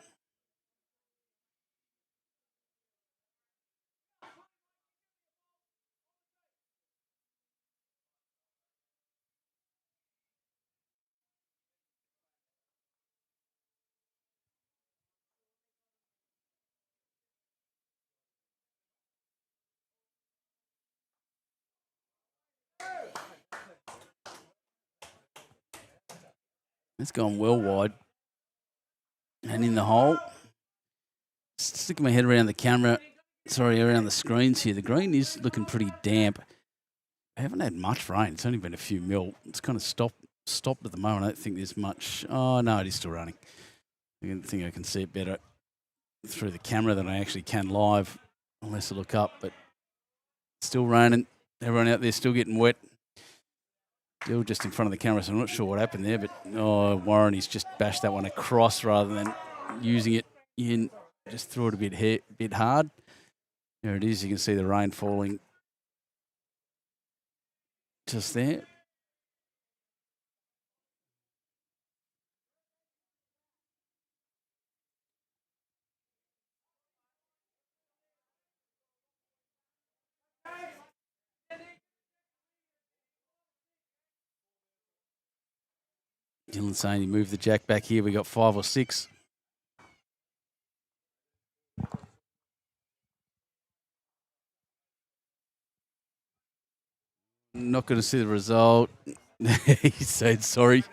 It's gone well wide. And in the hole. Sticking my head around the camera, around the screens here. The green is looking pretty damp. I haven't had much rain. It's only been a few mil. It's kind of stopped at the moment. I don't think there's much. Oh, no, it is still running. I think I can see it better through the camera than I actually can live, unless I look up. But still raining. Everyone out there still getting wet. Still just in front of the camera, so I'm not sure what happened there. But, Warren, he's just bashed that one across rather than using it in. Just threw it a bit hard. There it is. You can see the rain falling just there. Dylan saying he moved the jack back here. We got 5 or 6. Not going to see the result. He said sorry.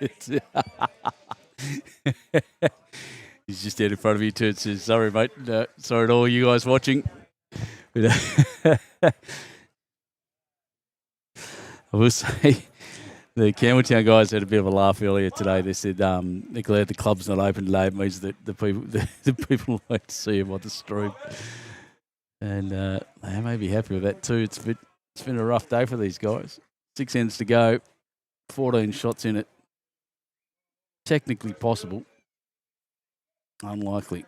He's just out in front of you too and says, sorry, mate. Sorry to all you guys watching. I will say The Campbelltown guys had a bit of a laugh earlier today. They said they're glad the club's not open today. It means that the people like to see them on the stream. And they may be happy with that too. It's been a rough day for these guys. 6 ends to go, 14 shots in it. Technically possible. Unlikely.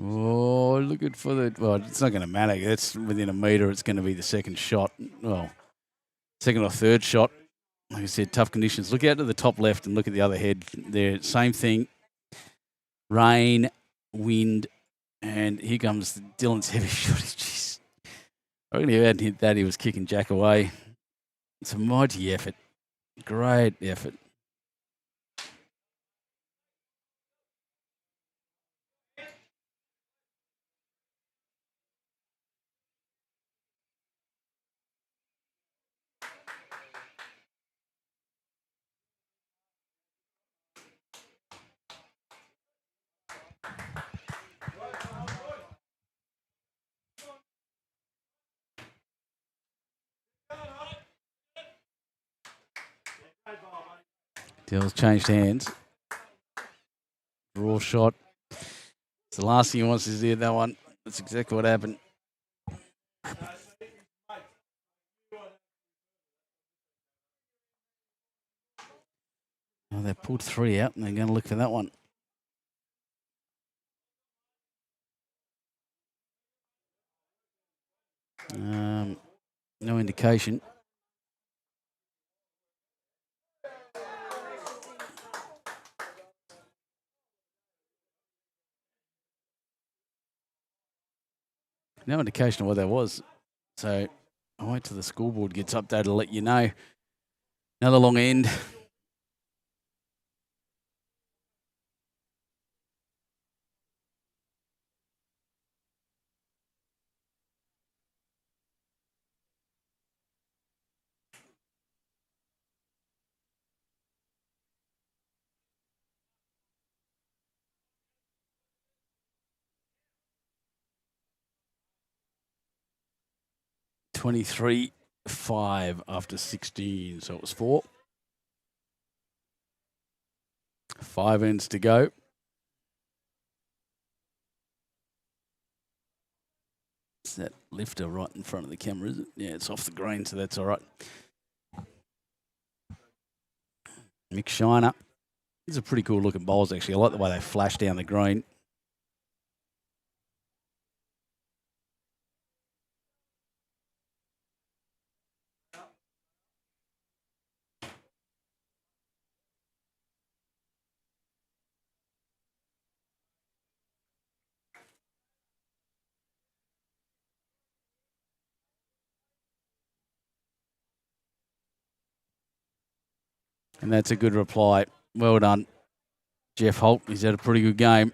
Oh, looking for the... Well, it's not going to matter. That's within a metre. It's going to be the second shot. Well, second or third shot. Like I said, tough conditions. Look out to the top left and look at the other head there. Same thing. Rain, wind, and here comes Dylan's heavy shot. Jeez. I reckon if he hadn't hit that, he was kicking Jack away. It's a mighty effort. Great effort. Dill's changed hands. Draw shot. It's the last thing he wants is to hit that one. That's exactly what happened. Oh, they pulled 3 out and they're going to look for that one. No indication. No indication of what that was. So I'll wait till the scoreboard gets updated to let you know. Another long end. $23.5 after 16, so it was 4. 5 ends to go. It's that lifter right in front of the camera, is it? Yeah, it's off the green, so that's all right. Mick Shiner. These are pretty cool looking bowls, actually. I like the way they flash down the green. And that's a good reply. Well done, Jeff Holt. He's had a pretty good game.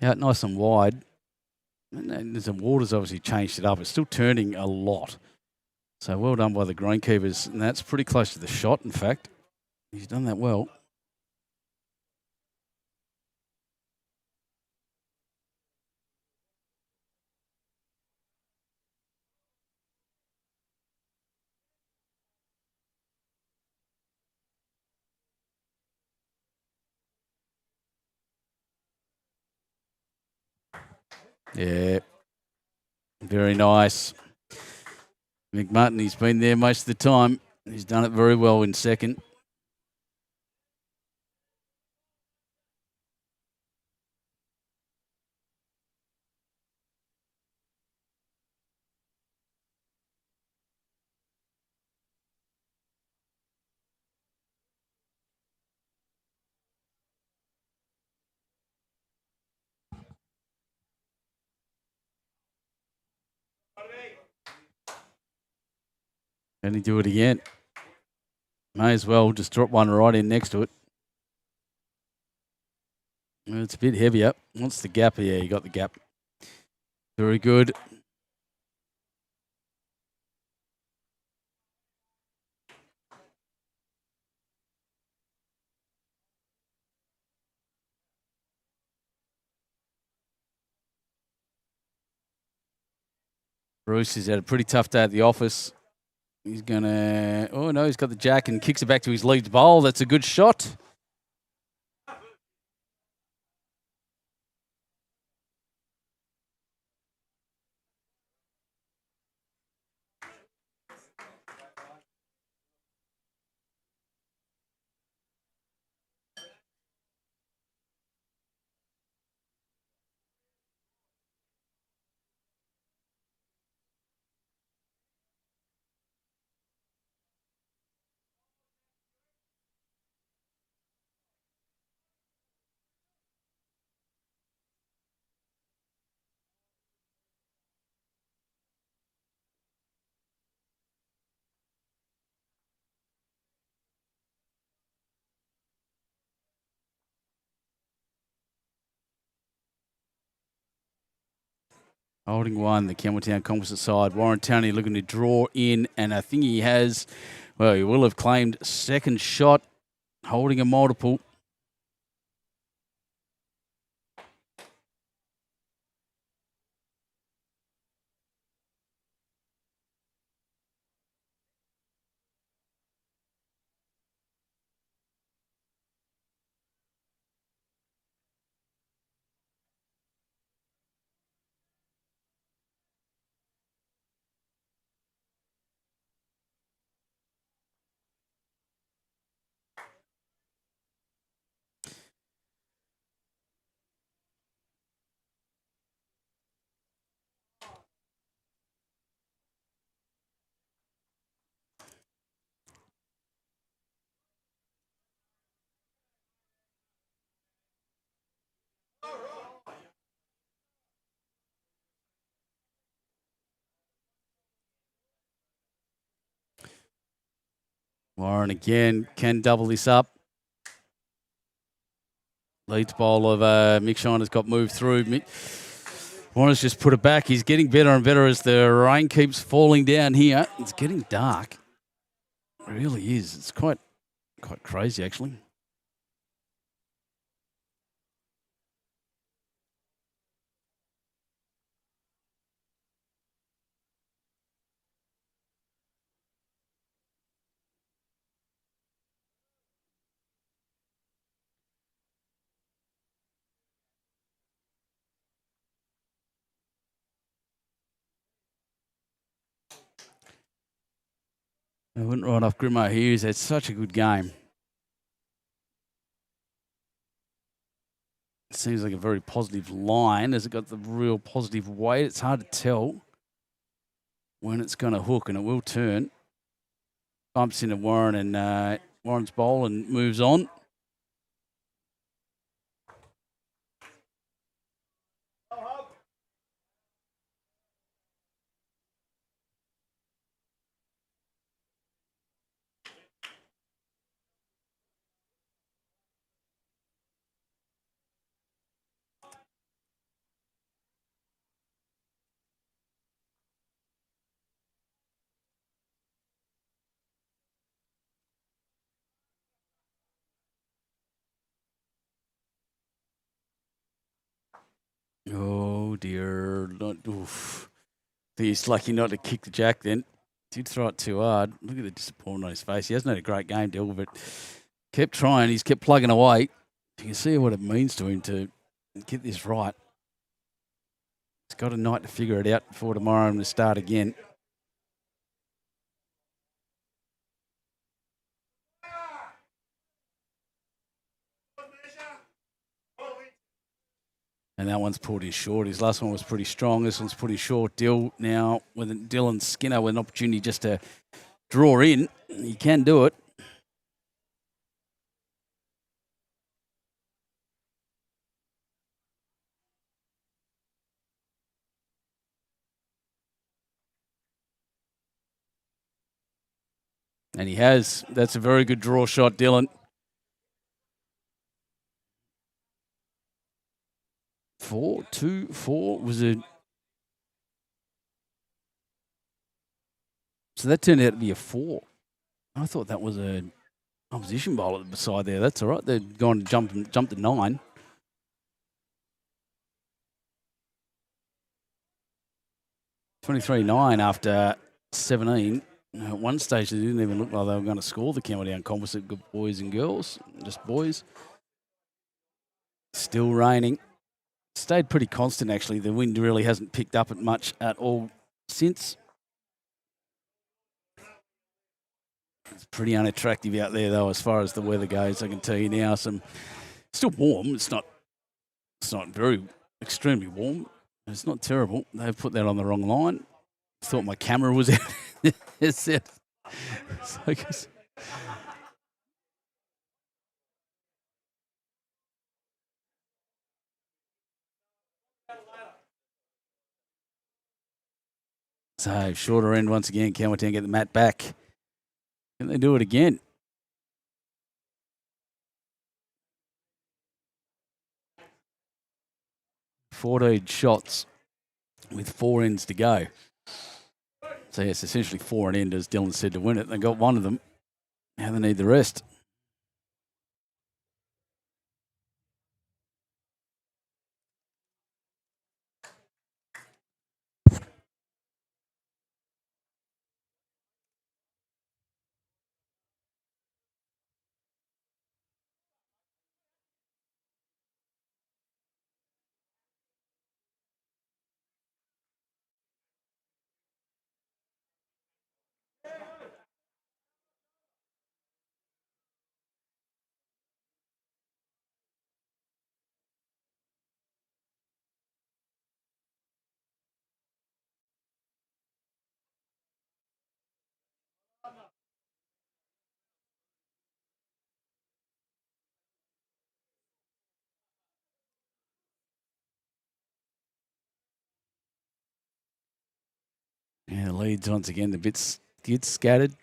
Out nice and wide. And the water's obviously changed it up. It's still turning a lot. So well done by the greenkeepers. And that's pretty close to the shot, in fact. He's done that well. Yeah. Very nice. McMutton, he's been there most of the time. He's done it very well in second. Can he do it again? May as well just drop one right in next to it. It's a bit heavier. What's the gap? Yeah, you got the gap. Very good. Bruce has had a pretty tough day at the office. He's going to... Oh, no, he's got the jack and kicks it back to his lead bowl. That's a good shot. Holding one, the Campbelltown composite side. Warren Towney looking to draw in, and I think he has, well, he will have claimed second shot, holding a multiple. Warren again can double this up. Leads bowl of Mick Shiner's got moved through. Warren's just put it back. He's getting better and better as the rain keeps falling down here. It's getting dark. It really is. It's quite crazy, actually. I went right off Grimo Hughes. That's such a good game. It seems like a very positive line. Has it got the real positive weight? It's hard to tell when it's going to hook, and it will turn. Bumps into Warren, and Warren's bowl and moves on. Oh, dear. Oof. I think he's lucky not to kick the jack then. Did throw it too hard. Look at the disappointment on his face. He hasn't had a great game, Dill, but kept trying. He's kept plugging away. You can see what it means to him to get this right. He's got a night to figure it out before tomorrow and to start again. And that one's pulled in short. His last one was pretty strong. This one's pretty short. Dill now with Dylan Skinner with an opportunity just to draw in. He can do it. And he has. That's a very good draw shot, Dylan. 4-2-4 was a. So that turned out to be a 4. I thought that was a opposition bowler beside there. That's all right. They've gone to jump to 9. (23-9) after 17. At one stage, they didn't even look like they were going to score the Campbelltown Composite boys and girls, just boys. Still raining. Stayed pretty constant, actually. The wind really hasn't picked up much at all since. It's pretty unattractive out there, though, as far as the weather goes. I can tell you now. Still warm. It's not very extremely warm. It's not terrible. They've put that on the wrong line. Thought my camera was out. It's it. So shorter end once again. Campbelltown get the mat back. Can they do it again? (14 shots with 4 ends to go. So yes, essentially 4 an end, as Dylan said, to win it. They got one of them. Now they need the rest. Yeah, leads once again. The bits get scattered.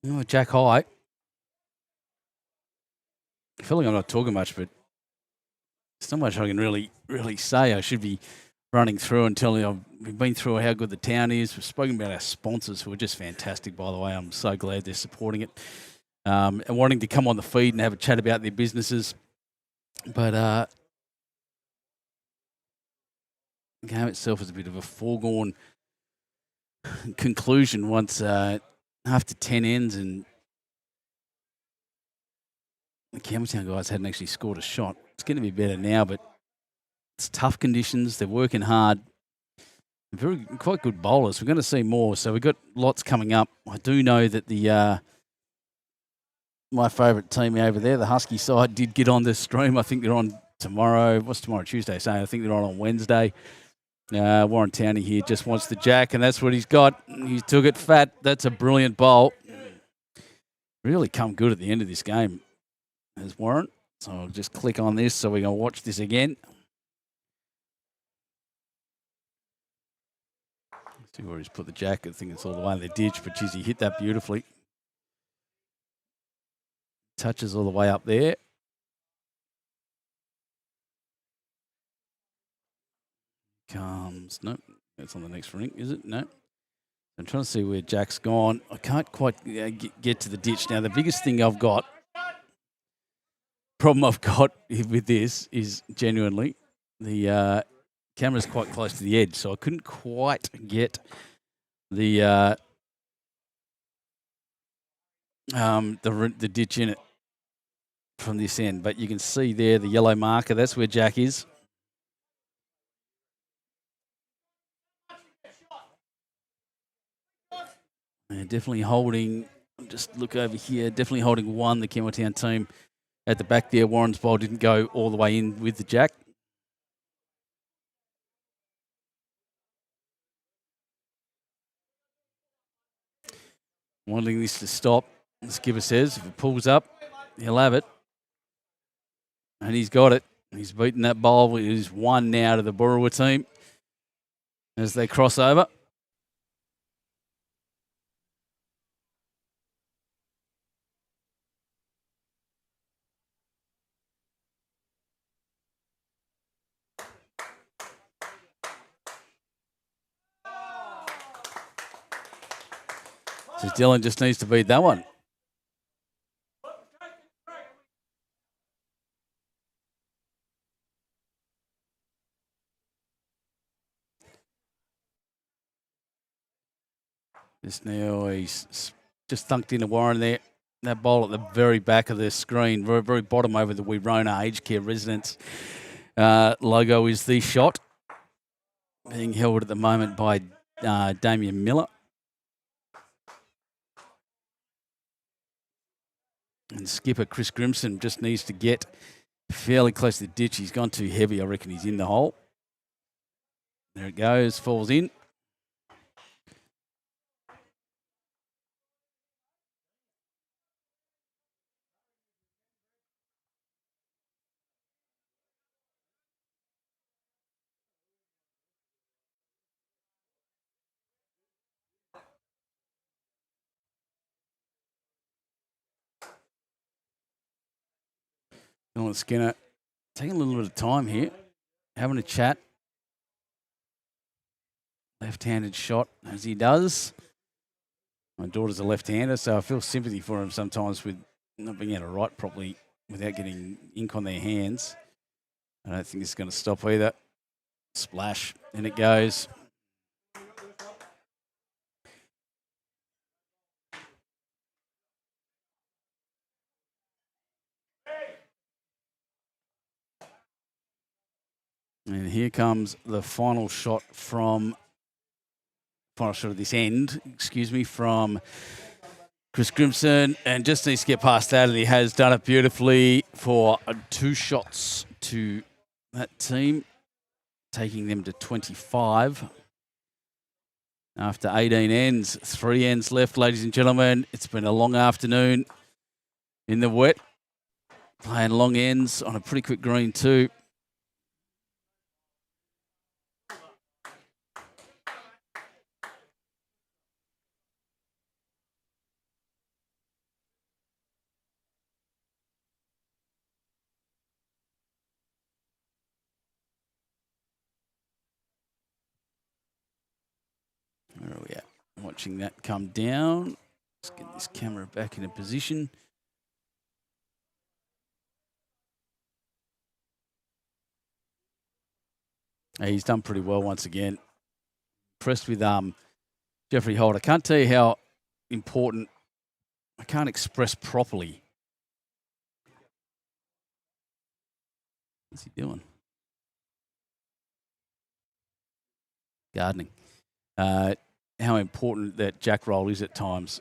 Oh, Jack High. I feel like I'm not talking much, but there's not much I can really say. I should be running through and telling you we've been through how good the town is. We've spoken about our sponsors, who are just fantastic, by the way. I'm so glad they're supporting it and wanting to come on the feed and have a chat about their businesses. But the game itself is a bit of a foregone conclusion once after 10 ends, and the Campbelltown guys hadn't actually scored a shot. It's going to be better now, but it's tough conditions. They're working hard. Quite good bowlers. We're going to see more. So we've got lots coming up. I do know that the my favourite team over there, the Husky side, did get on this stream. I think they're on tomorrow. What's tomorrow? Tuesday. So I think they're on Wednesday. Warren Towney here just wants the jack, and that's what he's got. He took it fat. That's a brilliant bowl. Really come good at the end of this game. There's Warren. So I'll just click on this so we can watch this again. Let's see where he's put the jack. I think it's all the way in the ditch, but geez, he hit that beautifully. Touches all the way up there. Comes, nope, that's on the next ring, is it? No. I'm trying to see where Jack's gone. I can't quite get to the ditch now. The biggest thing problem I've got with this is genuinely the camera's quite close to the edge, so I couldn't quite get the ditch in it from this end. But you can see there the yellow marker. That's where Jack is. And definitely holding. Just look over here. Definitely holding one. The Campbelltown team at the back there. Warren's ball didn't go all the way in with the Jack. Wanting this to stop. The skipper says if it pulls up, he'll have it. And he's got it. He's beaten that bowl. It is 1 now to the Burrawa team as they cross over. So Dylan just needs to beat that one. Just now he's just thunked into Warren there. That bowl at the very back of the screen, very, very bottom over the Wirona Aged Care Residence logo is the shot. Being held at the moment by Damien Miller. And skipper Chris Grimson just needs to get fairly close to the ditch. He's gone too heavy. I reckon he's in the hole. There it goes, falls in. Dylan Skinner taking a little bit of time here, having a chat. Left-handed shot as he does. My daughter's a left-hander, so I feel sympathy for him sometimes with not being able to write properly without getting ink on their hands. I don't think this is going to stop either. Splash, and it goes. And here comes the final shot of this end, from Chris Grimson. And just needs to get past that, and he has done it beautifully for 2 shots to that team, taking them to 25. After 18 ends, 3 ends left, ladies and gentlemen. It's been a long afternoon in the wet, playing long ends on a pretty quick green too. Where are we at? Watching that come down. Let's get this camera back into position. He's done pretty well once again. Impressed with Jeffrey Holt. I can't tell you how important. I can't express properly. What's he doing? Gardening. How important that jack roll is at times.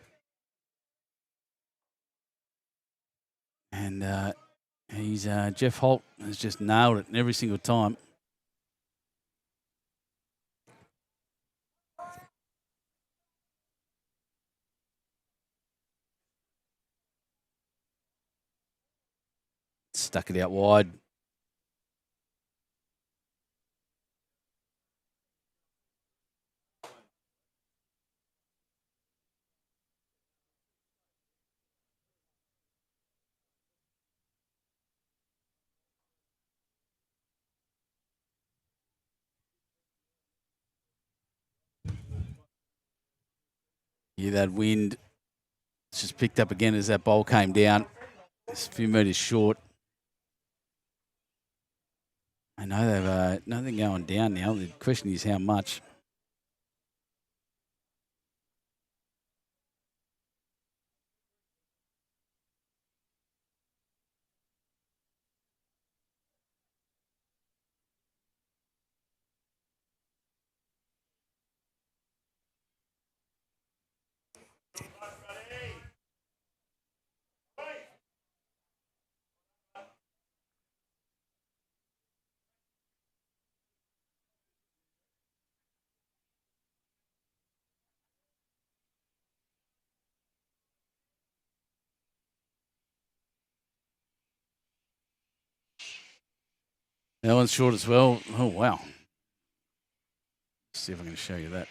And Jeff Holt has just nailed it every single time. Stuck it out wide. Yeah, that wind just picked up again as that bowl came down. It's a few metres short. I know they've nothing going down now. The question is how much. That one's short as well. Oh, wow. Let's see if I can show you that.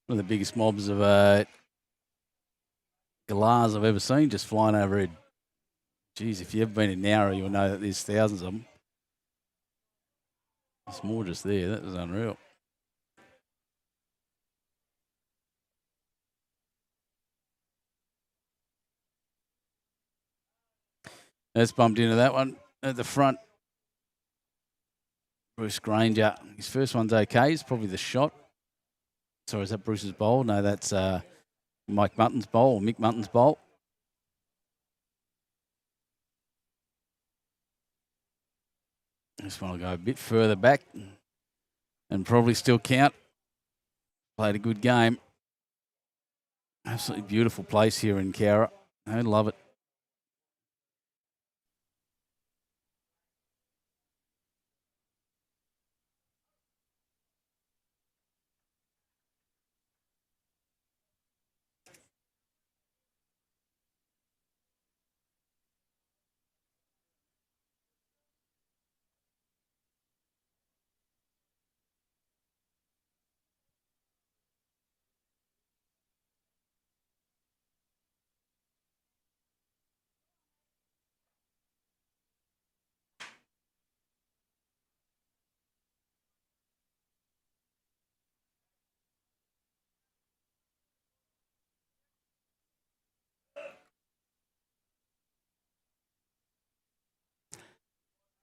One of the biggest mobs of galahs I've ever seen just flying overhead. Geez, if you've ever been in Nowra, you'll know that there's thousands of them. It's more just there. That was unreal. Let's bumped into that one at the front. Bruce Granger. His first one's okay. It's probably the shot. Sorry, is that Bruce's bowl? No, that's Mike Mutton's bowl, or Mick Mutton's bowl. This one will go a bit further back and probably still count. Played a good game. Absolutely beautiful place here in Cowra. I love it.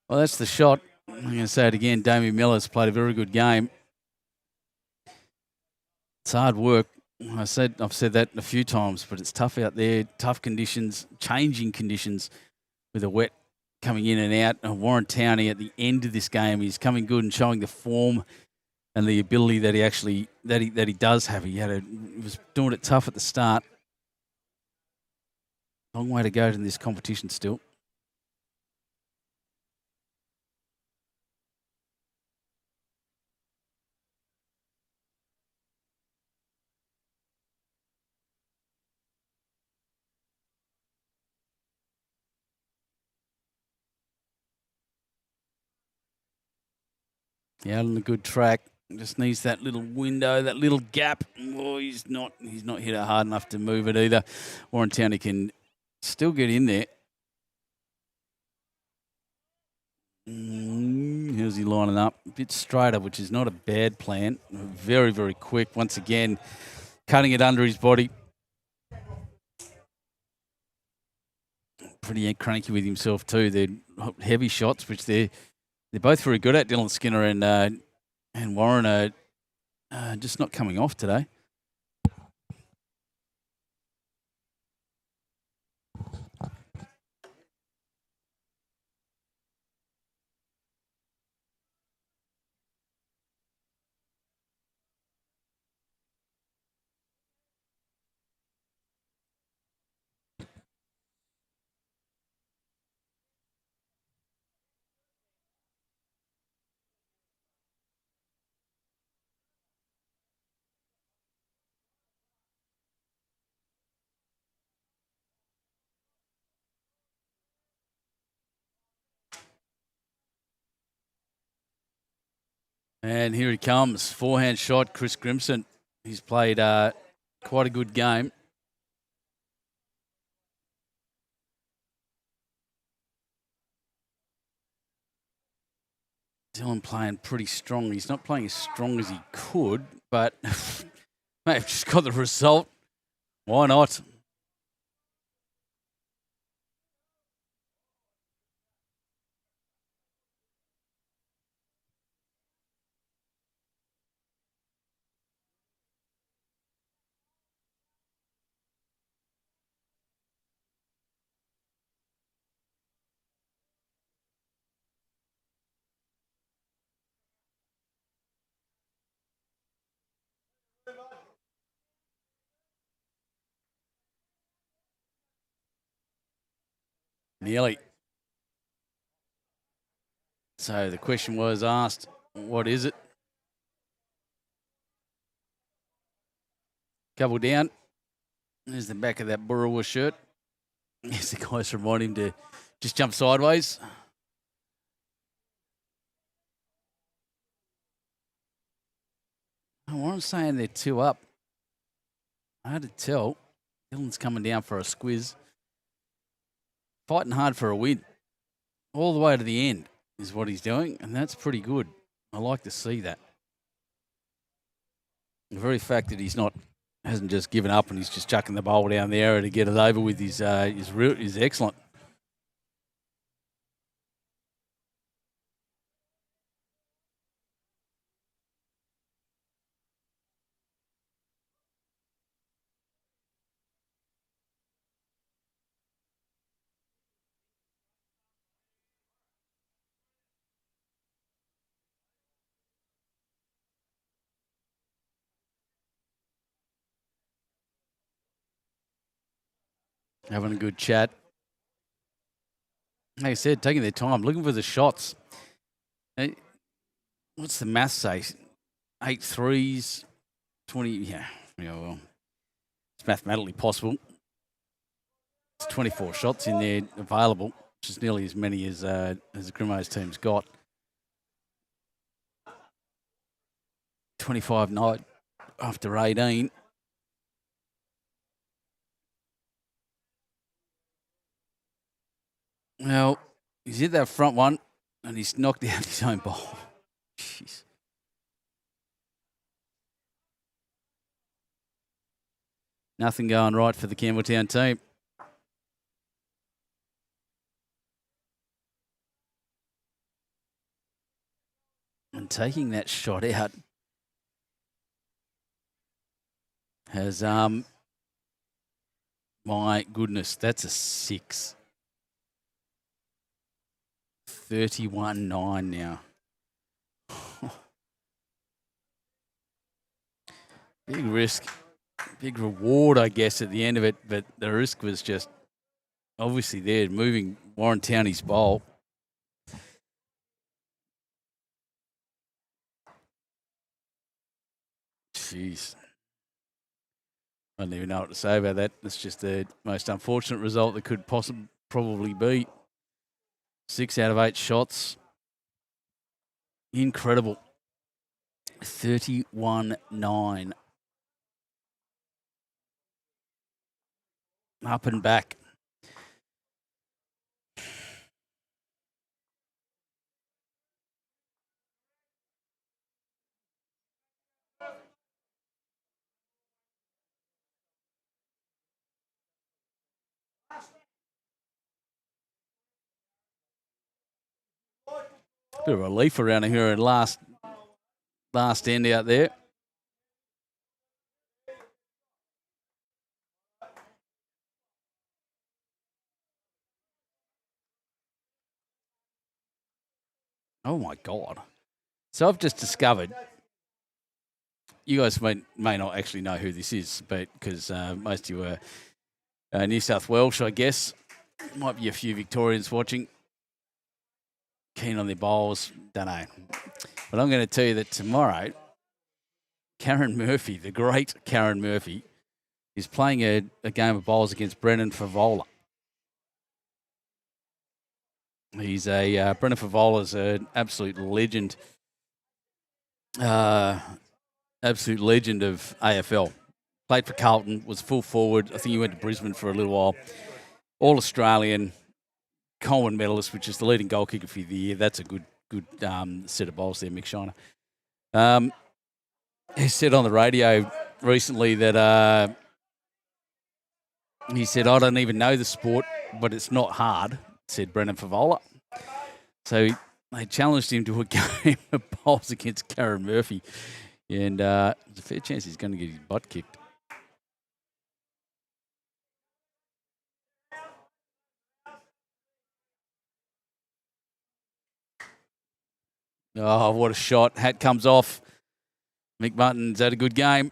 Well, that's the shot. I'm going to say it again. Damien Miller's played a very good game. It's hard work. I've said that a few times, but it's tough out there. Tough conditions, changing conditions with the wet coming in and out. And Warren Towney at the end of this game, he's coming good and showing the form and the ability that he actually that he does have. He was doing it tough at the start. Long way to go in this competition still. Yeah, on a good track. Just needs that little window, that little gap. Oh, he's not hit it hard enough to move it either. Warren Towney can still get in there. How's he lining up? A bit straighter, which is not a bad plan. Very, very quick. Once again, cutting it under his body. Pretty cranky with himself too. They're heavy shots, which they're both very good at. Dylan Skinner and Warren are just not coming off today. And here he comes. Forehand shot, Chris Grimson. He's played quite a good game. Dylan playing pretty strong. He's not playing as strong as he could, but mate, just got the result. Why not? Nearly. So the question was asked, what is it? Couple down. There's the back of that Burrawa shirt. Yes, the guys remind him to just jump sideways. I'm saying they're 2 up. Hard to tell. Dylan's coming down for a squiz. Fighting hard for a win. All the way to the end is what he's doing, and that's pretty good. I like to see that. The very fact that hasn't just given up and he's just chucking the bowl down the area to get it over with is excellent. Having a good chat. Like I said, taking their time, looking for the shots. Hey, what's the math say? 8 threes, 20. Yeah, well, it's mathematically possible. It's 24 shots in there available, which is nearly as many as Grimo's team's got. 25-9 after 18. Well, he's hit that front one, and he's knocked out his own ball. Jeez. Nothing going right for the Campbelltown team. And taking that shot out has, my goodness, that's a 6. 31-9 now. Big risk, big reward, I guess, at the end of it, but the risk was just obviously there, moving Warren Towney's bowl. Jeez. I don't even know what to say about that. That's just the most unfortunate result that could probably be. 6 out of 8 shots. Incredible. 31-9. Up and back. Bit of relief around here at last end out there. Oh my God. So I've just discovered, you guys may not actually know who this is, but because most of you are New South Welsh, I guess. Might be a few Victorians watching. Keen on their bowls, don't know. But I'm going to tell you that tomorrow, Karen Murphy, the great Karen Murphy, is playing a game of bowls against Brendan Favola. He's Brendan Favola's an absolute legend of AFL. Played for Carlton, was full forward. I think he went to Brisbane for a little while. All Australian, Coleman medalist, which is the leading goal kicker for the year. That's a good set of bowls there, Mick Shiner. He said on the radio recently that he said, I don't even know the sport, but it's not hard, said Brendan Favola. So they challenged him to a game of bowls against Karen Murphy. And there's a fair chance he's going to get his butt kicked. Oh, what a shot. Hat comes off. Mick Martin's had a good game.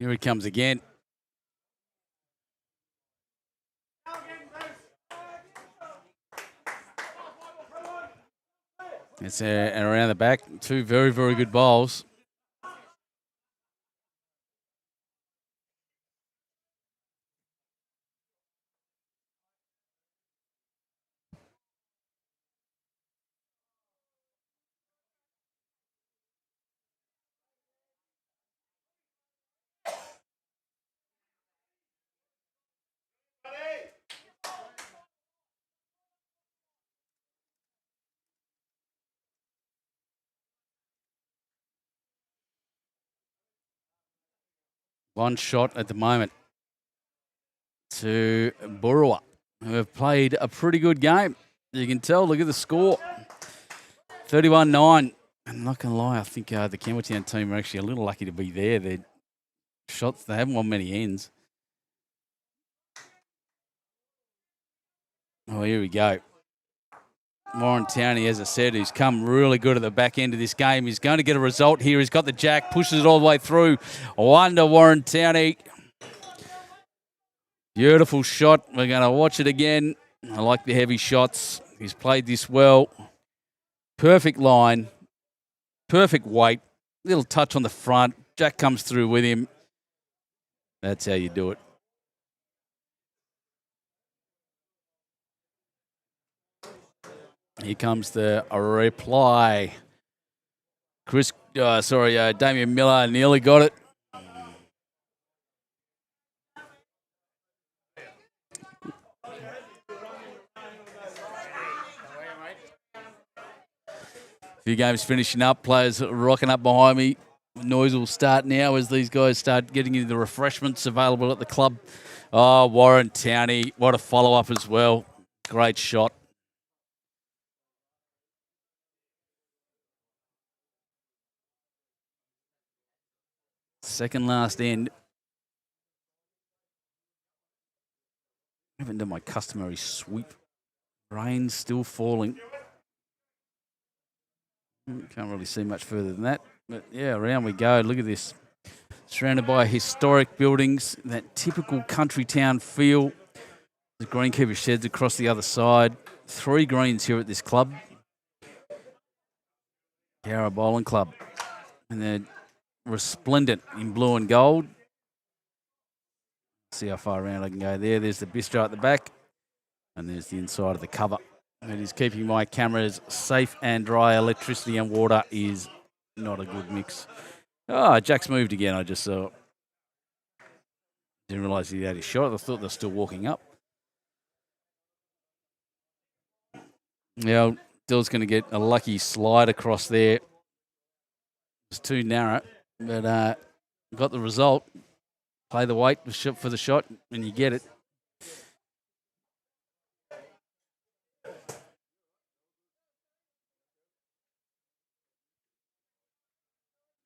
Here he comes again. It's around the back. Two very, very good bowls. One shot at the moment to Burua, who have played a pretty good game. You can tell, look at the score. 31-9. I'm not going to lie, I think the Campbelltown team are actually a little lucky to be there. Their shots, they haven't won many ends. Oh, here we go. Warren Towney, as I said, who's come really good at the back end of this game. He's going to get a result here. He's got the jack, pushes it all the way through. Wonder Warren Towney. Beautiful shot. We're going to watch it again. I like the heavy shots. He's played this well. Perfect line. Perfect weight. Little touch on the front. Jack comes through with him. That's how you do it. Here comes the reply. Damian Miller nearly got it. A few games finishing up, players rocking up behind me. Noise will start now as these guys start getting into the refreshments available at the club. Oh, Warren Towney, what a follow-up as well. Great shot. Second last end. I haven't done my customary sweep. Rain's still falling. Can't really see much further than that. But yeah, around we go. Look at this. Surrounded by historic buildings, that typical country town feel. The greenkeeper sheds across the other side. 3 greens here at this club. Cowra Bowling Club. And they're resplendent in blue and gold. See how far around I can go there. There's the bistro at the back. And there's the inside of the cover. It is keeping my cameras safe and dry. Electricity and water is not a good mix. Oh, Jack's moved again. I just saw. Didn't realise he had his shot. I thought they were still walking up. Yeah, Dill's going to get a lucky slide across there. It's too narrow, but got the result. Play the weight for the shot, and you get it.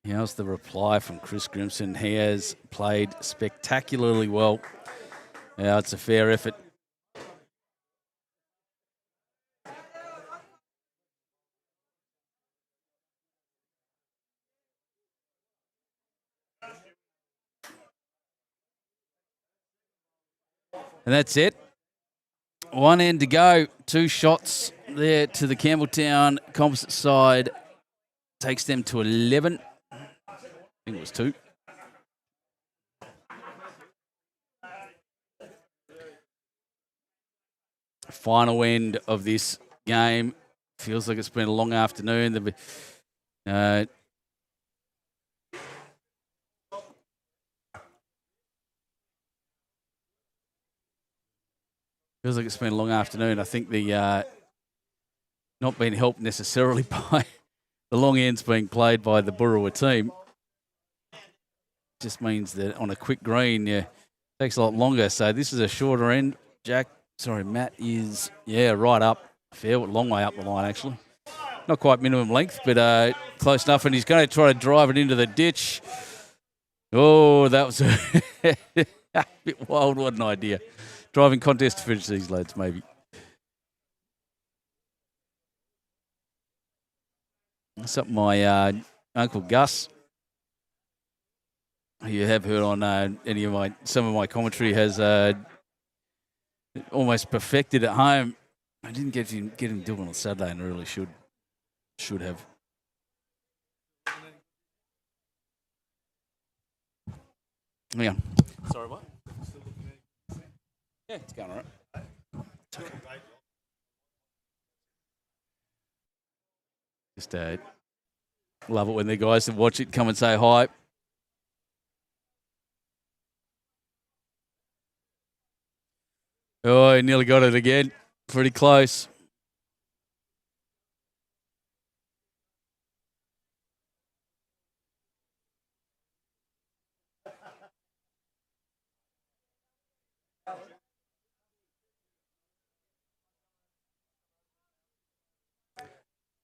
Here's the reply from Chris Grimson. He has played spectacularly well. Yeah, it's a fair effort. And that's it. One end to go. 2 shots there to the Campbelltown composite side. Takes them to 11. I think it was 2. Final end of this game. Feels like it's been a long afternoon. Feels like it's been a long afternoon. I think the not being helped necessarily by the long ends being played by the Burua team. Just means that on a quick green, takes a lot longer. So this is a shorter end. Matt is, right up. Long way up the line, actually. Not quite minimum length, but close enough. And he's going to try to drive it into the ditch. Oh, that was a bit wild. What an idea. Driving contest to finish these lads, maybe. That's up my Uncle Gus. you have heard on some of my commentary has almost perfected at home. I didn't get him doing on Saturday, and I really should have. Yeah. Sorry, what? Yeah, it's going all right. It's okay. Just love it when the guys that watch it come and say hi. Oh, he nearly got it again. Pretty close.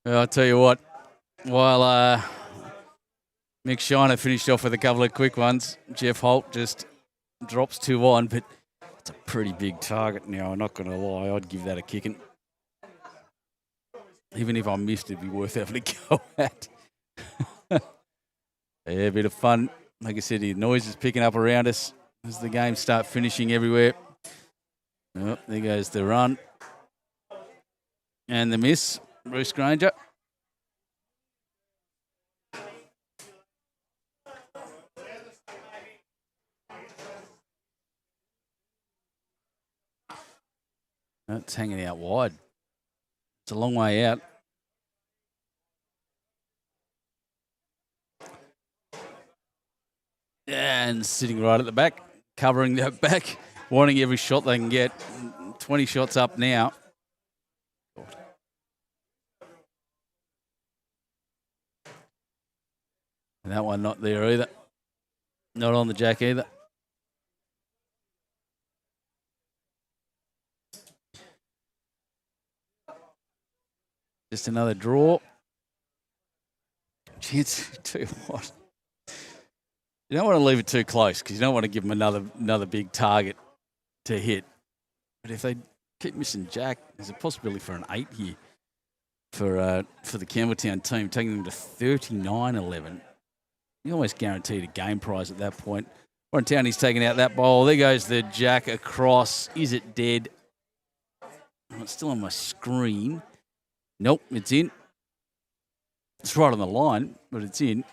I'll tell you what, while Mick Shiner finished off with a couple of quick ones, Jeff Holt just drops 2 on, but it's a pretty big target now. I'm not going to lie, I'd give that a kicking. Even if I missed, it'd be worth having a go at. Yeah, a bit of fun. Like I said, the noise is picking up around us as the games start finishing everywhere. Oh, there goes the run. And the miss, Bruce Granger. That's hanging out wide. It's a long way out. And sitting right at the back, covering that back, wanting every shot they can get. 20 shots up now. And that one not there either. Not on the jack either. Just another draw. Chance too what? You don't want to leave it too close because you don't want to give them another big target to hit. But if they keep missing jack, there's a possibility for an 8 here for the Campbelltown team, taking them to 39-11. You almost guaranteed a game prize at that point. Warren Townie's taking out that bowl. There goes the jack across. Is it dead? Oh, it's still on my screen. Nope, it's in. It's right on the line, but it's in.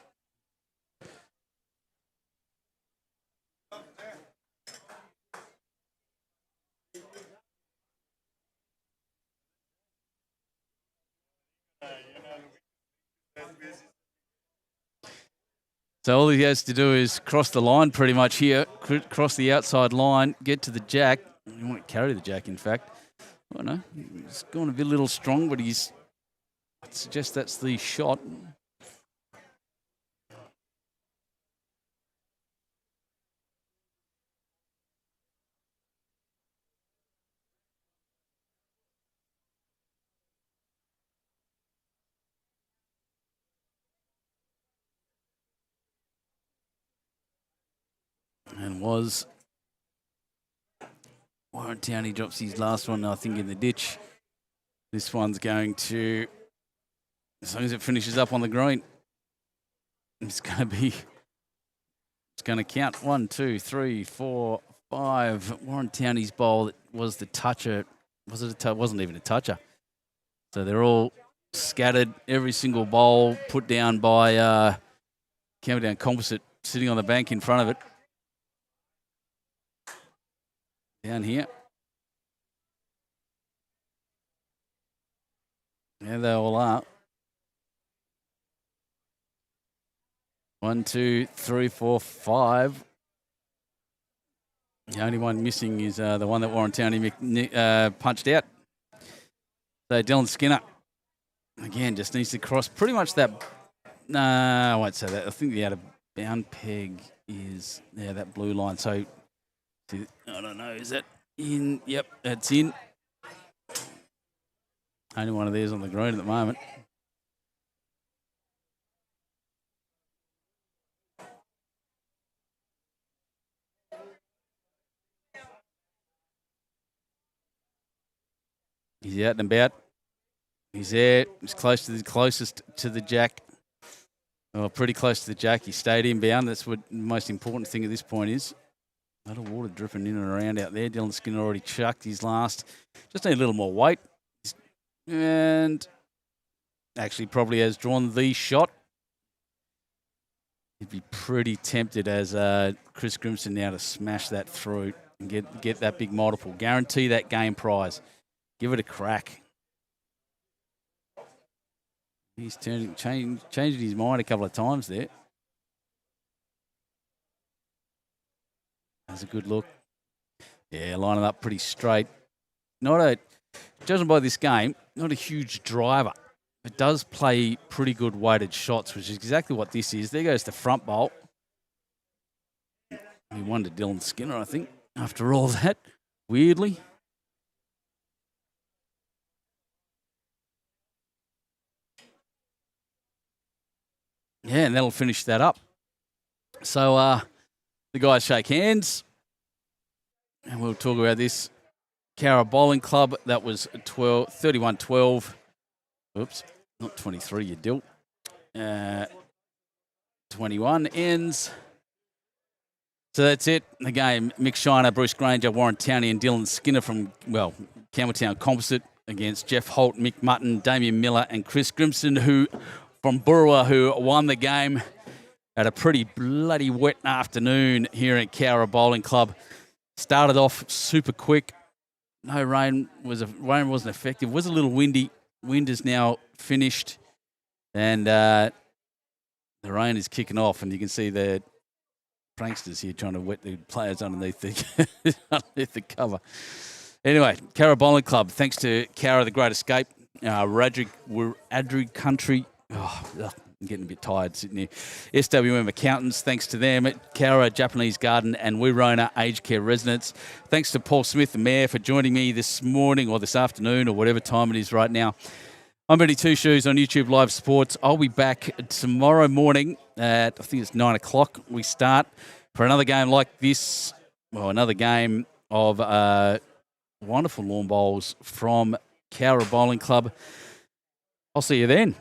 So all he has to do is cross the line pretty much here, cross the outside line, get to the jack. He won't carry the jack, in fact. I don't know. He's gone a little strong, but I suggest that's the shot. And was. Warren Towney drops his last one, I think, in the ditch. This one's going to, as long as it finishes up on the green, it's going to count. 1, 2, 3, 4, 5. Warren Towney's bowl was the toucher. Wasn't even a toucher. So they're all scattered. Every single bowl put down by Campbelltown Composite sitting on the bank in front of it. Down here. There they all are. 1, 2, 3, 4, 5. The only one missing is the one that Warren Towney punched out. So Dylan Skinner, again, just needs to cross pretty much that. I won't say that. I think the out of bound peg is that blue line. So I don't know. Is that in? Yep, that's in. Only one of these on the green at the moment. He's out and about. He's there. He's close to the closest to the jack. Oh, pretty close to the Jackie Stadium bound. That's what the most important thing at this point is. A lot of water dripping in and around out there. Dylan Skinner already chucked his last. Just need a little more weight. And actually probably has drawn the shot. He'd be pretty tempted as Chris Grimson now to smash that through and get that big multiple. Guarantee that game prize. Give it a crack. He's changing his mind a couple of times there. That's a good look. Yeah, lining up pretty straight. Judging by this game, not a huge driver. It does play pretty good weighted shots, which is exactly what this is. There goes the front bolt. He won to Dylan Skinner, I think, after all that, weirdly. Yeah, and that'll finish that up. So the guys shake hands, and we'll talk about this. Cowra Bowling Club, that was 31-12. Oops, not 23, you dilt. 21 ends. So that's it. The game, Mick Shiner, Bruce Granger, Warren Towney and Dylan Skinner from, Campbelltown Composite against Jeff Holt, Mick Mutton, Damien Miller and Chris Grimson, who from Burwa, who won the game at a pretty bloody wet afternoon here at Cowra Bowling Club. Started off super quick. No rain. Rain wasn't effective. It was a little windy. Wind is now finished. And the rain is kicking off. And you can see the pranksters here trying to wet the players underneath the cover. Anyway, Cowra Bowling Club, thanks to Cowra The Great Escape, Adrig Country. I'm getting a bit tired sitting here. SWM Accountants, thanks to them. At Cowra Japanese Garden and Wirona Aged Care Residents. Thanks to Paul Smith, the Mayor, for joining me this morning or this afternoon or whatever time it is right now. I'm Benny Two Shoes on YouTube Live Sports. I'll be back tomorrow morning at, I think it's 9 o'clock. We start for another game like this. Well, another game of wonderful lawn bowls from Cowra Bowling Club. I'll see you then.